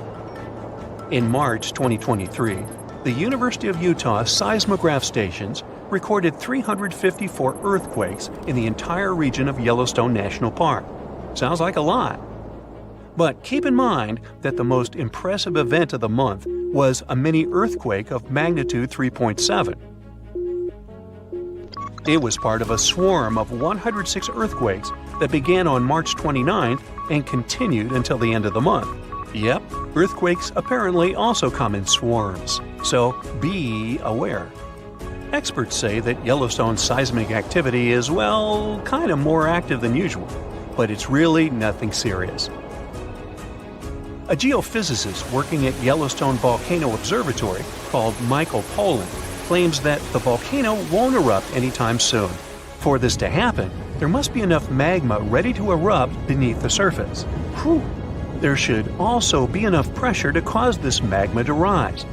Speaker 1: In March 2023, the University of Utah seismograph stations recorded 354 earthquakes in the entire region of Yellowstone National Park. Sounds like a lot. But keep in mind that the most impressive event of the month was a mini earthquake of magnitude 3.7. It was part of a swarm of 106 earthquakes that began on March 29th and continued until the end of the month. Yep, earthquakes apparently also come in swarms, so be aware. Experts say that Yellowstone's seismic activity is, well, kind of more active than usual, but it's really nothing serious. A geophysicist working at Yellowstone Volcano Observatory called Michael Pollan claims that the volcano won't erupt anytime soon. For this to happen, there must be enough magma ready to erupt beneath the surface. Whew. There should also be enough pressure to cause this magma to rise.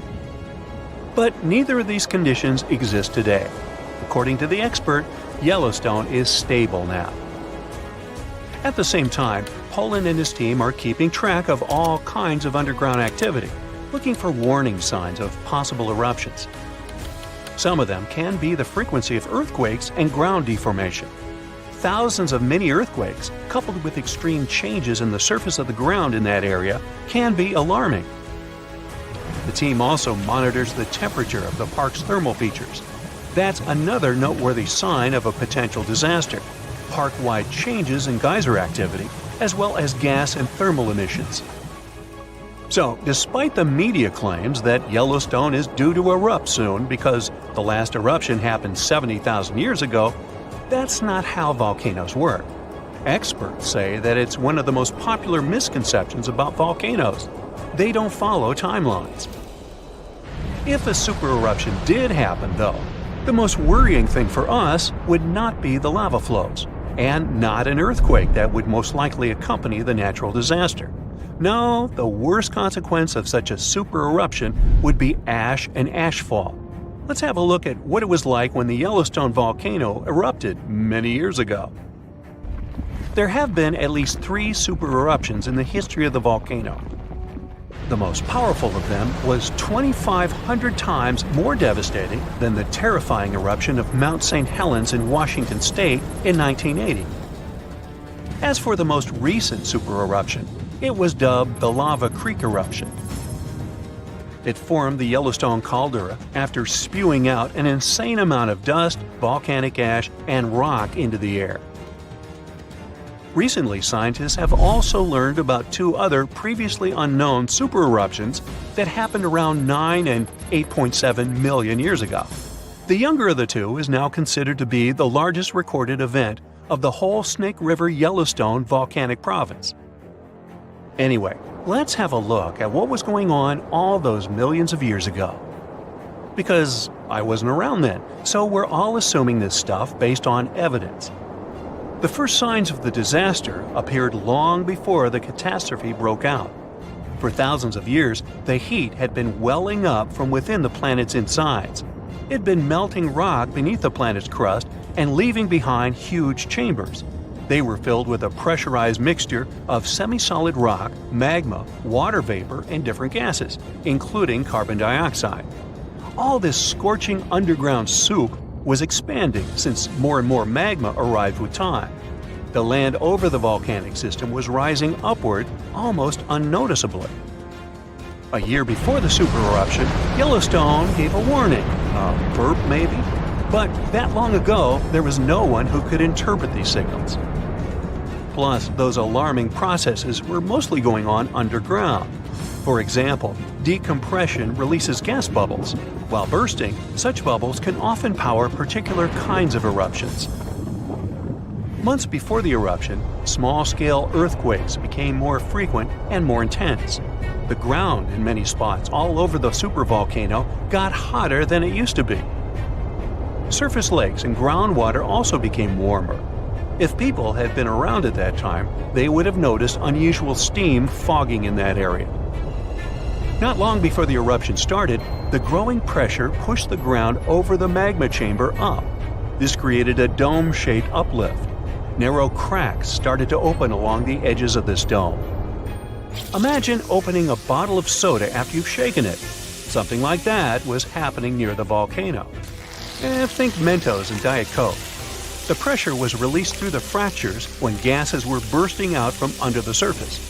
Speaker 1: But neither of these conditions exist today. According to the expert, Yellowstone is stable now. At the same time, Pollan and his team are keeping track of all kinds of underground activity, looking for warning signs of possible eruptions. Some of them can be the frequency of earthquakes and ground deformation. Thousands of mini earthquakes, coupled with extreme changes in the surface of the ground in that area, can be alarming. The team also monitors the temperature of the park's thermal features. That's another noteworthy sign of a potential disaster. Park-wide changes in geyser activity, as well as gas and thermal emissions. So, despite the media claims that Yellowstone is due to erupt soon because the last eruption happened 70,000 years ago, that's not how volcanoes work. Experts say that it's one of the most popular misconceptions about volcanoes. They don't follow timelines. If a supereruption did happen, though, the most worrying thing for us would not be the lava flows, and not an earthquake that would most likely accompany the natural disaster. No, the worst consequence of such a supereruption would be ash and ashfall. Let's have a look at what it was like when the Yellowstone volcano erupted many years ago. There have been at least 3 supereruptions in the history of the volcano. The most powerful of them was 2,500 times more devastating than the terrifying eruption of Mount St. Helens in Washington state in 1980. As for the most recent supereruption, it was dubbed the Lava Creek eruption. It formed the Yellowstone caldera after spewing out an insane amount of dust, volcanic ash, and rock into the air. Recently, scientists have also learned about two other previously unknown supereruptions that happened around 9 and 8.7 million years ago. The younger of the two is now considered to be the largest recorded event of the whole Snake River Yellowstone volcanic province. Anyway, let's have a look at what was going on all those millions of years ago. Because I wasn't around then, so we're all assuming this stuff based on evidence. The first signs of the disaster appeared long before the catastrophe broke out. For thousands of years, the heat had been welling up from within the planet's insides. It had been melting rock beneath the planet's crust and leaving behind huge chambers. They were filled with a pressurized mixture of semi-solid rock, magma, water vapor, and different gases, including carbon dioxide. All this scorching underground soup was expanding since more and more magma arrived with time. The land over the volcanic system was rising upward almost unnoticeably. A year before the supereruption, Yellowstone gave a warning, a burp maybe, but that long ago there was no one who could interpret these signals. Plus, those alarming processes were mostly going on underground. For example, decompression releases gas bubbles. While bursting, such bubbles can often power particular kinds of eruptions. Months before the eruption, small-scale earthquakes became more frequent and more intense. The ground in many spots all over the supervolcano got hotter than it used to be. Surface lakes and groundwater also became warmer. If people had been around at that time, they would have noticed unusual steam fogging in that area. Not long before the eruption started, the growing pressure pushed the ground over the magma chamber up. This created a dome-shaped uplift. Narrow cracks started to open along the edges of this dome. Imagine opening a bottle of soda after you've shaken it. Something like that was happening near the volcano. Think Mentos and Diet Coke. The pressure was released through the fractures when gases were bursting out from under the surface.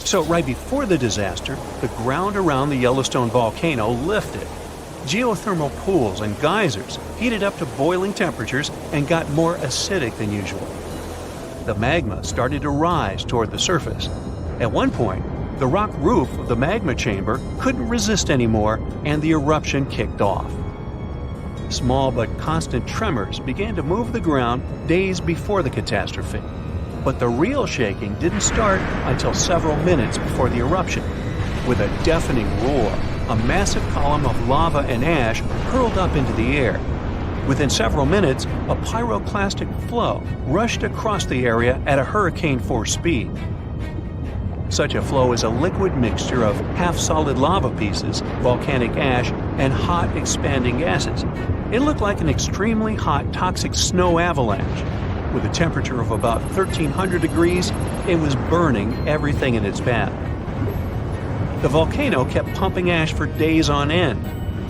Speaker 1: So right before the disaster, the ground around the Yellowstone volcano lifted. Geothermal pools and geysers heated up to boiling temperatures and got more acidic than usual. The magma started to rise toward the surface. At one point, the rock roof of the magma chamber couldn't resist anymore, and the eruption kicked off. Small but constant tremors began to move the ground days before the catastrophe. But the real shaking didn't start until several minutes before the eruption. With a deafening roar, a massive column of lava and ash hurled up into the air. Within several minutes, a pyroclastic flow rushed across the area at a hurricane-force speed. Such a flow is a liquid mixture of half-solid lava pieces, volcanic ash, and hot, expanding gases. It looked like an extremely hot, toxic snow avalanche. With a temperature of about 1,300 degrees, it was burning everything in its path. The volcano kept pumping ash for days on end.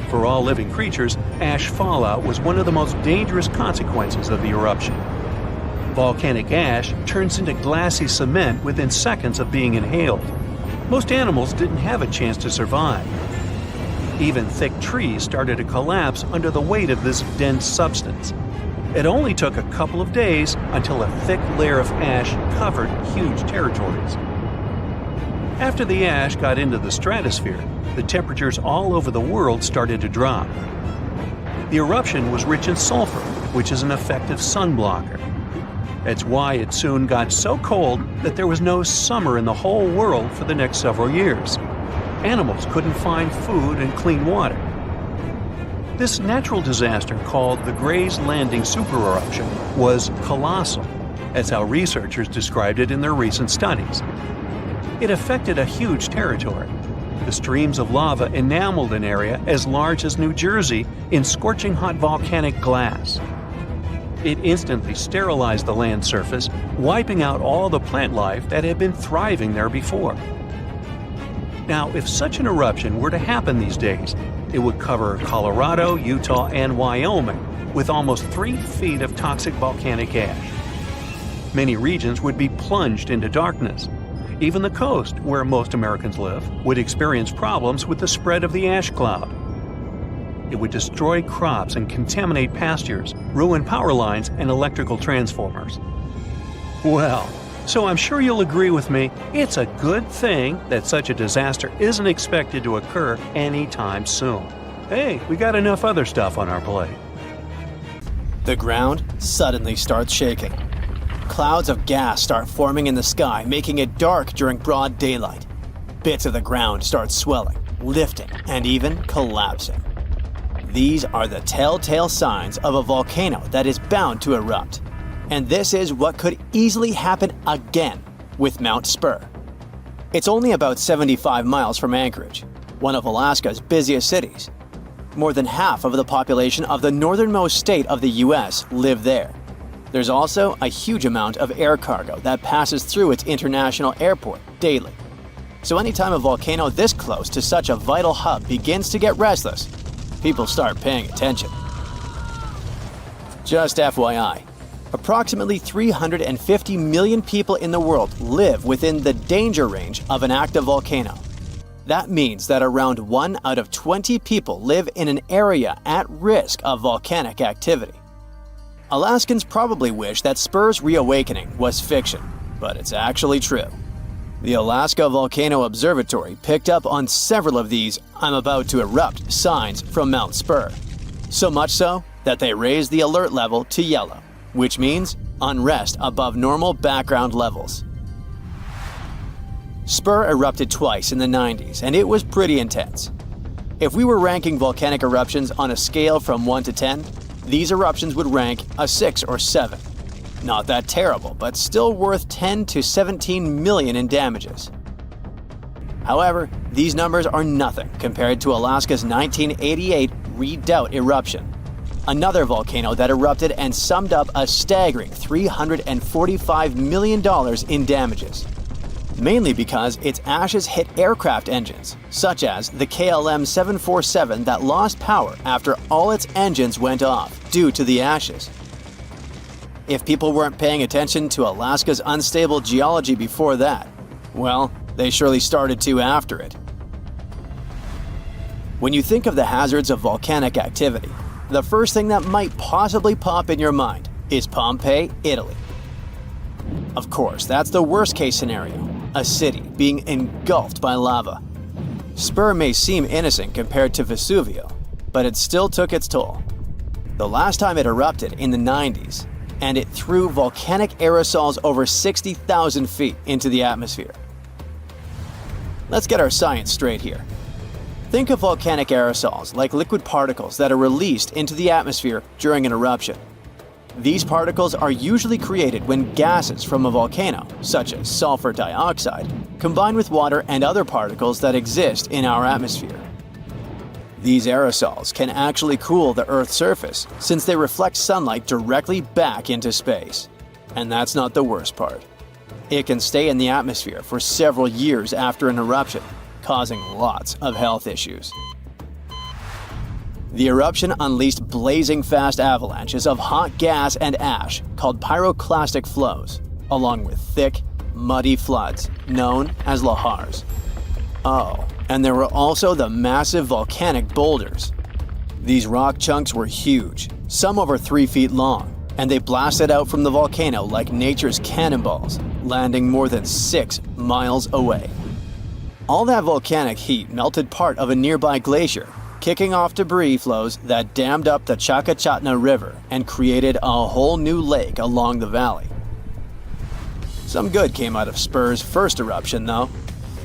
Speaker 1: For all living creatures, ash fallout was one of the most dangerous consequences of the eruption. Volcanic ash turns into glassy cement within seconds of being inhaled. Most animals didn't have a chance to survive. Even thick trees started to collapse under the weight of this dense substance. It only took a couple of days until a thick layer of ash covered huge territories. After the ash got into the stratosphere, the temperatures all over the world started to drop. The eruption was rich in sulfur, which is an effective sunblocker. That's why it soon got so cold that there was no summer in the whole world for the next several years. Animals couldn't find food and clean water. This natural disaster, called the Gray's Landing supereruption, was colossal. That's how researchers described it in their recent studies. It affected a huge territory. The streams of lava enameled an area as large as New Jersey in scorching hot volcanic glass. It instantly sterilized the land surface, wiping out all the plant life that had been thriving there before. Now, if such an eruption were to happen these days, it would cover Colorado, Utah, and Wyoming with almost 3 feet of toxic volcanic ash. Many regions would be plunged into darkness. Even the coast, where most Americans live, would experience problems with the spread of the ash cloud. It would destroy crops and contaminate pastures, ruin power lines and electrical transformers. Well, so I'm sure you'll agree with me, it's a good thing that such a disaster isn't expected to occur anytime soon. Hey, we got enough other stuff on our plate.
Speaker 4: The ground suddenly starts shaking. Clouds of gas start forming in the sky, making it dark during broad daylight. Bits of the ground start swelling, lifting, and even collapsing. These are the telltale signs of a volcano that is bound to erupt. And this is what could easily happen again with Mount Spur. It's only about 75 miles from Anchorage, one of Alaska's busiest cities. More than half of the population of the northernmost state of the US live there. There's also a huge amount of air cargo that passes through its international airport daily. So anytime a volcano this close to such a vital hub begins to get restless, people start paying attention. Just FYI, approximately 350 million people in the world live within the danger range of an active volcano. That means that around 1 out of 20 people live in an area at risk of volcanic activity. Alaskans probably wish that Spur's reawakening was fiction, but it's actually true. The Alaska Volcano Observatory picked up on several of these "I'm about to erupt" signs from Mount Spur. So much so that they raised the alert level to yellow, which means unrest above normal background levels. Spur erupted twice in the 90s, and it was pretty intense. If we were ranking volcanic eruptions on a scale from 1 to 10, these eruptions would rank a 6 or 7. Not that terrible, but still worth 10 to 17 million in damages. However, these numbers are nothing compared to Alaska's 1988 Redoubt eruption, another volcano that erupted and summed up a staggering $345 million in damages. Mainly because its ashes hit aircraft engines, such as the KLM 747 that lost power after all its engines went off due to the ashes. If people weren't paying attention to Alaska's unstable geology before that, well, they surely started to after it. When you think of the hazards of volcanic activity, the first thing that might possibly pop in your mind is Pompeii, Italy. Of course, that's the worst case scenario, a city being engulfed by lava. Spur may seem innocent compared to Vesuvio, but it still took its toll. The last time it erupted in the 90s, and it threw volcanic aerosols over 60,000 feet into the atmosphere. Let's get our science straight here. Think of volcanic aerosols like liquid particles that are released into the atmosphere during an eruption. These particles are usually created when gases from a volcano, such as sulfur dioxide, combine with water and other particles that exist in our atmosphere. These aerosols can actually cool the Earth's surface since they reflect sunlight directly back into space. And that's not the worst part. It can stay in the atmosphere for several years after an eruption, causing lots of health issues. The eruption unleashed blazing fast avalanches of hot gas and ash called pyroclastic flows, along with thick, muddy floods known as lahars. Oh, and there were also the massive volcanic boulders. These rock chunks were huge, some over 3 feet long, and they blasted out from the volcano like nature's cannonballs, landing more than 6 miles away. All that volcanic heat melted part of a nearby glacier, kicking off debris flows that dammed up the Chakachatna River and created a whole new lake along the valley. Some good came out of Spur's first eruption, though.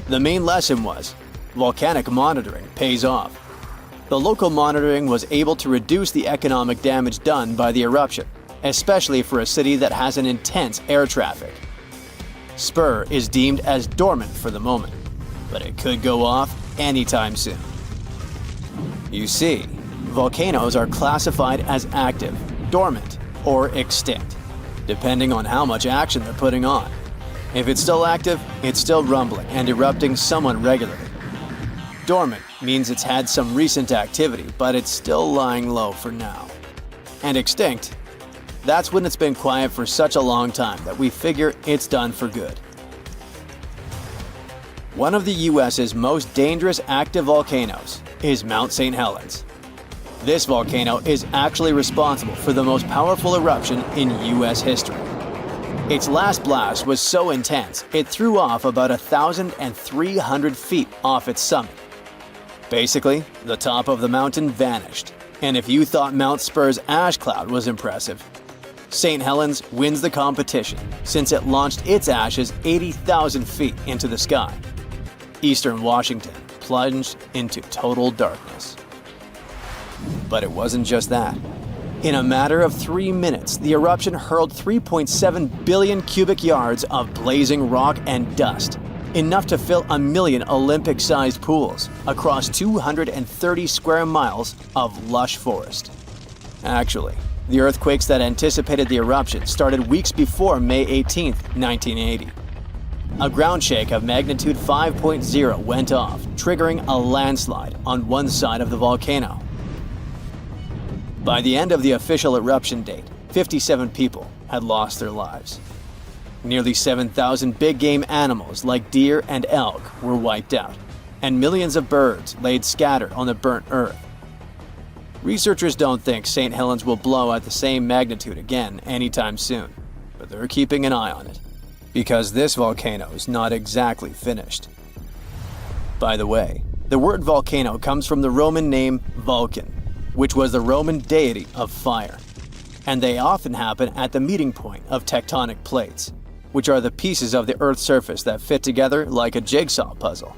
Speaker 4: The main lesson was, volcanic monitoring pays off. The local monitoring was able to reduce the economic damage done by the eruption, especially for a city that has an intense air traffic. Spur is deemed as dormant for the moment, but it could go off anytime soon. You see, volcanoes are classified as active, dormant, or extinct, depending on how much action they're putting on. If it's still active, it's still rumbling and erupting somewhat regularly. Dormant means it's had some recent activity, but it's still lying low for now. And extinct, that's when it's been quiet for such a long time that we figure it's done for good. One of the US's most dangerous active volcanoes is Mount St. Helens. This volcano is actually responsible for the most powerful eruption in US history. Its last blast was so intense, it threw off about 1,300 feet off its summit. Basically, the top of the mountain vanished. And if you thought Mount Spur's ash cloud was impressive, St. Helens wins the competition since it launched its ashes 80,000 feet into the sky. Eastern Washington plunged into total darkness. But it wasn't just that. In a matter of 3 minutes, the eruption hurled 3.7 billion cubic yards of blazing rock and dust, enough to fill 1 million Olympic-sized pools across 230 square miles of lush forest. Actually, the earthquakes that anticipated the eruption started weeks before May 18, 1980. A ground shake of magnitude 5.0 went off, triggering a landslide on one side of the volcano. By the end of the official eruption date, 57 people had lost their lives. Nearly 7,000 big game animals like deer and elk were wiped out, and millions of birds laid scattered on the burnt earth. Researchers don't think St. Helens will blow at the same magnitude again anytime soon, but they're keeping an eye on it, because this volcano is not exactly finished. By the way, the word volcano comes from the Roman name Vulcan, which was the Roman deity of fire, and they often happen at the meeting point of tectonic plates, which are the pieces of the Earth's surface that fit together like a jigsaw puzzle.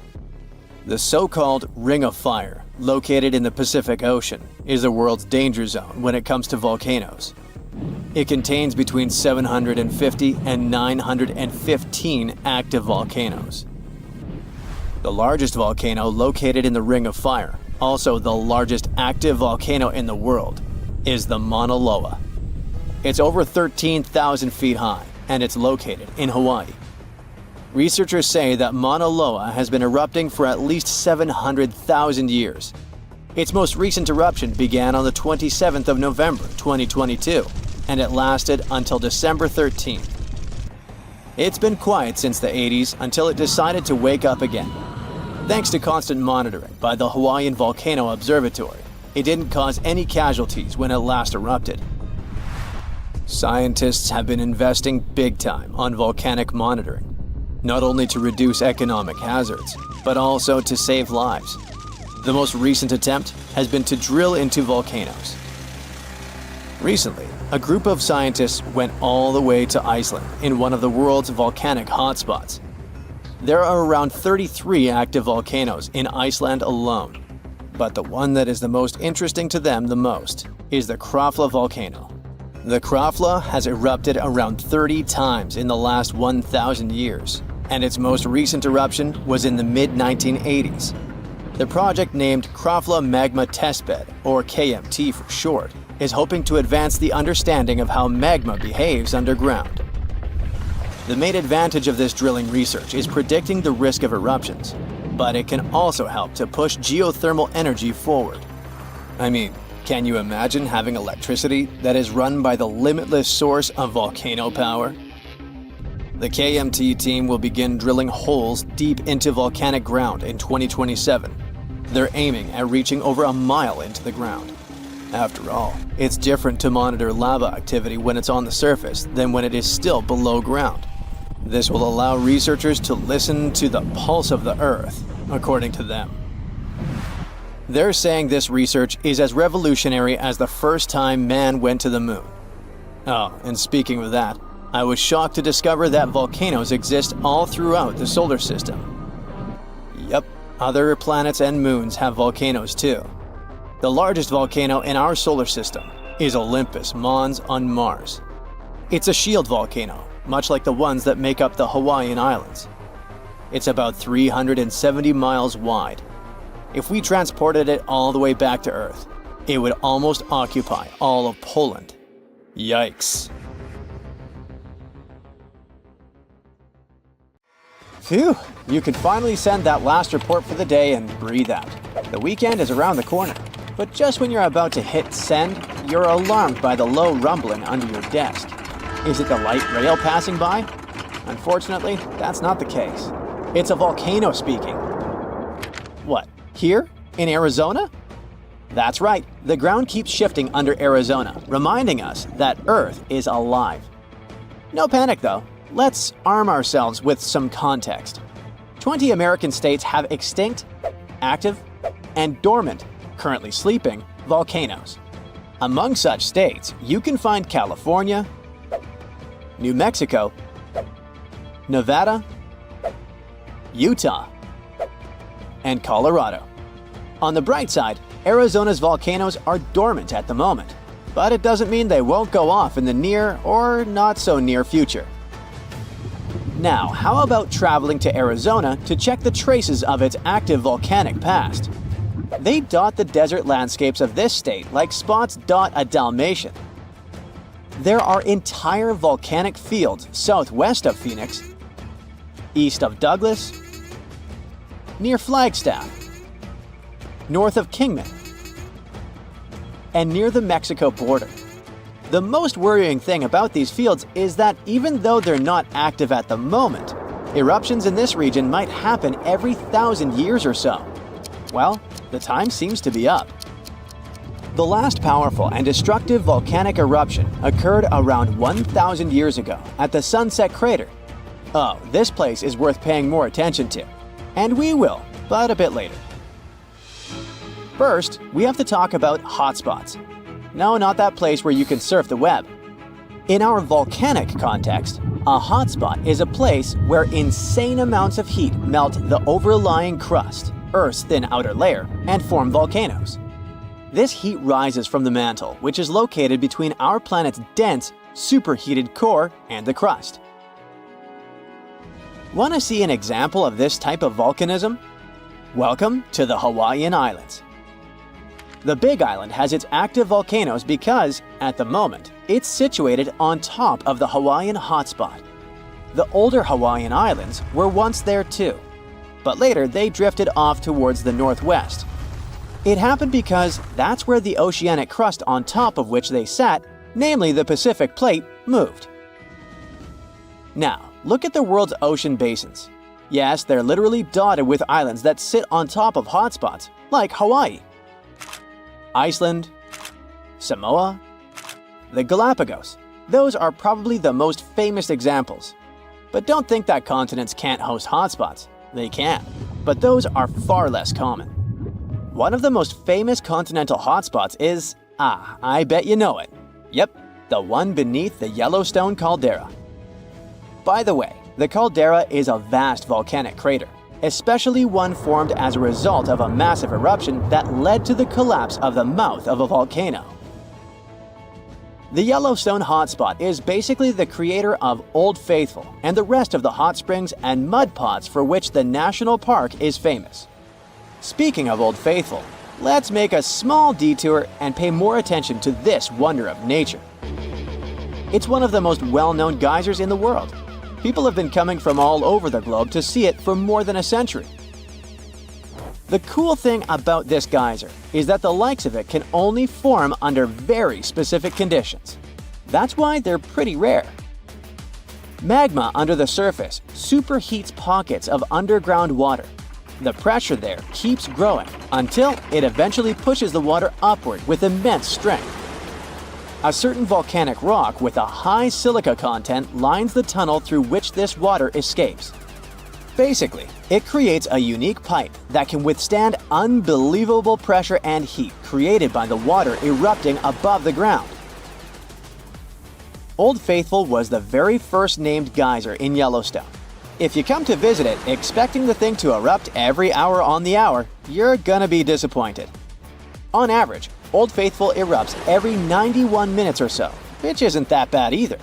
Speaker 4: The so-called Ring of Fire, located in the Pacific Ocean, is the world's danger zone when it comes to volcanoes. It contains between 750 and 915 active volcanoes. The largest volcano located in the Ring of Fire, also the largest active volcano in the world, is the Mauna Loa. It's over 13,000 feet high, and it's located in Hawaii. Researchers say that Mauna Loa has been erupting for at least 700,000 years. Its most recent eruption began on the 27th of November 2022, and it lasted until December 13th. It's been quiet since the 80s until it decided to wake up again. Thanks to constant monitoring by the Hawaiian Volcano Observatory, it didn't cause any casualties when it last erupted. Scientists have been investing big time on volcanic monitoring, not only to reduce economic hazards, but also to save lives. The most recent attempt has been to drill into volcanoes. Recently, a group of scientists went all the way to Iceland in one of the world's volcanic hotspots. There are around 33 active volcanoes in Iceland alone, but the one that is the most interesting to them the most is the Krafla volcano. The Krafla has erupted around 30 times in the last 1,000 years, and its most recent eruption was in the mid-1980s. The project named Krafla Magma Testbed, or KMT for short, is hoping to advance the understanding of how magma behaves underground. The main advantage of this drilling research is predicting the risk of eruptions, but it can also help to push geothermal energy forward. I mean, can you imagine having electricity that is run by the limitless source of volcano power? The KMT team will begin drilling holes deep into volcanic ground in 2027. They're aiming at reaching over a mile into the ground. After all, it's different to monitor lava activity when it's on the surface than when it is still below ground. This will allow researchers to listen to the pulse of the Earth, according to them. They're saying this research is as revolutionary as the first time man went to the moon. Oh, and speaking of that, I was shocked to discover that volcanoes exist all throughout the solar system. Yep, other planets and moons have volcanoes too. The largest volcano in our solar system is Olympus Mons on Mars. It's a shield volcano, much like the ones that make up the Hawaiian Islands. It's about 370 miles wide. If we transported it all the way back to Earth, it would almost occupy all of Poland. Yikes. Phew, you can finally send that last report for the day and breathe out. The weekend is around the corner, but just when you're about to hit send, you're alarmed by the low rumbling under your desk. Is it the light rail passing by? Unfortunately, that's not the case. It's a volcano speaking. What, here? In Arizona? That's right, the ground keeps shifting under Arizona, reminding us that Earth is alive. No panic though, let's arm ourselves with some context. 20 American states have extinct, active, and dormant, currently sleeping, volcanoes. Among such states, you can find California, New Mexico, Nevada, Utah, and Colorado. On the bright side, Arizona's volcanoes are dormant at the moment, but it doesn't mean they won't go off in the near or not so near future. Now, how about traveling to Arizona to check the traces of its active volcanic past? They dot the desert landscapes of this state like spots dot a Dalmatian. There are entire volcanic fields southwest of Phoenix, east of Douglas, near Flagstaff, north of Kingman, and near the Mexico border. The most worrying thing about these fields is that even though they're not active at the moment, eruptions in this region might happen every 1,000 years or so. Well, the time seems to be up. The last powerful and destructive volcanic eruption occurred around 1,000 years ago at the Sunset Crater. Oh, this place is worth paying more attention to. And we will, but a bit later. First, we have to talk about hotspots. No, not that place where you can surf the web. In our volcanic context, a hotspot is a place where insane amounts of heat melt the overlying crust, Earth's thin outer layer, and form volcanoes. This heat rises from the mantle, which is located between our planet's dense, superheated core and the crust. Want to see an example of this type of volcanism? Welcome to the Hawaiian Islands. The Big Island has its active volcanoes because, at the moment, it's situated on top of the Hawaiian hotspot. The older Hawaiian Islands were once there too, but later they drifted off towards the northwest. It happened because that's where the oceanic crust on top of which they sat, namely the Pacific Plate, moved. Now, look at the world's ocean basins. Yes, they're literally dotted with islands that sit on top of hotspots, like Hawaii, Iceland, Samoa, the Galapagos. Those are probably the most famous examples. But don't think that continents can't host hotspots. They can, but those are far less common. One of the most famous continental hotspots is, I bet you know it. Yep, the one beneath the Yellowstone caldera. By the way, the caldera is a vast volcanic crater, especially one formed as a result of a massive eruption that led to the collapse of the mouth of a volcano. The Yellowstone hotspot is basically the creator of Old Faithful and the rest of the hot springs and mud pots for which the national park is famous. Speaking of Old Faithful, let's make a small detour and pay more attention to this wonder of nature. It's one of the most well-known geysers in the world. People have been coming from all over the globe to see it for more than a century. The cool thing about this geyser is that the likes of it can only form under very specific conditions. That's why they're pretty rare. Magma under the surface superheats pockets of underground water. The pressure there keeps growing until it eventually pushes the water upward with immense strength. A certain volcanic rock with a high silica content lines the tunnel through which this water escapes. Basically, it creates a unique pipe that can withstand unbelievable pressure and heat created by the water erupting above the ground. Old Faithful was the very first named geyser in Yellowstone. If you come to visit it expecting the thing to erupt every hour on the hour, you're gonna be disappointed. On average, Old Faithful erupts every 91 minutes or so, which isn't that bad either.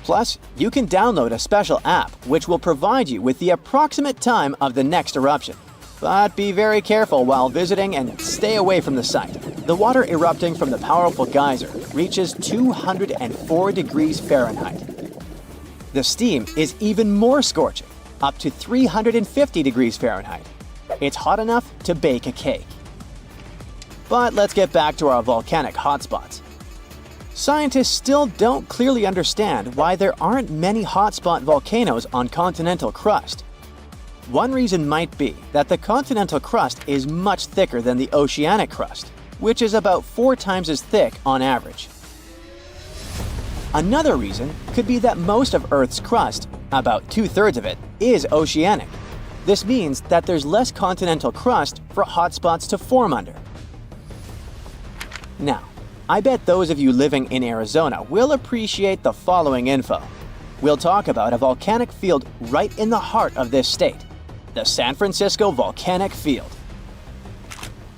Speaker 4: Plus, you can download a special app which will provide you with the approximate time of the next eruption. But be very careful while visiting and stay away from the site. The water erupting from the powerful geyser reaches 204 degrees Fahrenheit. The steam is even more scorching, up to 350 degrees Fahrenheit. It's hot enough to bake a cake. But let's get back to our volcanic hotspots. Scientists still don't clearly understand why there aren't many hotspot volcanoes on continental crust. One reason might be that the continental crust is much thicker than the oceanic crust, which is about 4 times as thick on average. Another reason could be that most of Earth's crust, about 2/3 of it, is oceanic. This means that there's less continental crust for hotspots to form under. Now, I bet those of you living in Arizona will appreciate the following info. We'll talk about a volcanic field right in the heart of this state, the San Francisco Volcanic Field.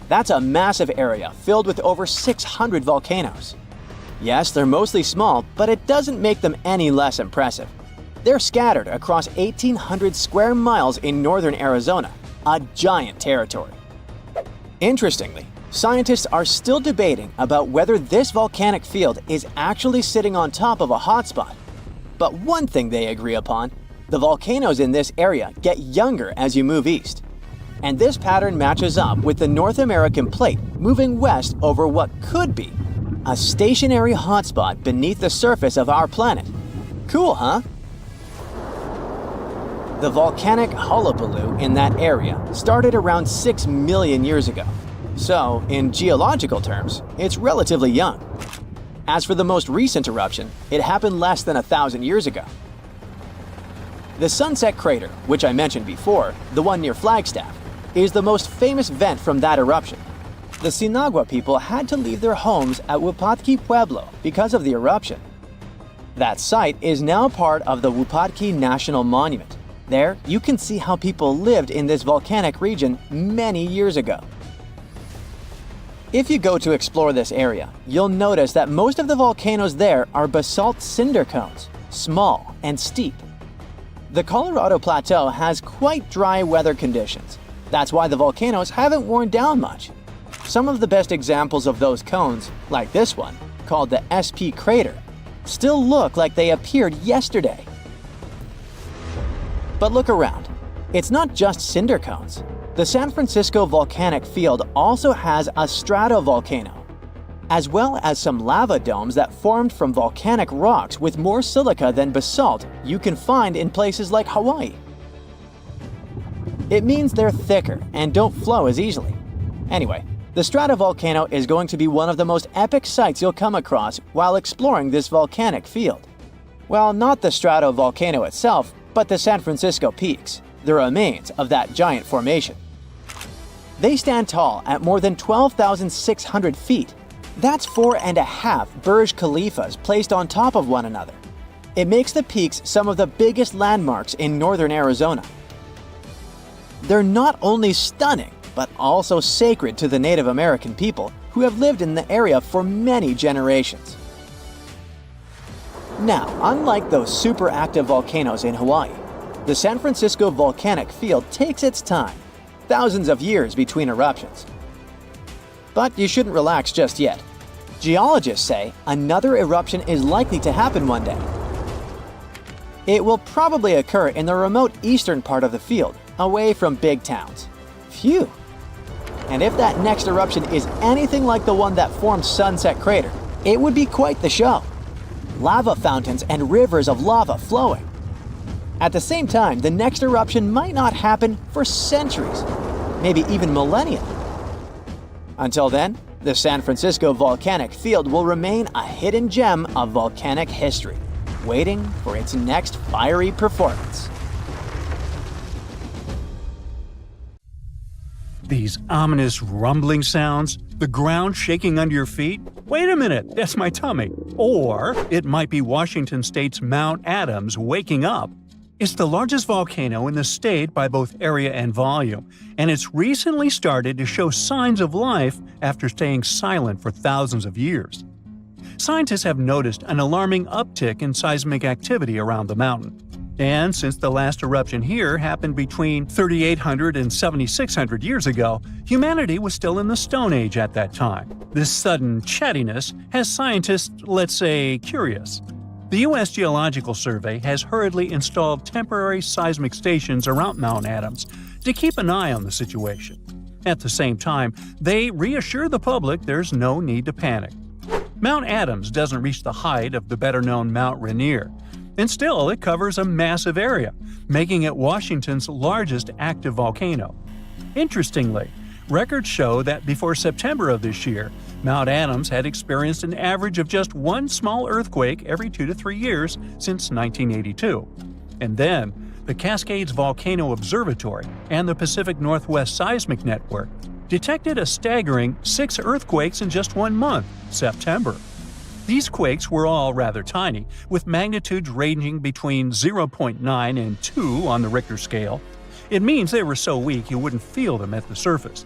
Speaker 4: That's a massive area filled with over 600 volcanoes. Yes, they're mostly small, but it doesn't make them any less impressive. They're scattered across 1,800 square miles in northern Arizona, a giant territory. Interestingly, scientists are still debating about whether this volcanic field is actually sitting on top of a hotspot. But one thing they agree upon, the volcanoes in this area get younger as you move east. And this pattern matches up with the North American plate moving west over what could be a stationary hotspot beneath the surface of our planet. Cool, huh? The volcanic hullabaloo in that area started around 6 million years ago. So, in geological terms, it's relatively young. As for the most recent eruption, it happened less than 1,000 years ago. The Sunset Crater, which I mentioned before, the one near Flagstaff, is the most famous vent from that eruption. The Sinagua people had to leave their homes at Wupatki Pueblo because of the eruption. That site is now part of the Wupatki National Monument. There, you can see how people lived in this volcanic region many years ago. If you go to explore this area, you'll notice that most of the volcanoes there are basalt cinder cones, small and steep. The Colorado Plateau has quite dry weather conditions. That's why the volcanoes haven't worn down much. Some of the best examples of those cones, like this one, called the SP crater, still look like they appeared yesterday. But look around. It's not just cinder cones. The San Francisco Volcanic Field also has a stratovolcano, as well as some lava domes that formed from volcanic rocks with more silica than basalt you can find in places like Hawaii. It means they're thicker and don't flow as easily. Anyway, the stratovolcano is going to be one of the most epic sights you'll come across while exploring this volcanic field. Well, not the stratovolcano itself, but the San Francisco peaks, the remains of that giant formation. They stand tall at more than 12,600 feet. That's 4.5 Burj Khalifas placed on top of one another. It makes the peaks some of the biggest landmarks in northern Arizona. They're not only stunning, but also sacred to the Native American people who have lived in the area for many generations. Now, unlike those super active volcanoes in Hawaii, the San Francisco Volcanic Field takes its time, thousands of years between eruptions. But you shouldn't relax just yet. Geologists say another eruption is likely to happen one day. It will probably occur in the remote eastern part of the field, away from big towns. Phew! And if that next eruption is anything like the one that formed Sunset Crater, it would be quite the show. Lava fountains and rivers of lava flowing. At the same time, the next eruption might not happen for centuries, maybe even millennia. Until then, the San Francisco Volcanic Field will remain a hidden gem of volcanic history, waiting for its next fiery performance.
Speaker 1: These ominous rumbling sounds, the ground shaking under your feet. Wait a minute, that's my tummy. Or it might be Washington State's Mount Adams waking up. It's the largest volcano in the state by both area and volume, and it's recently started to show signs of life after staying silent for thousands of years. Scientists have noticed an alarming uptick in seismic activity around the mountain. And since the last eruption here happened between 3,800 and 7,600 years ago, humanity was still in the Stone Age at that time. This sudden chattiness has scientists, let's say, curious. The U.S. Geological Survey has hurriedly installed temporary seismic stations around Mount Adams to keep an eye on the situation. At the same time, they reassure the public there's no need to panic. Mount Adams doesn't reach the height of the better-known Mount Rainier, and still it covers a massive area, making it Washington's largest active volcano. Interestingly, Records show that before September of this year, Mount Adams had experienced an average of just one small earthquake every 2 to 3 years since 1982. And then, the Cascades Volcano Observatory and the Pacific Northwest Seismic Network detected a staggering 6 earthquakes in just 1 month, September. These quakes were all rather tiny, with magnitudes ranging between 0.9 and 2 on the Richter scale. It means they were so weak you wouldn't feel them at the surface.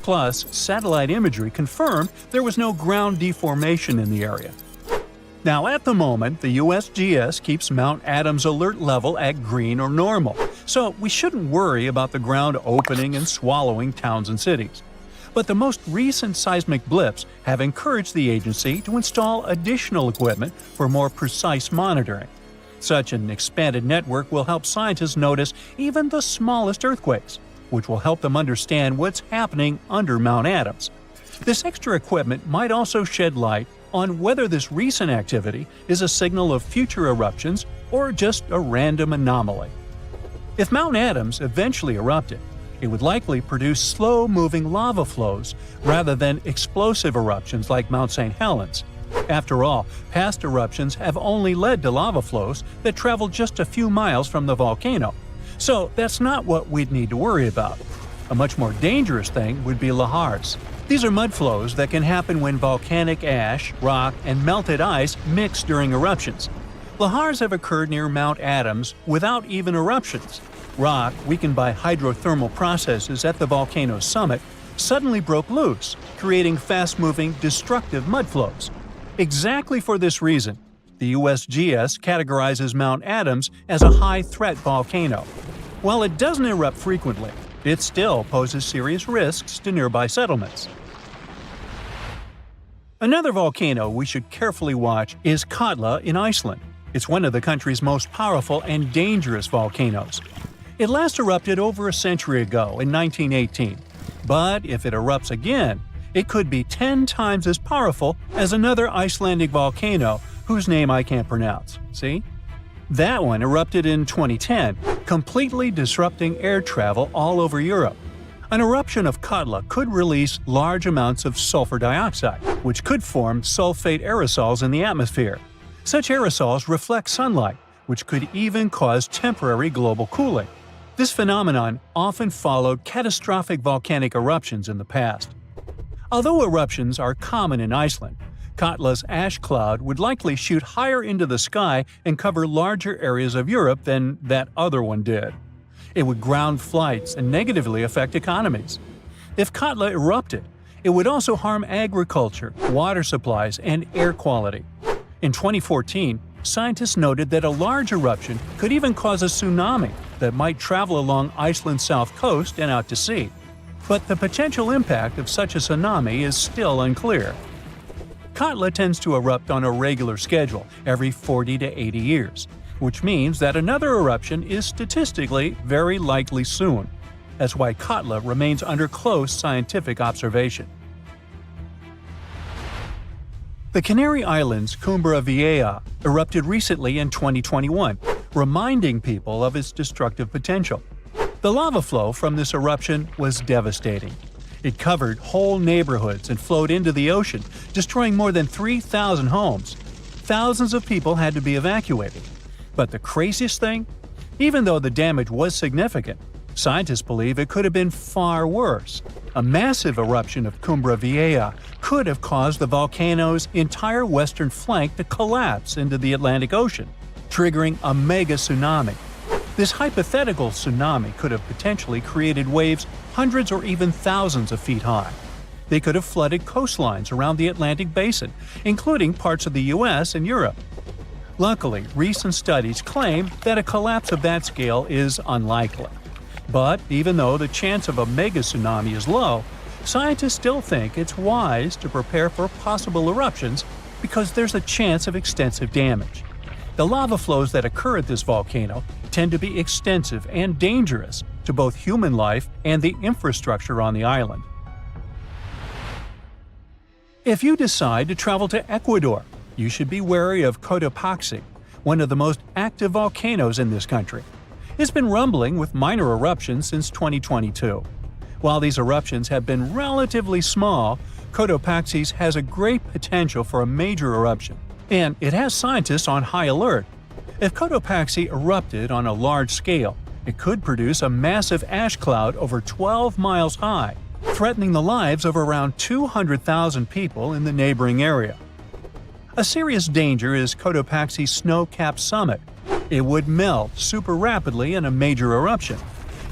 Speaker 1: Plus, satellite imagery confirmed there was no ground deformation in the area. Now, at the moment, the USGS keeps Mount Adams alert level at green or normal, so we shouldn't worry about the ground opening and swallowing towns and cities. But the most recent seismic blips have encouraged the agency to install additional equipment for more precise monitoring. Such an expanded network will help scientists notice even the smallest earthquakes, which will help them understand what's happening under Mount Adams. This extra equipment might also shed light on whether this recent activity is a signal of future eruptions or just a random anomaly. If Mount Adams eventually erupted, it would likely produce slow-moving lava flows rather than explosive eruptions like Mount St. Helens. After all, past eruptions have only led to lava flows that travel just a few miles from the volcano. So that's not what we'd need to worry about. A much more dangerous thing would be lahars. These are mud flows that can happen when volcanic ash, rock, and melted ice mix during eruptions. Lahars have occurred near Mount Adams without even eruptions. Rock, weakened by hydrothermal processes at the volcano's summit, suddenly broke loose, creating fast-moving, destructive mud flows. Exactly for this reason, the USGS categorizes Mount Adams as a high-threat volcano. While it doesn't erupt frequently, it still poses serious risks to nearby settlements. Another volcano we should carefully watch is Katla in Iceland. It's one of the country's most powerful and dangerous volcanoes. It last erupted over a century ago in 1918, but if it erupts again, it could be 10 times as powerful as another Icelandic volcano whose name I can't pronounce. See? That one erupted in 2010, completely disrupting air travel all over Europe. An eruption of Katla could release large amounts of sulfur dioxide, which could form sulfate aerosols in the atmosphere. Such aerosols reflect sunlight, which could even cause temporary global cooling. This phenomenon often followed catastrophic volcanic eruptions in the past. Although eruptions are common in Iceland, Katla's ash cloud would likely shoot higher into the sky and cover larger areas of Europe than that other one did. It would ground flights and negatively affect economies. If Katla erupted, it would also harm agriculture, water supplies, and air quality. In 2014, scientists noted that a large eruption could even cause a tsunami that might travel along Iceland's south coast and out to sea. But the potential impact of such a tsunami is still unclear. Katla tends to erupt on a regular schedule every 40 to 80 years, which means that another eruption is statistically very likely soon. That's why Katla remains under close scientific observation. The Canary Islands' Cumbre Vieja erupted recently in 2021, reminding people of its destructive potential. The lava flow from this eruption was devastating. It covered whole neighborhoods and flowed into the ocean, destroying more than 3,000 homes. Thousands of people had to be evacuated. But the craziest thing? Even though the damage was significant, scientists believe it could have been far worse. A massive eruption of Cumbre Vieja could have caused the volcano's entire western flank to collapse into the Atlantic Ocean, triggering a mega tsunami. This hypothetical tsunami could have potentially created waves hundreds or even thousands of feet high. They could have flooded coastlines around the Atlantic Basin, including parts of the US and Europe. Luckily, recent studies claim that a collapse of that scale is unlikely. But even though the chance of a mega tsunami is low, scientists still think it's wise to prepare for possible eruptions because there's a chance of extensive damage. The lava flows that occur at this volcano tend to be extensive and dangerous to both human life and the infrastructure on the island. If you decide to travel to Ecuador, you should be wary of Cotopaxi, one of the most active volcanoes in this country. It's been rumbling with minor eruptions since 2022. While these eruptions have been relatively small, Cotopaxi has a great potential for a major eruption, and it has scientists on high alert. If Cotopaxi erupted on a large scale, it could produce a massive ash cloud over 12 miles high, threatening the lives of around 200,000 people in the neighboring area. A serious danger is Cotopaxi's snow-capped summit. It would melt super rapidly in a major eruption.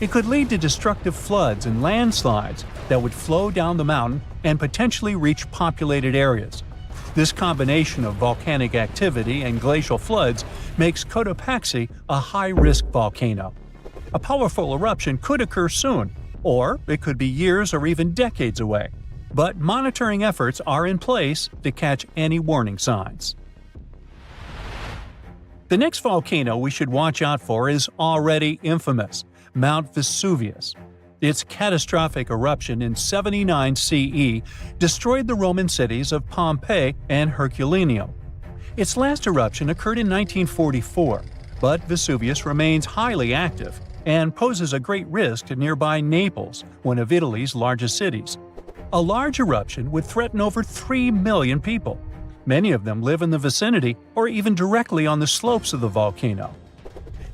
Speaker 1: It could lead to destructive floods and landslides that would flow down the mountain and potentially reach populated areas. This combination of volcanic activity and glacial floods makes Cotopaxi a high-risk volcano. A powerful eruption could occur soon, or it could be years or even decades away. But monitoring efforts are in place to catch any warning signs. The next volcano we should watch out for is already infamous, Mount Vesuvius. Its catastrophic eruption in 79 CE destroyed the Roman cities of Pompeii and Herculaneum. Its last eruption occurred in 1944, but Vesuvius remains highly active and poses a great risk to nearby Naples, one of Italy's largest cities. A large eruption would threaten over 3 million people. Many of them live in the vicinity or even directly on the slopes of the volcano.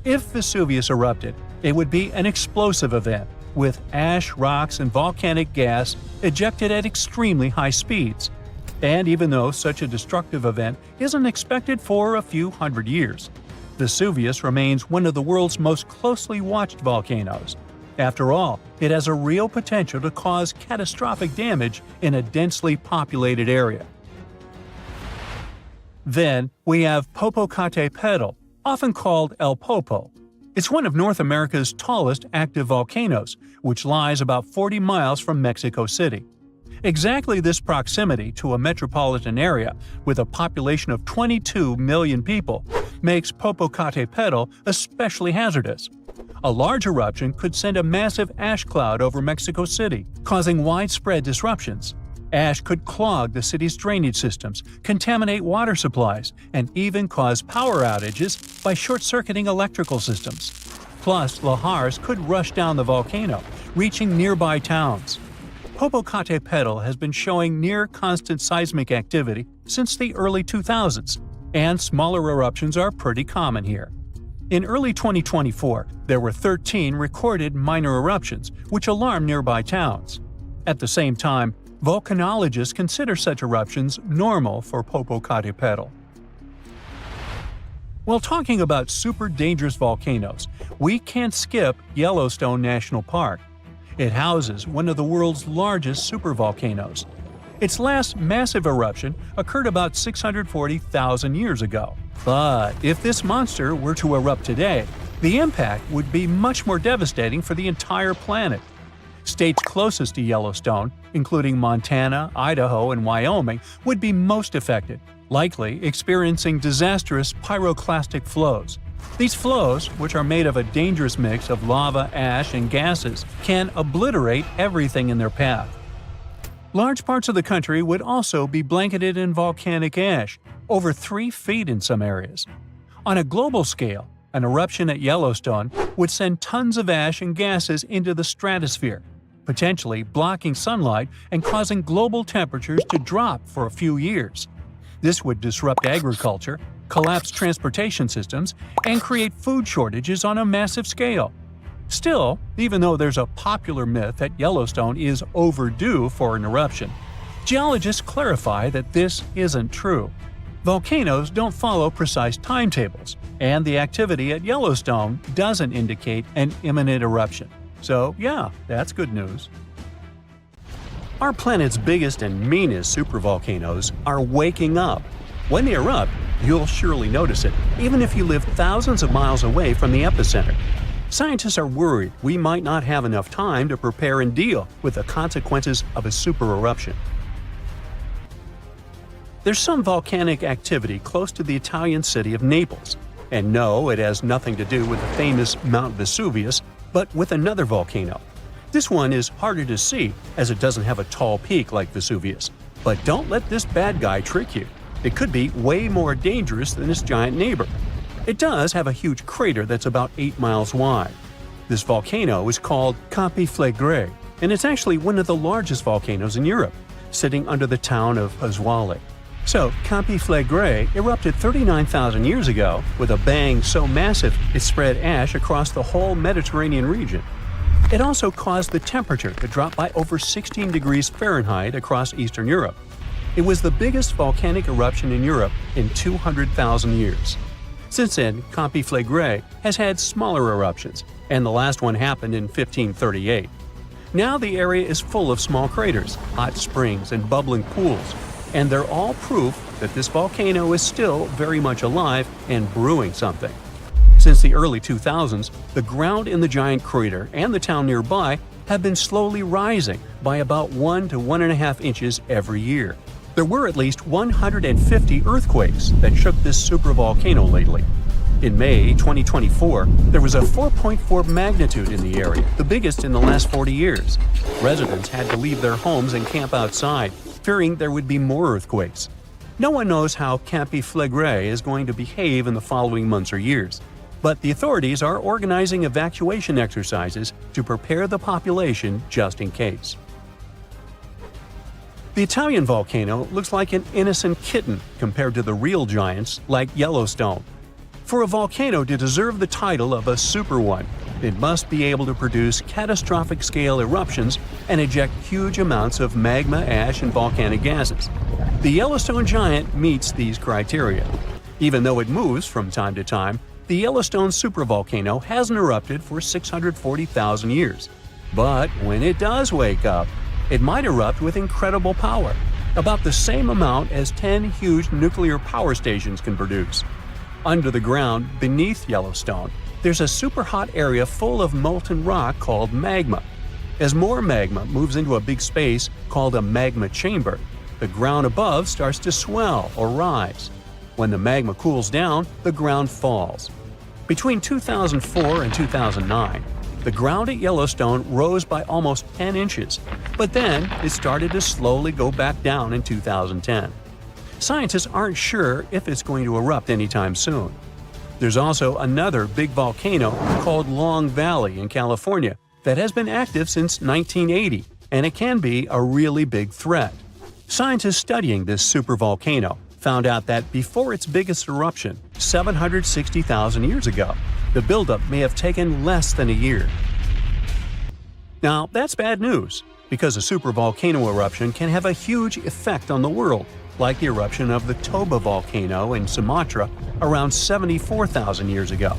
Speaker 1: If Vesuvius erupted, it would be an explosive event, with ash, rocks, and volcanic gas ejected at extremely high speeds. And even though such a destructive event isn't expected for a few hundred years, Vesuvius remains one of the world's most closely watched volcanoes. After all, it has a real potential to cause catastrophic damage in a densely populated area. Then we have Popocatépetl, often called El Popo. It's one of North America's tallest active volcanoes, which lies about 40 miles from Mexico City. Exactly this proximity to a metropolitan area with a population of 22 million people makes Popocatépetl especially hazardous. A large eruption could send a massive ash cloud over Mexico City, causing widespread disruptions. Ash could clog the city's drainage systems, contaminate water supplies, and even cause power outages by short-circuiting electrical systems. Plus, lahars could rush down the volcano, reaching nearby towns. Popocatépetl has been showing near-constant seismic activity since the early 2000s, and smaller eruptions are pretty common here. In early 2024, there were 13 recorded minor eruptions, which alarmed nearby towns. At the same time, volcanologists consider such eruptions normal for Popocatépetl. While talking about super dangerous volcanoes, we can't skip Yellowstone National Park. It houses one of the world's largest supervolcanoes. Its last massive eruption occurred about 640,000 years ago. But if this monster were to erupt today, the impact would be much more devastating for the entire planet. States closest to Yellowstone, including Montana, Idaho, and Wyoming, would be most affected, likely experiencing disastrous pyroclastic flows. These flows, which are made of a dangerous mix of lava, ash, and gases, can obliterate everything in their path. Large parts of the country would also be blanketed in volcanic ash, over 3 feet in some areas. On a global scale, an eruption at Yellowstone would send tons of ash and gases into the stratosphere, potentially blocking sunlight and causing global temperatures to drop for a few years. This would disrupt agriculture, collapse transportation systems, and create food shortages on a massive scale. Still, even though there's a popular myth that Yellowstone is overdue for an eruption, geologists clarify that this isn't true. Volcanoes don't follow precise timetables, and the activity at Yellowstone doesn't indicate an imminent eruption. So yeah, that's good news. Our planet's biggest and meanest supervolcanoes are waking up. When they erupt, you'll surely notice it, even if you live thousands of miles away from the epicenter. Scientists are worried we might not have enough time to prepare and deal with the consequences of a super eruption. There's some volcanic activity close to the Italian city of Naples. And no, it has nothing to do with the famous Mount Vesuvius, but with another volcano. This one is harder to see as it doesn't have a tall peak like Vesuvius. But don't let this bad guy trick you. It could be way more dangerous than its giant neighbor. It does have a huge crater that's about 8 miles wide. This volcano is called Campi Flegrei, and it's actually one of the largest volcanoes in Europe, sitting under the town of Pasquale. So, Campi Flegrei erupted 39,000 years ago with a bang so massive it spread ash across the whole Mediterranean region. It also caused the temperature to drop by over 16 degrees Fahrenheit across Eastern Europe. It was the biggest volcanic eruption in Europe in 200,000 years. Since then, Campi Flegrei has had smaller eruptions, and the last one happened in 1538. Now the area is full of small craters, hot springs, and bubbling pools, and they're all proof that this volcano is still very much alive and brewing something. Since the early 2000s, the ground in the giant crater and the town nearby have been slowly rising by about 1 to 1.5 inches every year. There were at least 150 earthquakes that shook this supervolcano lately. In May 2024, there was a 4.4 magnitude in the area, the biggest in the last 40 years. Residents had to leave their homes and camp outside, fearing there would be more earthquakes. No one knows how Campi Flegrei is going to behave in the following months or years, but the authorities are organizing evacuation exercises to prepare the population just in case. The Italian volcano looks like an innocent kitten compared to the real giants like Yellowstone. For a volcano to deserve the title of a super one, it must be able to produce catastrophic-scale eruptions and eject huge amounts of magma, ash, and volcanic gases. The Yellowstone giant meets these criteria. Even though it moves from time to time, the Yellowstone supervolcano hasn't erupted for 640,000 years. But when it does wake up, it might erupt with incredible power, about the same amount as 10 huge nuclear power stations can produce. Under the ground, beneath Yellowstone, there's a super hot area full of molten rock called magma. As more magma moves into a big space called a magma chamber, the ground above starts to swell or rise. When the magma cools down, the ground falls. Between 2004 and 2009, the ground at Yellowstone rose by almost 10 inches, but then it started to slowly go back down in 2010. Scientists aren't sure if it's going to erupt anytime soon. There's also another big volcano called Long Valley in California that has been active since 1980, and it can be a really big threat. Scientists studying this supervolcano found out that before its biggest eruption, 760,000 years ago, the buildup may have taken less than a year. Now, that's bad news, because a supervolcano eruption can have a huge effect on the world, like the eruption of the Toba volcano in Sumatra around 74,000 years ago.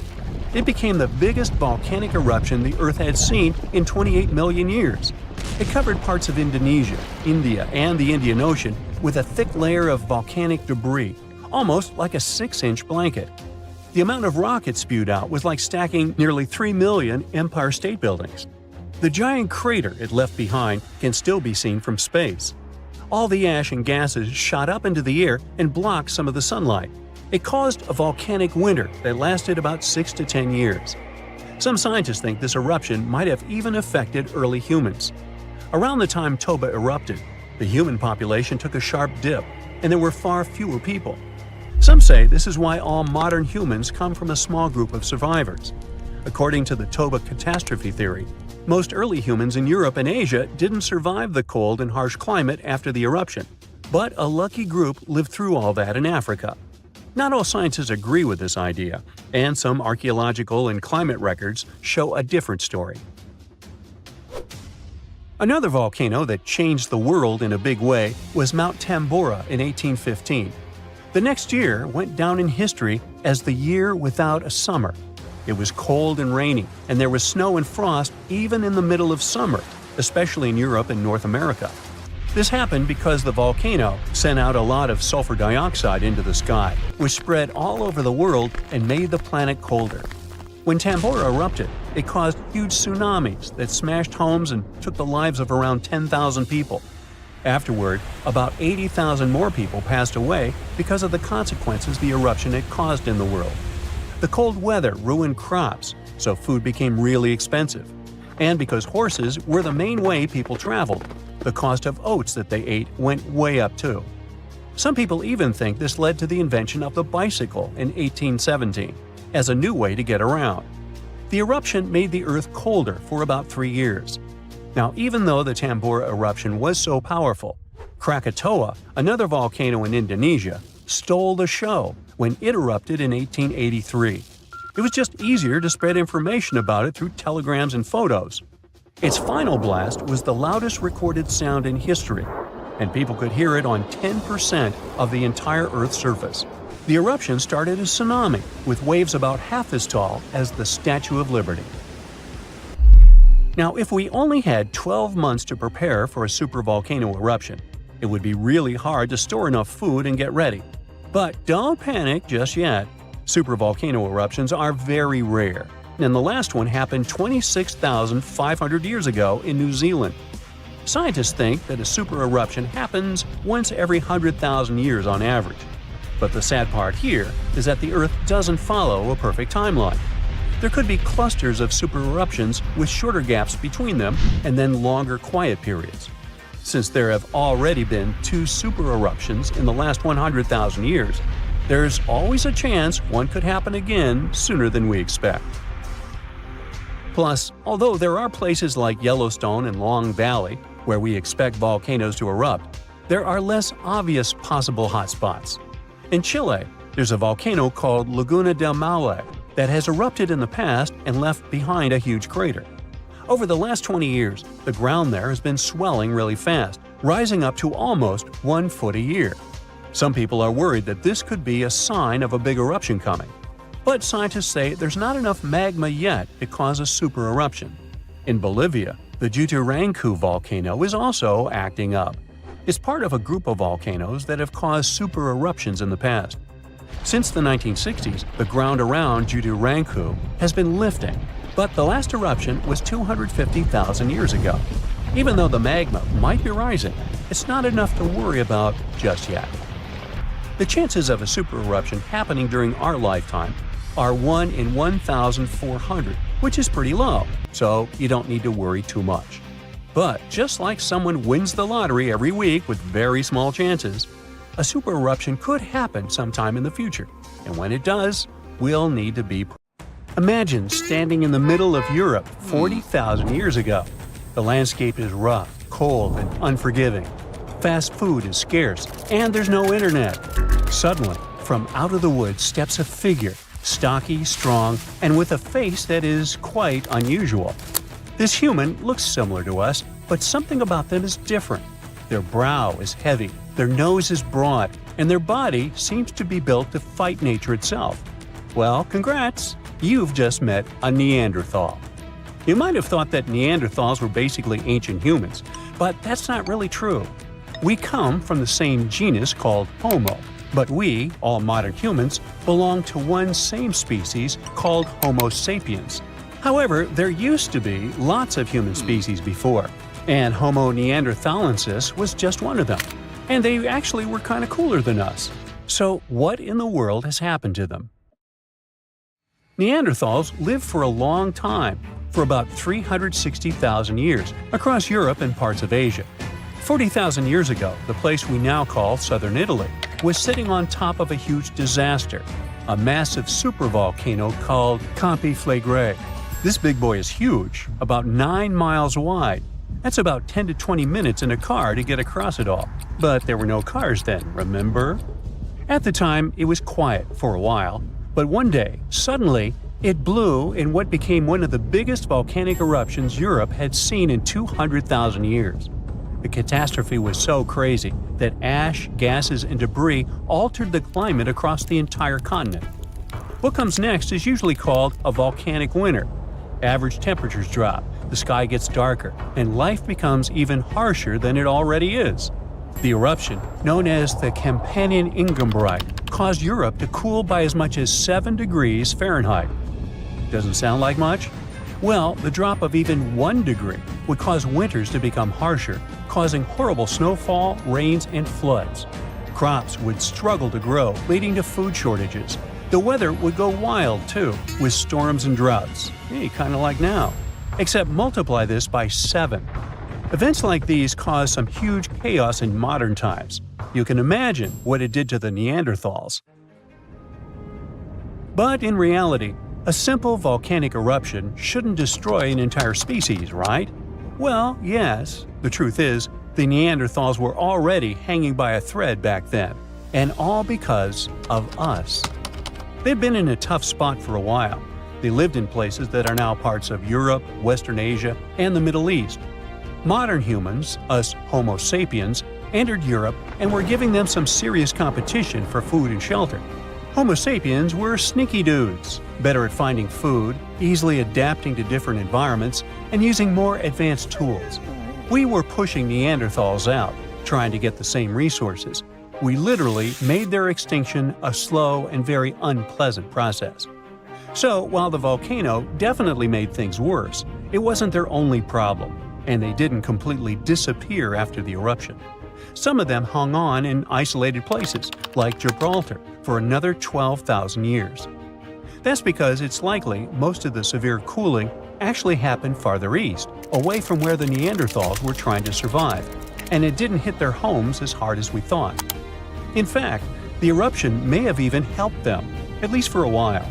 Speaker 1: It became the biggest volcanic eruption the Earth had seen in 28 million years. It covered parts of Indonesia, India, and the Indian Ocean with a thick layer of volcanic debris, almost like a 6-inch blanket. The amount of rock it spewed out was like stacking nearly 3 million Empire State Buildings. The giant crater it left behind can still be seen from space. All the ash and gases shot up into the air and blocked some of the sunlight. It caused a volcanic winter that lasted about 6 to 10 years. Some scientists think this eruption might have even affected early humans. Around the time Toba erupted, the human population took a sharp dip, and there were far fewer people. Some say this is why all modern humans come from a small group of survivors. According to the Toba catastrophe theory, most early humans in Europe and Asia didn't survive the cold and harsh climate after the eruption, but a lucky group lived through all that in Africa. Not all scientists agree with this idea, and some archaeological and climate records show a different story. Another volcano that changed the world in a big way was Mount Tambora in 1815. The next year went down in history as the year without a summer. It was cold and rainy, and there was snow and frost even in the middle of summer, especially in Europe and North America. This happened because the volcano sent out a lot of sulfur dioxide into the sky, which spread all over the world and made the planet colder. When Tambora erupted, it caused huge tsunamis that smashed homes and took the lives of around 10,000 people. Afterward, about 80,000 more people passed away because of the consequences the eruption had caused in the world. The cold weather ruined crops, so food became really expensive. And because horses were the main way people traveled, the cost of oats that they ate went way up too. Some people even think this led to the invention of the bicycle in 1817 as a new way to get around. The eruption made the Earth colder for about 3 years. Now, even though the Tambora eruption was so powerful, Krakatoa, another volcano in Indonesia, stole the show when it erupted in 1883. It was just easier to spread information about it through telegrams and photos. Its final blast was the loudest recorded sound in history, and people could hear it on 10% of the entire Earth's surface. The eruption started a tsunami, with waves about half as tall as the Statue of Liberty. Now, if we only had 12 months to prepare for a supervolcano eruption, it would be really hard to store enough food and get ready. But don't panic just yet. Supervolcano eruptions are very rare, and the last one happened 26,500 years ago in New Zealand. Scientists think that a super eruption happens once every 100,000 years on average. But the sad part here is that the Earth doesn't follow a perfect timeline. There could be clusters of super eruptions with shorter gaps between them and then longer quiet periods. Since there have already been 2 super eruptions in the last 100,000 years, there's always a chance one could happen again sooner than we expect. Plus, although there are places like Yellowstone and Long Valley where we expect volcanoes to erupt, there are less obvious possible hotspots. In Chile, there's a volcano called Laguna del Maule that has erupted in the past and left behind a huge crater. Over the last 20 years, the ground there has been swelling really fast, rising up to almost 1 foot a year. Some people are worried that this could be a sign of a big eruption coming. But scientists say there's not enough magma yet to cause a super eruption. In Bolivia, the Juturancu volcano is also acting up. It's part of a group of volcanoes that have caused super eruptions in the past. Since the 1960s, the ground around Juturancu has been lifting, but the last eruption was 250,000 years ago. Even though the magma might be rising, it's not enough to worry about just yet. The chances of a super eruption happening during our lifetime are 1 in 1,400, which is pretty low, so you don't need to worry too much. But just like someone wins the lottery every week with very small chances, a super eruption could happen sometime in the future, and when it does, we'll need to be prepared. Imagine standing in the middle of Europe 40,000 years ago. The landscape is rough, cold, and unforgiving. Fast food is scarce, and there's no internet. Suddenly, from out of the woods steps a figure, stocky, strong, and with a face that is quite unusual. This human looks similar to us, but something about them is different. Their brow is heavy, their nose is broad, and their body seems to be built to fight nature itself. Well, congrats! You've just met a Neanderthal. You might have thought that Neanderthals were basically ancient humans, but that's not really true. We come from the same genus called Homo, but we, all modern humans, belong to one same species called Homo sapiens. However, there used to be lots of human species before, and Homo neanderthalensis was just one of them. And they actually were kind of cooler than us. So what in the world has happened to them? Neanderthals lived for a long time, for about 360,000 years, across Europe and parts of Asia. 40,000 years ago, the place we now call southern Italy was sitting on top of a huge disaster, a massive supervolcano called Campi Flegrei. This big boy is huge, about 9 miles wide. That's about 10 to 20 minutes in a car to get across it all. But there were no cars then, remember? At the time, it was quiet for a while, but one day, suddenly, it blew in what became one of the biggest volcanic eruptions Europe had seen in 200,000 years. The catastrophe was so crazy that ash, gases, and debris altered the climate across the entire continent. What comes next is usually called a volcanic winter. Average temperatures drop, the sky gets darker, and life becomes even harsher than it already is. The eruption, known as the Campanian Ingombrite, caused Europe to cool by as much as 7 degrees Fahrenheit. Doesn't sound like much? Well, the drop of even 1 degree would cause winters to become harsher, causing horrible snowfall, rains, and floods. Crops would struggle to grow, leading to food shortages. The weather would go wild, too, with storms and droughts. Hey, kind of like now. Except multiply this by 7. Events like these caused some huge chaos in modern times. You can imagine what it did to the Neanderthals. But in reality, a simple volcanic eruption shouldn't destroy an entire species, right? Well, yes. The truth is, the Neanderthals were already hanging by a thread back then, and all because of us. They've been in a tough spot for a while. They lived in places that are now parts of Europe, Western Asia, and the Middle East. Modern humans, us Homo sapiens, entered Europe and were giving them some serious competition for food and shelter. Homo sapiens were sneaky dudes, better at finding food, easily adapting to different environments, and using more advanced tools. We were pushing Neanderthals out, trying to get the same resources. We literally made their extinction a slow and very unpleasant process. So, while the volcano definitely made things worse, it wasn't their only problem, and they didn't completely disappear after the eruption. Some of them hung on in isolated places, like Gibraltar, for another 12,000 years. That's because it's likely most of the severe cooling actually happened farther east, away from where the Neanderthals were trying to survive, and it didn't hit their homes as hard as we thought. In fact, the eruption may have even helped them, at least for a while.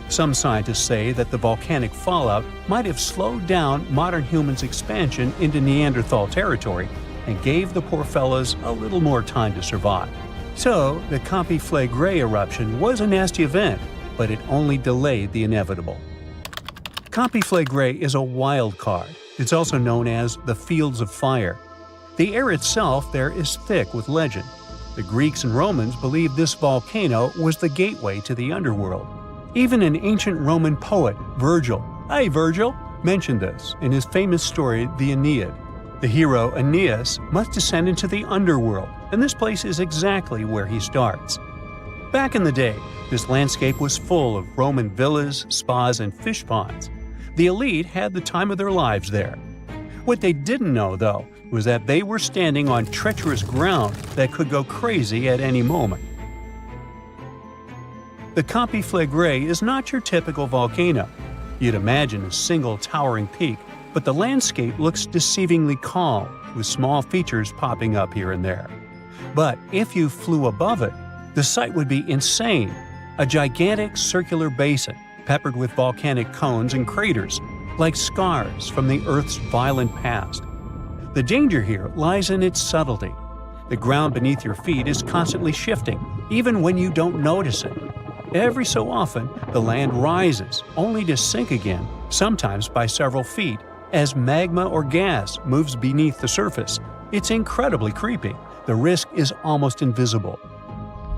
Speaker 1: Some scientists say that the volcanic fallout might have slowed down modern humans' expansion into Neanderthal territory and gave the poor fellas a little more time to survive. So, the Campiflagre eruption was a nasty event, but it only delayed the inevitable. Campiflagre is a wild card. It's also known as the Fields of Fire. The air itself there is thick with legend. The Greeks and Romans believed this volcano was the gateway to the underworld. Even an ancient Roman poet, Virgil, mentioned this in his famous story, the Aeneid. The hero Aeneas must descend into the underworld, and this place is exactly where he starts. Back in the day, this landscape was full of Roman villas, spas, and fish ponds. The elite had the time of their lives there. What they didn't know, though, was that they were standing on treacherous ground that could go crazy at any moment. The Campiflagre is not your typical volcano. You'd imagine a single towering peak, but the landscape looks deceivingly calm, with small features popping up here and there. But if you flew above it, the sight would be insane. A gigantic circular basin, peppered with volcanic cones and craters, like scars from the Earth's violent past. The danger here lies in its subtlety. The ground beneath your feet is constantly shifting, even when you don't notice it. Every so often, the land rises, only to sink again, sometimes by several feet, as magma or gas moves beneath the surface. It's incredibly creepy. The risk is almost invisible.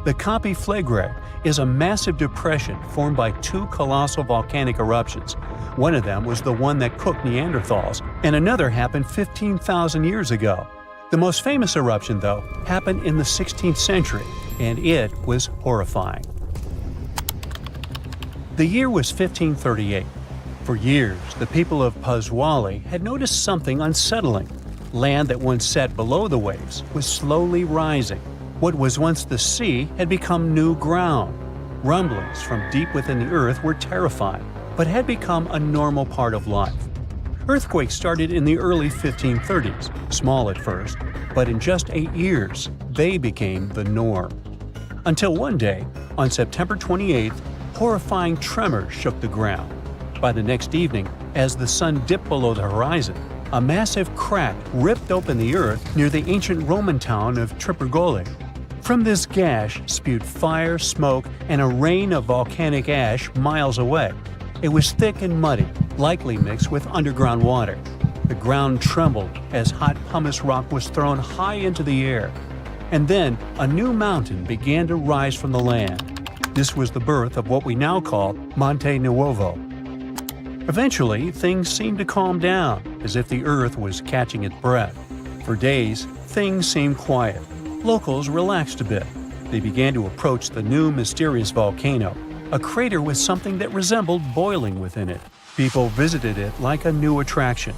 Speaker 1: The Campiflagre is a massive depression formed by two colossal volcanic eruptions. One of them was the one that cooked Neanderthals, and another happened 15,000 years ago. The most famous eruption, though, happened in the 16th century, and it was horrifying. The year was 1538. For years, the people of Paswali had noticed something unsettling. Land that once sat below the waves was slowly rising. What was once the sea had become new ground. Rumblings from deep within the earth were terrifying, but had become a normal part of life. Earthquakes started in the early 1530s, small at first, but in just 8 years, they became the norm. Until one day, on September 28th, horrifying tremors shook the ground. By the next evening, as the sun dipped below the horizon, a massive crack ripped open the earth near the ancient Roman town of Tripurgoli. From this gash spewed fire, smoke, and a rain of volcanic ash miles away. It was thick and muddy, likely mixed with underground water. The ground trembled as hot pumice rock was thrown high into the air. And then a new mountain began to rise from the land. This was the birth of what we now call Monte Nuovo. Eventually, things seemed to calm down, as if the earth was catching its breath. For days, things seemed quiet. Locals relaxed a bit. They began to approach the new mysterious volcano, a crater with something that resembled boiling within it. People visited it like a new attraction.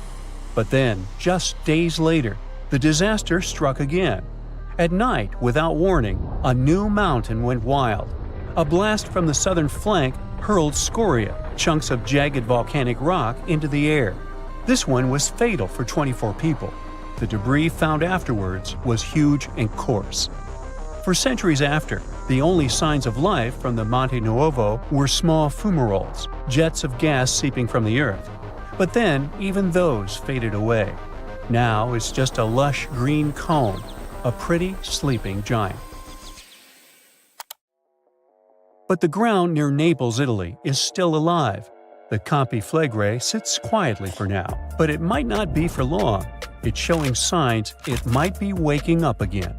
Speaker 1: But then, just days later, the disaster struck again. At night, without warning, a new mountain went wild. A blast from the southern flank hurled scoria, chunks of jagged volcanic rock, into the air. This one was fatal for 24 people. The debris found afterwards was huge and coarse. For centuries after, the only signs of life from the Monte Nuovo were small fumaroles, jets of gas seeping from the earth. But then, even those faded away. Now it's just a lush green cone, a pretty sleeping giant. But the ground near Naples, Italy is still alive. The Campi Flegrei sits quietly for now, but it might not be for long. It's showing signs it might be waking up again.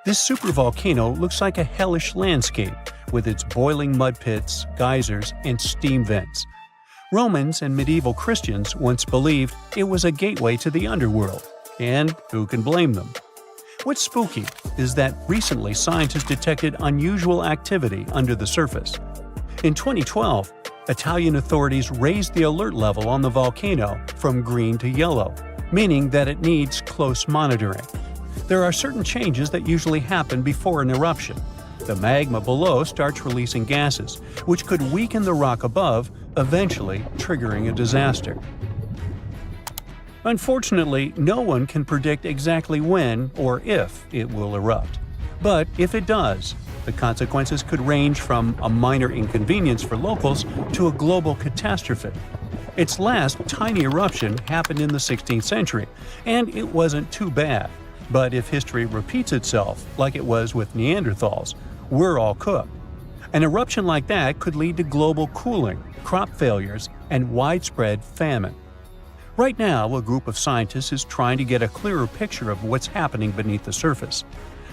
Speaker 1: This supervolcano looks like a hellish landscape with its boiling mud pits, geysers, and steam vents. Romans and medieval Christians once believed it was a gateway to the underworld, and who can blame them? What's spooky is that recently scientists detected unusual activity under the surface. In 2012, Italian authorities raised the alert level on the volcano from green to yellow, meaning that it needs close monitoring. There are certain changes that usually happen before an eruption. The magma below starts releasing gases, which could weaken the rock above, eventually triggering a disaster. Unfortunately, no one can predict exactly when or if it will erupt. But if it does, the consequences could range from a minor inconvenience for locals to a global catastrophe. Its last tiny eruption happened in the 16th century, and it wasn't too bad. But if history repeats itself, like it was with Neanderthals, we're all cooked. An eruption like that could lead to global cooling, crop failures, and widespread famine. Right now, a group of scientists is trying to get a clearer picture of what's happening beneath the surface.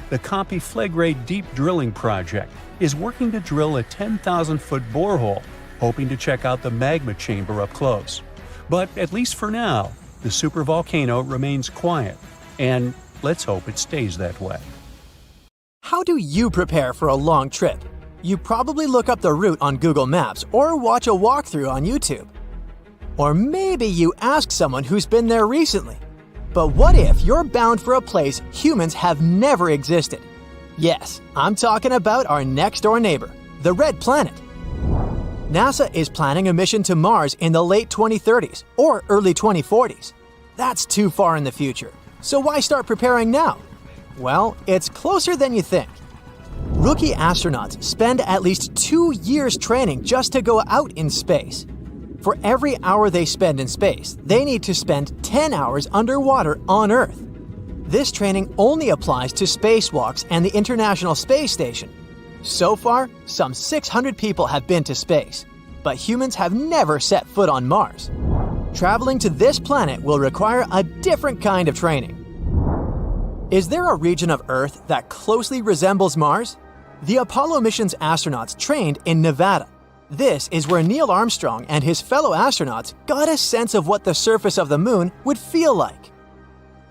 Speaker 1: The Campi Flegrei Deep Drilling Project is working to drill a 10,000-foot borehole, hoping to check out the magma chamber up close. But at least for now, the supervolcano remains quiet, and let's hope it stays that way.
Speaker 4: How do you prepare for a long trip? You probably look up the route on Google Maps or watch a walkthrough on YouTube. Or maybe you ask someone who's been there recently. But what if you're bound for a place humans have never existed? Yes, I'm talking about our next-door neighbor, the Red Planet. NASA is planning a mission to Mars in the late 2030s or early 2040s. That's too far in the future, so why start preparing now? Well, it's closer than you think. Rookie astronauts spend at least 2 years training just to go out in space. For every hour they spend in space, they need to spend 10 hours underwater on Earth. This training only applies to spacewalks and the International Space Station. So far, some 600 people have been to space, but humans have never set foot on Mars. Traveling to this planet will require a different kind of training. Is there a region of Earth that closely resembles Mars? The Apollo mission's astronauts trained in Nevada. This is where Neil Armstrong and his fellow astronauts got a sense of what the surface of the moon would feel like.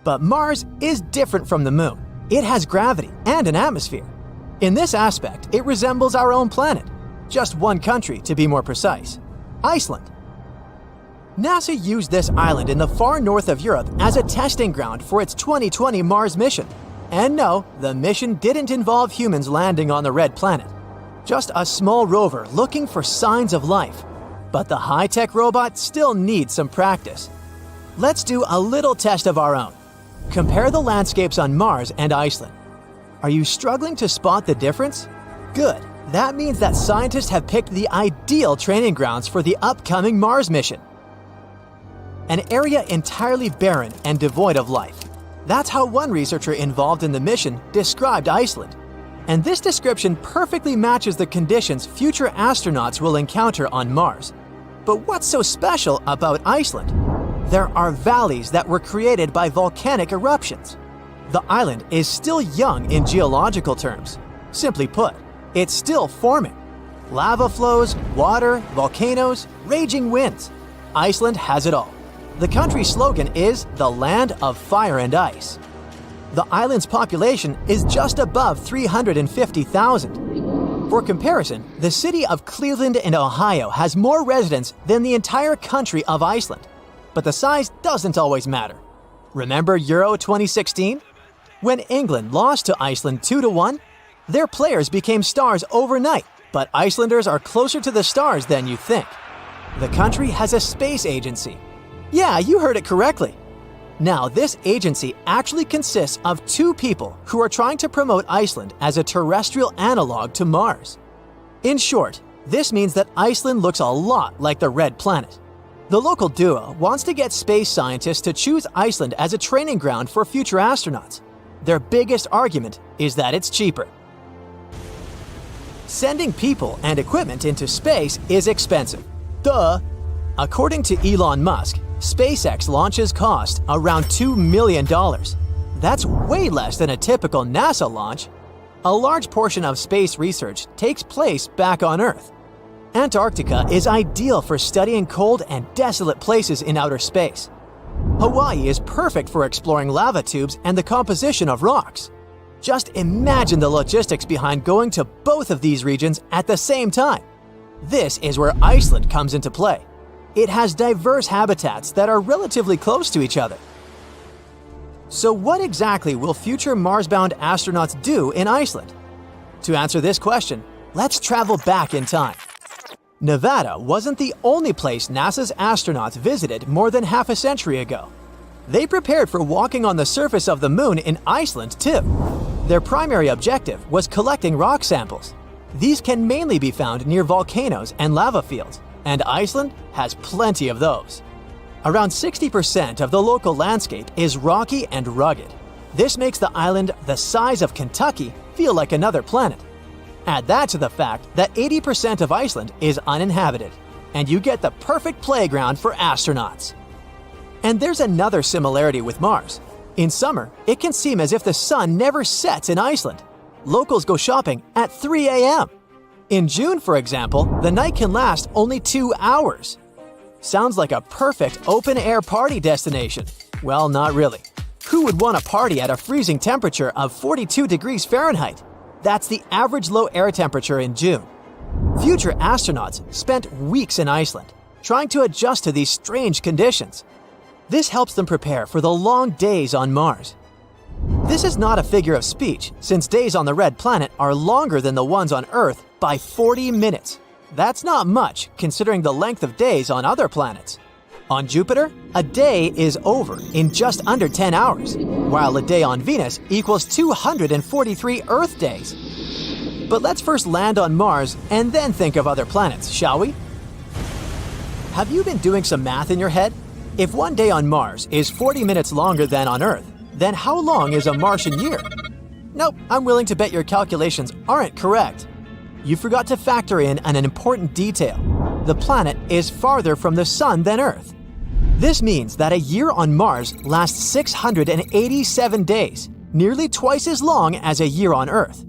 Speaker 4: But Mars is different from the moon. It has gravity and an atmosphere. In this aspect, it resembles our own planet. Just one country, to be more precise: Iceland. NASA used this island in the far north of Europe as a testing ground for its 2020 Mars mission. And no, the mission didn't involve humans landing on the Red Planet. Just a small rover looking for signs of life. But the high-tech robot still needs some practice. Let's do a little test of our own. Compare the landscapes on Mars and Iceland. Are you struggling to spot the difference? Good. That means that scientists have picked the ideal training grounds for the upcoming Mars mission. An area entirely barren and devoid of life. That's how one researcher involved in the mission described Iceland. And this description perfectly matches the conditions future astronauts will encounter on Mars. But what's so special about Iceland? There are valleys that were created by volcanic eruptions. The island is still young in geological terms. Simply put, it's still forming. Lava flows, water, volcanoes, raging winds. Iceland has it all. The country's slogan is the land of fire and ice. The island's population is just above 350,000. For comparison, the city of Cleveland in Ohio has more residents than the entire country of Iceland. But the size doesn't always matter. Remember Euro 2016? When England lost to Iceland 2-1, their players became stars overnight, but Icelanders are closer to the stars than you think. The country has a space agency. Yeah, you heard it correctly. Now, this agency actually consists of 2 people who are trying to promote Iceland as a terrestrial analog to Mars. In short, this means that Iceland looks a lot like the Red Planet. The local duo wants to get space scientists to choose Iceland as a training ground for future astronauts. Their biggest argument is that it's cheaper. Sending people and equipment into space is expensive. Duh! According to Elon Musk, SpaceX launches cost around $2 million. That's way less than a typical NASA launch. A large portion of space research takes place back on Earth. Antarctica is ideal for studying cold and desolate places in outer space. Hawaii is perfect for exploring lava tubes and the composition of rocks. Just imagine the logistics behind going to both of these regions at the same time. This is where Iceland comes into play. It has diverse habitats that are relatively close to each other. So what exactly will future Mars-bound astronauts do in Iceland? To answer this question, let's travel back in time. Nevada wasn't the only place NASA's astronauts visited more than half a century ago. They prepared for walking on the surface of the moon in Iceland too. Their primary objective was collecting rock samples. These can mainly be found near volcanoes and lava fields, and Iceland has plenty of those. Around 60% of the local landscape is rocky and rugged. This makes the island the size of Kentucky feel like another planet. Add that to the fact that 80% of Iceland is uninhabited, and you get the perfect playground for astronauts. And there's another similarity with Mars. In summer, it can seem as if the sun never sets in Iceland. Locals go shopping at 3 a.m. In June, for example, the night can last only 2 hours. Sounds like a perfect open-air party destination. Well, not really. Who would want to party at a freezing temperature of 42 degrees Fahrenheit? That's the average low air temperature in June. Future astronauts spent weeks in Iceland, trying to adjust to these strange conditions. This helps them prepare for the long days on Mars. This is not a figure of speech, since days on the red planet are longer than the ones on Earth by 40 minutes. That's not much, considering the length of days on other planets. On Jupiter, a day is over in just under 10 hours, while a day on Venus equals 243 Earth days. But let's first land on Mars and then think of other planets, shall we? Have you been doing some math in your head? If one day on Mars is 40 minutes longer than on Earth, then how long is a Martian year? Nope, I'm willing to bet your calculations aren't correct. You forgot to factor in an important detail. The planet is farther from the Sun than Earth. This means that a year on Mars lasts 687 days, nearly twice as long as a year on Earth.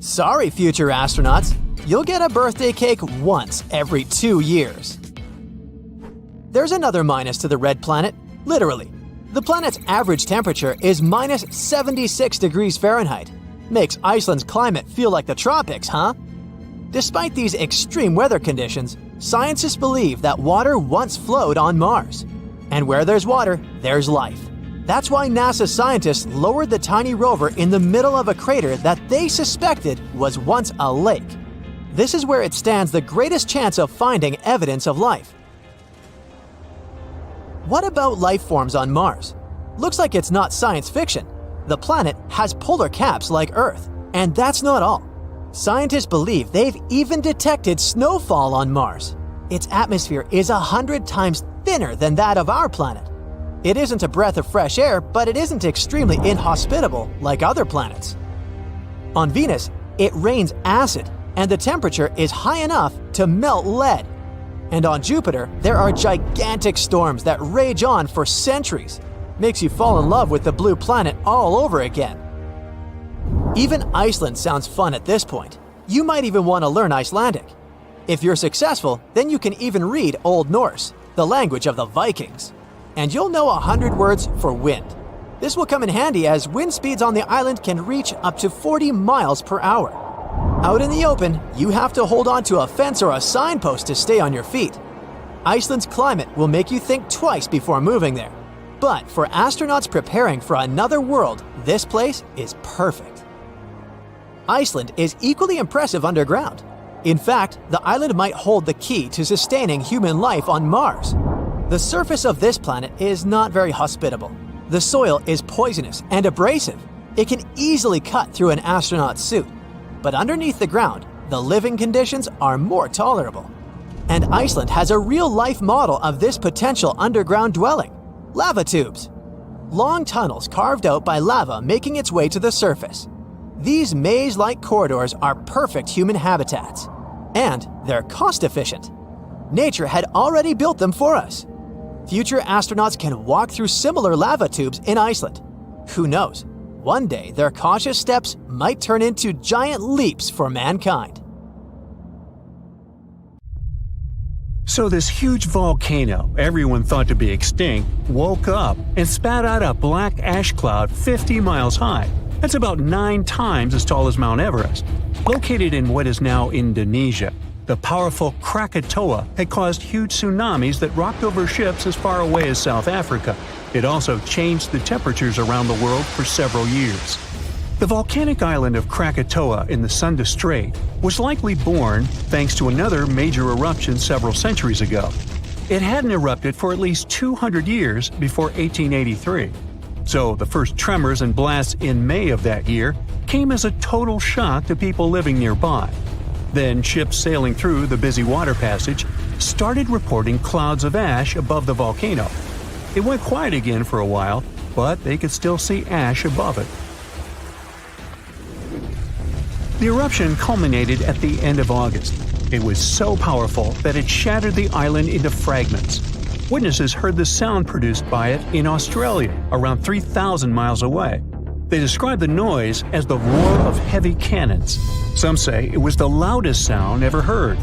Speaker 4: Sorry, future astronauts, you'll get a birthday cake once every 2 years. There's another minus to the red planet, literally. The planet's average temperature is minus 76 degrees Fahrenheit. Makes Iceland's climate feel like the tropics, huh? Despite these extreme weather conditions, scientists believe that water once flowed on Mars. And where there's water, there's life. That's why NASA scientists lowered the tiny rover in the middle of a crater that they suspected was once a lake. This is where it stands the greatest chance of finding evidence of life. What about life forms on Mars? Looks like it's not science fiction. The planet has polar caps like Earth, and that's not all. Scientists believe they've even detected snowfall on Mars. Its atmosphere is 100 times thinner than that of our planet. It isn't a breath of fresh air, but it isn't extremely inhospitable like other planets. On Venus, it rains acid, and the temperature is high enough to melt lead. And on Jupiter, there are gigantic storms that rage on for centuries. Makes you fall in love with the blue planet all over again. Even Iceland sounds fun at this point. You might even want to learn Icelandic. If you're successful, then you can even read Old Norse, the language of the Vikings. And you'll know 100 words for wind. This will come in handy as wind speeds on the island can reach up to 40 miles per hour. Out in the open, you have to hold on to a fence or a signpost to stay on your feet. Iceland's climate will make you think twice before moving there. But for astronauts preparing for another world, this place is perfect. Iceland is equally impressive underground. In fact, the island might hold the key to sustaining human life on Mars. The surface of this planet is not very hospitable. The soil is poisonous and abrasive. It can easily cut through an astronaut's suit. But underneath the ground, the living conditions are more tolerable. And Iceland has a real-life model of this potential underground dwelling: lava tubes. Long tunnels carved out by lava making its way to the surface. These maze-like corridors are perfect human habitats. And they're cost-efficient. Nature had already built them for us. Future astronauts can walk through similar lava tubes in Iceland. Who knows? One day their cautious steps might turn into giant leaps for mankind.
Speaker 1: So this huge volcano, everyone thought to be extinct, woke up and spat out a black ash cloud 50 miles high. That's about 9 times as tall as Mount Everest. Located in what is now Indonesia, the powerful Krakatoa had caused huge tsunamis that rocked over ships as far away as South Africa. It also changed the temperatures around the world for several years. The volcanic island of Krakatoa in the Sunda Strait was likely born thanks to another major eruption several centuries ago. It hadn't erupted for at least 200 years before 1883. So the first tremors and blasts in May of that year came as a total shock to people living nearby. Then ships sailing through the busy water passage started reporting clouds of ash above the volcano. It went quiet again for a while, but they could still see ash above it. The eruption culminated at the end of August. It was so powerful that it shattered the island into fragments. Witnesses heard the sound produced by it in Australia, around 3,000 miles away. They described the noise as the roar of heavy cannons. Some say it was the loudest sound ever heard.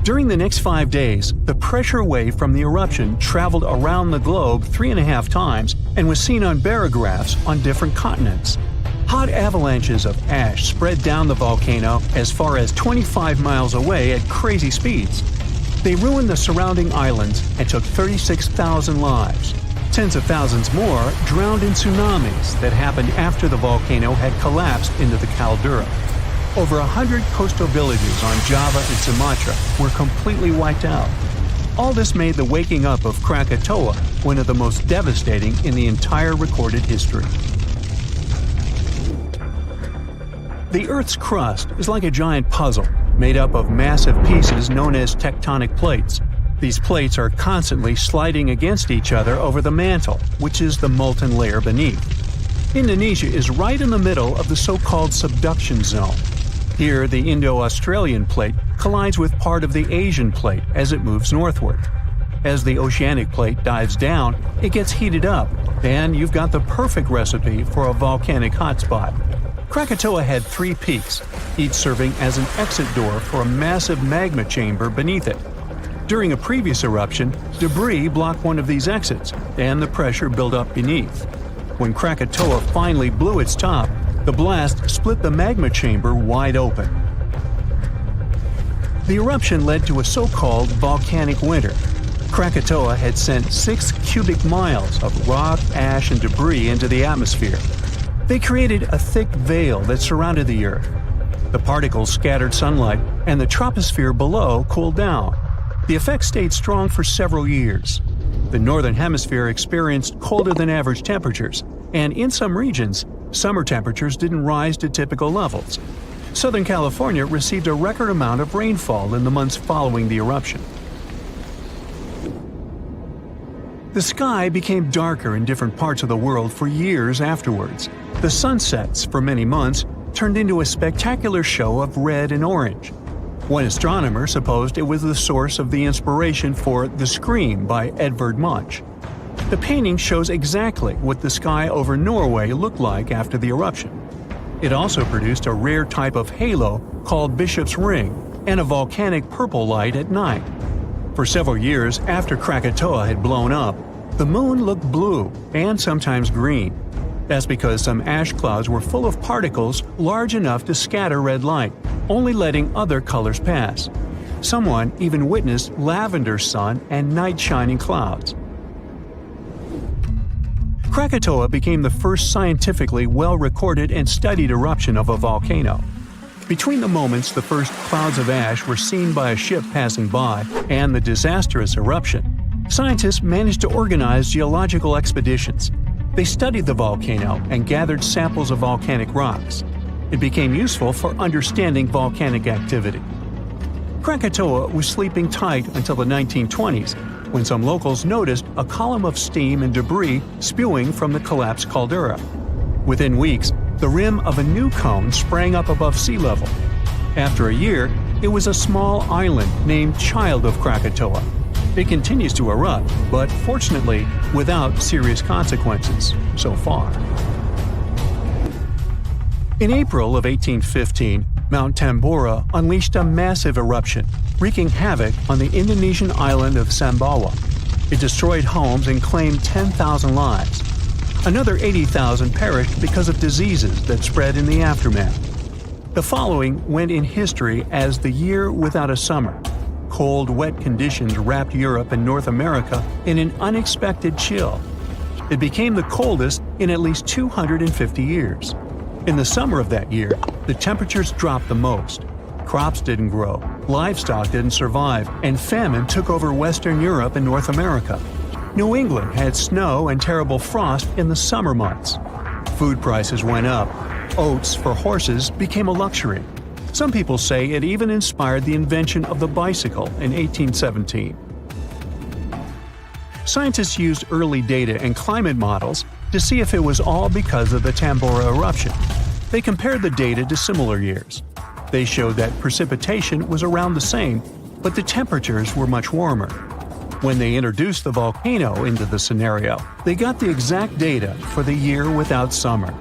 Speaker 1: During the next 5 days, the pressure wave from the eruption traveled around the globe 3.5 times and was seen on barographs on different continents. Hot avalanches of ash spread down the volcano as far as 25 miles away at crazy speeds. They ruined the surrounding islands and took 36,000 lives. Tens of thousands more drowned in tsunamis that happened after the volcano had collapsed into the caldera. Over 100 coastal villages on Java and Sumatra were completely wiped out. All this made the waking up of Krakatoa one of the most devastating in the entire recorded history. The Earth's crust is like a giant puzzle, made up of massive pieces known as tectonic plates. These plates are constantly sliding against each other over the mantle, which is the molten layer beneath. Indonesia is right in the middle of the so-called subduction zone. Here, the Indo-Australian plate collides with part of the Asian plate as it moves northward. As the oceanic plate dives down, it gets heated up, and you've got the perfect recipe for a volcanic hotspot. Krakatoa had 3 peaks, each serving as an exit door for a massive magma chamber beneath it. During a previous eruption, debris blocked one of these exits, and the pressure built up beneath. When Krakatoa finally blew its top, the blast split the magma chamber wide open. The eruption led to a so-called volcanic winter. Krakatoa had sent 6 cubic miles of rock, ash, and debris into the atmosphere. They created a thick veil that surrounded the Earth. The particles scattered sunlight, and the troposphere below cooled down. The effect stayed strong for several years. The Northern Hemisphere experienced colder than average temperatures, and in some regions, summer temperatures didn't rise to typical levels. Southern California received a record amount of rainfall in the months following the eruption. The sky became darker in different parts of the world for years afterwards. The sunsets, for many months, turned into a spectacular show of red and orange. One astronomer supposed it was the source of the inspiration for The Scream by Edvard Munch. The painting shows exactly what the sky over Norway looked like after the eruption. It also produced a rare type of halo called Bishop's Ring and a volcanic purple light at night. For several years after Krakatoa had blown up, the moon looked blue and sometimes green. That's because some ash clouds were full of particles large enough to scatter red light, only letting other colors pass. Someone even witnessed lavender sun and night-shining clouds. Krakatoa became the first scientifically well-recorded and studied eruption of a volcano. Between the moments the first clouds of ash were seen by a ship passing by and the disastrous eruption, scientists managed to organize geological expeditions. They studied the volcano and gathered samples of volcanic rocks. It became useful for understanding volcanic activity. Krakatoa was sleeping tight until the 1920s, when some locals noticed a column of steam and debris spewing from the collapsed caldera. Within weeks, the rim of a new cone sprang up above sea level. After a year, it was a small island named Child of Krakatoa. It continues to erupt, but fortunately without serious consequences so far. In April of 1815, Mount Tambora unleashed a massive eruption, wreaking havoc on the Indonesian island of Sumbawa. It destroyed homes and claimed 10,000 lives. Another 80,000 perished because of diseases that spread in the aftermath. The following went in history as the year without a summer. Cold, wet conditions wrapped Europe and North America in an unexpected chill. It became the coldest in at least 250 years. In the summer of that year, the temperatures dropped the most. Crops didn't grow, livestock didn't survive, and famine took over Western Europe and North America. New England had snow and terrible frost in the summer months. Food prices went up. Oats for horses became a luxury. Some people say it even inspired the invention of the bicycle in 1817. Scientists used early data and climate models to see if it was all because of the Tambora eruption. They compared the data to similar years. They showed that precipitation was around the same, but the temperatures were much warmer. When they introduced the volcano into the scenario, they got the exact data for the year without summer.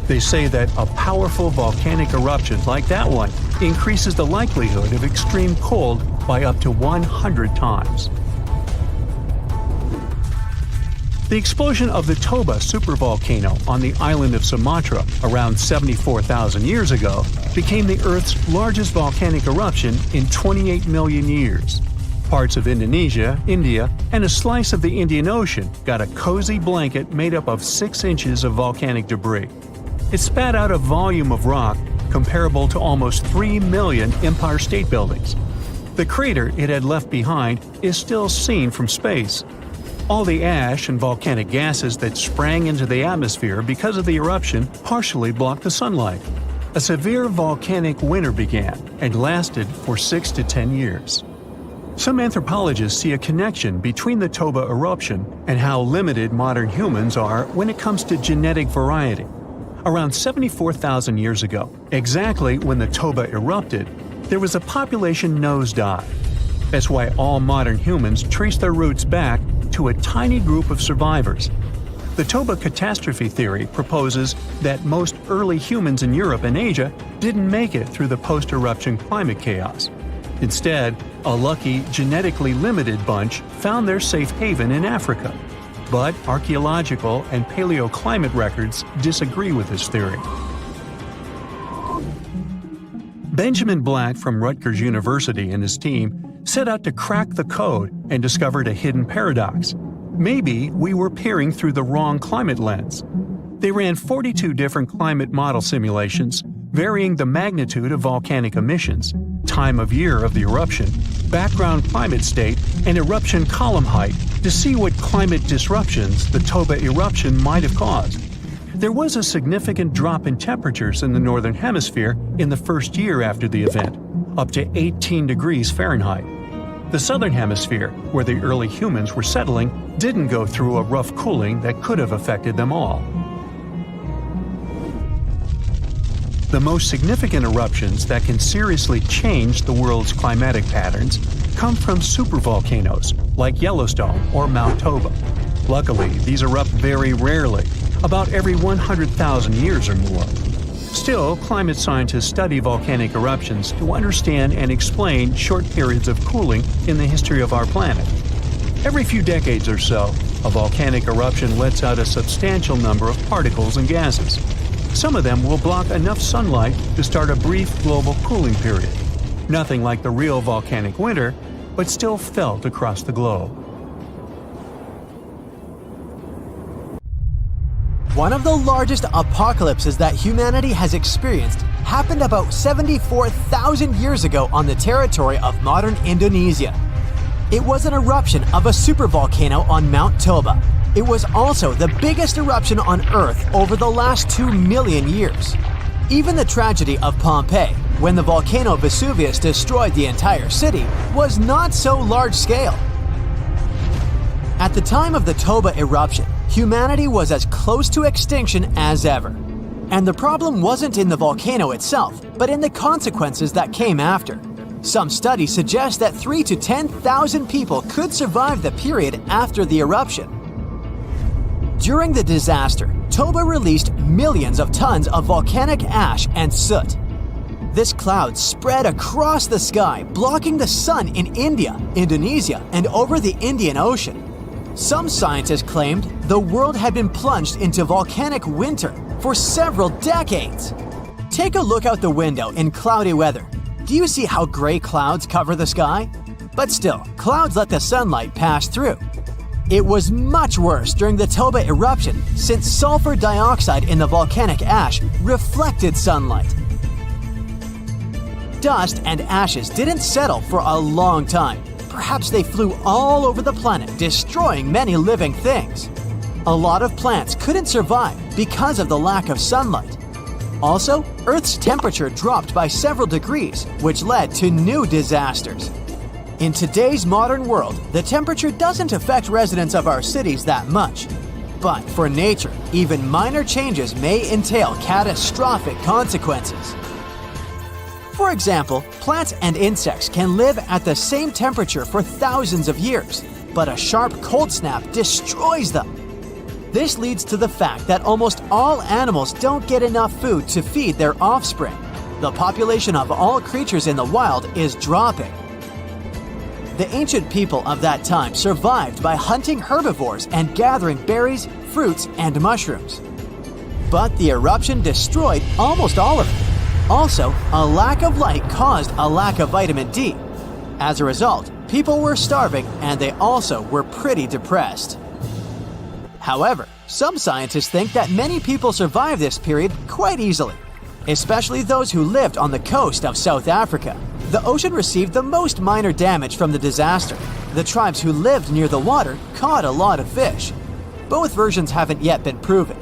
Speaker 1: They say that a powerful volcanic eruption like that one increases the likelihood of extreme cold by up to 100 times. The explosion of the Toba supervolcano on the island of Sumatra around 74,000 years ago became the Earth's largest volcanic eruption in 28 million years. Parts of Indonesia, India, and a slice of the Indian Ocean got a cozy blanket made up of 6 inches of volcanic debris. It spat out a volume of rock comparable to almost 3 million Empire State Buildings. The crater it had left behind is still seen from space. All the ash and volcanic gases that sprang into the atmosphere because of the eruption partially blocked the sunlight. A severe volcanic winter began and lasted for 6 to 10 years. Some anthropologists see a connection between the Toba eruption and how limited modern humans are when it comes to genetic variety. Around 74,000 years ago, exactly when the Toba erupted, there was a population nosedive. That's why all modern humans trace their roots back to a tiny group of survivors. The Toba catastrophe theory proposes that most early humans in Europe and Asia didn't make it through the post-eruption climate chaos. Instead, a lucky, genetically limited bunch found their safe haven in Africa. But archaeological and paleoclimate records disagree with this theory. Benjamin Black from Rutgers University and his team set out to crack the code and discovered a hidden paradox. Maybe we were peering through the wrong climate lens. They ran 42 different climate model simulations, varying the magnitude of volcanic emissions, time of year of the eruption, background climate state, and eruption column height to see what climate disruptions the Toba eruption might have caused. There was a significant drop in temperatures in the northern hemisphere in the first year after the event, up to 18 degrees Fahrenheit. The southern hemisphere, where the early humans were settling, didn't go through a rough cooling that could have affected them all. The most significant eruptions that can seriously change the world's climatic patterns come from supervolcanoes like Yellowstone or Mount Toba. Luckily, these erupt very rarely, about every 100,000 years or more. Still, climate scientists study volcanic eruptions to understand and explain short periods of cooling in the history of our planet. Every few decades or so, a volcanic eruption lets out a substantial number of particles and gases. Some of them will block enough sunlight to start a brief global cooling period. Nothing like the real volcanic winter, but still felt across the globe.
Speaker 4: One of the largest apocalypses that humanity has experienced happened about 74,000 years ago on the territory of modern Indonesia. It was an eruption of a supervolcano on Mount Toba. It was also the biggest eruption on Earth over the last 2 million years. Even the tragedy of Pompeii, when the volcano Vesuvius destroyed the entire city, was not so large-scale. At the time of the Toba eruption, humanity was as close to extinction as ever. And the problem wasn't in the volcano itself, but in the consequences that came after. Some studies suggest that 3,000 to 10,000 people could survive the period after the eruption. During the disaster, Toba released millions of tons of volcanic ash and soot. This cloud spread across the sky, blocking the sun in India, Indonesia, and over the Indian Ocean. Some scientists claimed the world had been plunged into volcanic winter for several decades. Take a look out the window in cloudy weather. Do you see how gray clouds cover the sky? But still, clouds let the sunlight pass through. It was much worse during the Toba eruption, since sulfur dioxide in the volcanic ash reflected sunlight. Dust and ashes didn't settle for a long time. Perhaps they flew all over the planet, destroying many living things. A lot of plants couldn't survive because of the lack of sunlight. Also, Earth's temperature dropped by several degrees, which led to new disasters. In today's modern world, the temperature doesn't affect residents of our cities that much. But for nature, even minor changes may entail catastrophic consequences. For example, plants and insects can live at the same temperature for thousands of years, but a sharp cold snap destroys them. This leads to the fact that almost all animals don't get enough food to feed their offspring. The population of all creatures in the wild is dropping. The ancient people of that time survived by hunting herbivores and gathering berries, fruits, and mushrooms. But the eruption destroyed almost all of it. Also, a lack of light caused a lack of vitamin D. As a result, people were starving and they also were pretty depressed. However, some scientists think that many people survived this period quite easily, especially those who lived on the coast of South Africa. The ocean received the most minor damage from the disaster. The tribes who lived near the water caught a lot of fish. Both versions haven't yet been proven.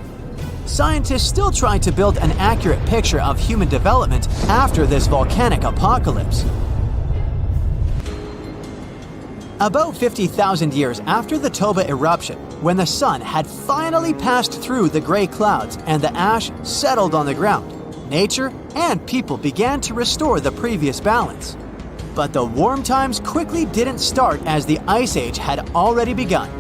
Speaker 4: Scientists still try to build an accurate picture of human development after this volcanic apocalypse. About 50,000 years after the Toba eruption, when the sun had finally passed through the gray clouds and the ash settled on the ground, nature and people began to restore the previous balance. But the warm times quickly didn't start as the Ice Age had already begun,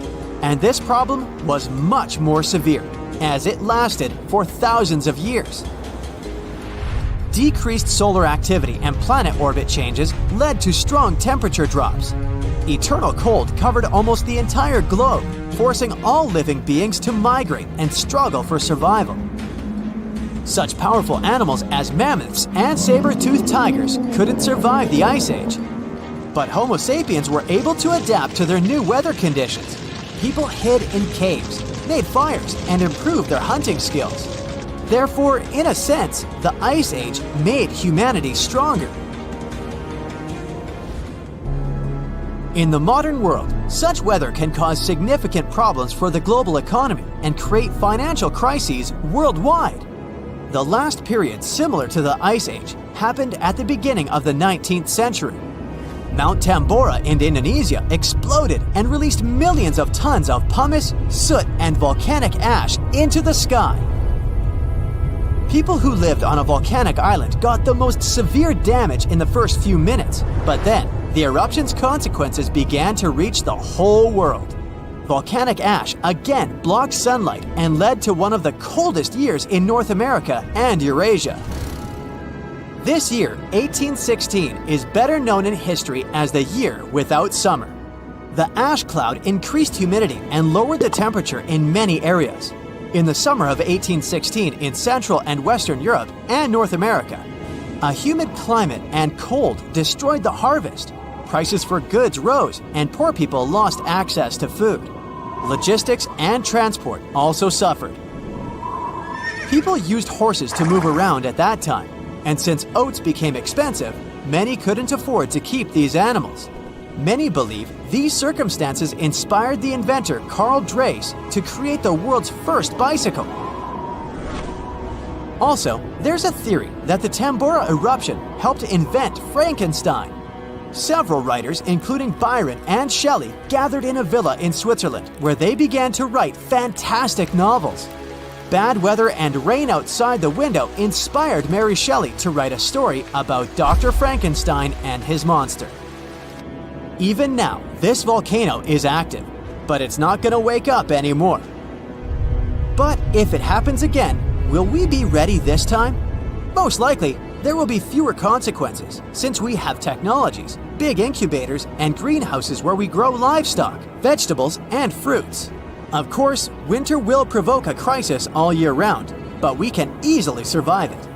Speaker 4: and this problem was much more severe, as it lasted for thousands of years. Decreased solar activity and planet orbit changes led to strong temperature drops. Eternal cold covered almost the entire globe, forcing all living beings to migrate and struggle for survival. Such powerful animals as mammoths and saber-toothed tigers couldn't survive the Ice Age. But Homo sapiens were able to adapt to their new weather conditions. People hid in caves, made fires, and improved their hunting skills. Therefore, in a sense, the Ice Age made humanity stronger. In the modern world, such weather can cause significant problems for the global economy and create financial crises worldwide. The last period similar to the Ice Age happened at the beginning of the 19th century. Mount Tambora in Indonesia exploded and released millions of tons of pumice, soot, and volcanic ash into the sky. People who lived on a volcanic island got the most severe damage in the first few minutes, but then the eruption's consequences began to reach the whole world. Volcanic ash again blocked sunlight and led to one of the coldest years in North America and Eurasia. This year, 1816, is better known in history as the year without summer. The ash cloud increased humidity and lowered the temperature in many areas. In the summer of 1816 in Central and Western Europe and North America, a humid climate and cold destroyed the harvest. Prices for goods rose and poor people lost access to food. Logistics and transport also suffered. People used horses to move around at that time, and since oats became expensive, many couldn't afford to keep these animals. Many believe these circumstances inspired the inventor Carl Dreis to create the world's first bicycle. Also, there's a theory that the Tambora eruption helped invent Frankenstein. Several writers, including Byron and Shelley, gathered in a villa in Switzerland where they began to write fantastic novels. Bad weather and rain outside the window inspired Mary Shelley to write a story about Dr. Frankenstein and his monster. Even now, this volcano is active, but it's not going to wake up anymore. But if it happens again, will we be ready this time? Most likely, there will be fewer consequences since we have technologies, big incubators, and greenhouses where we grow livestock, vegetables, and fruits. Of course, winter will provoke a crisis all year round, but we can easily survive it.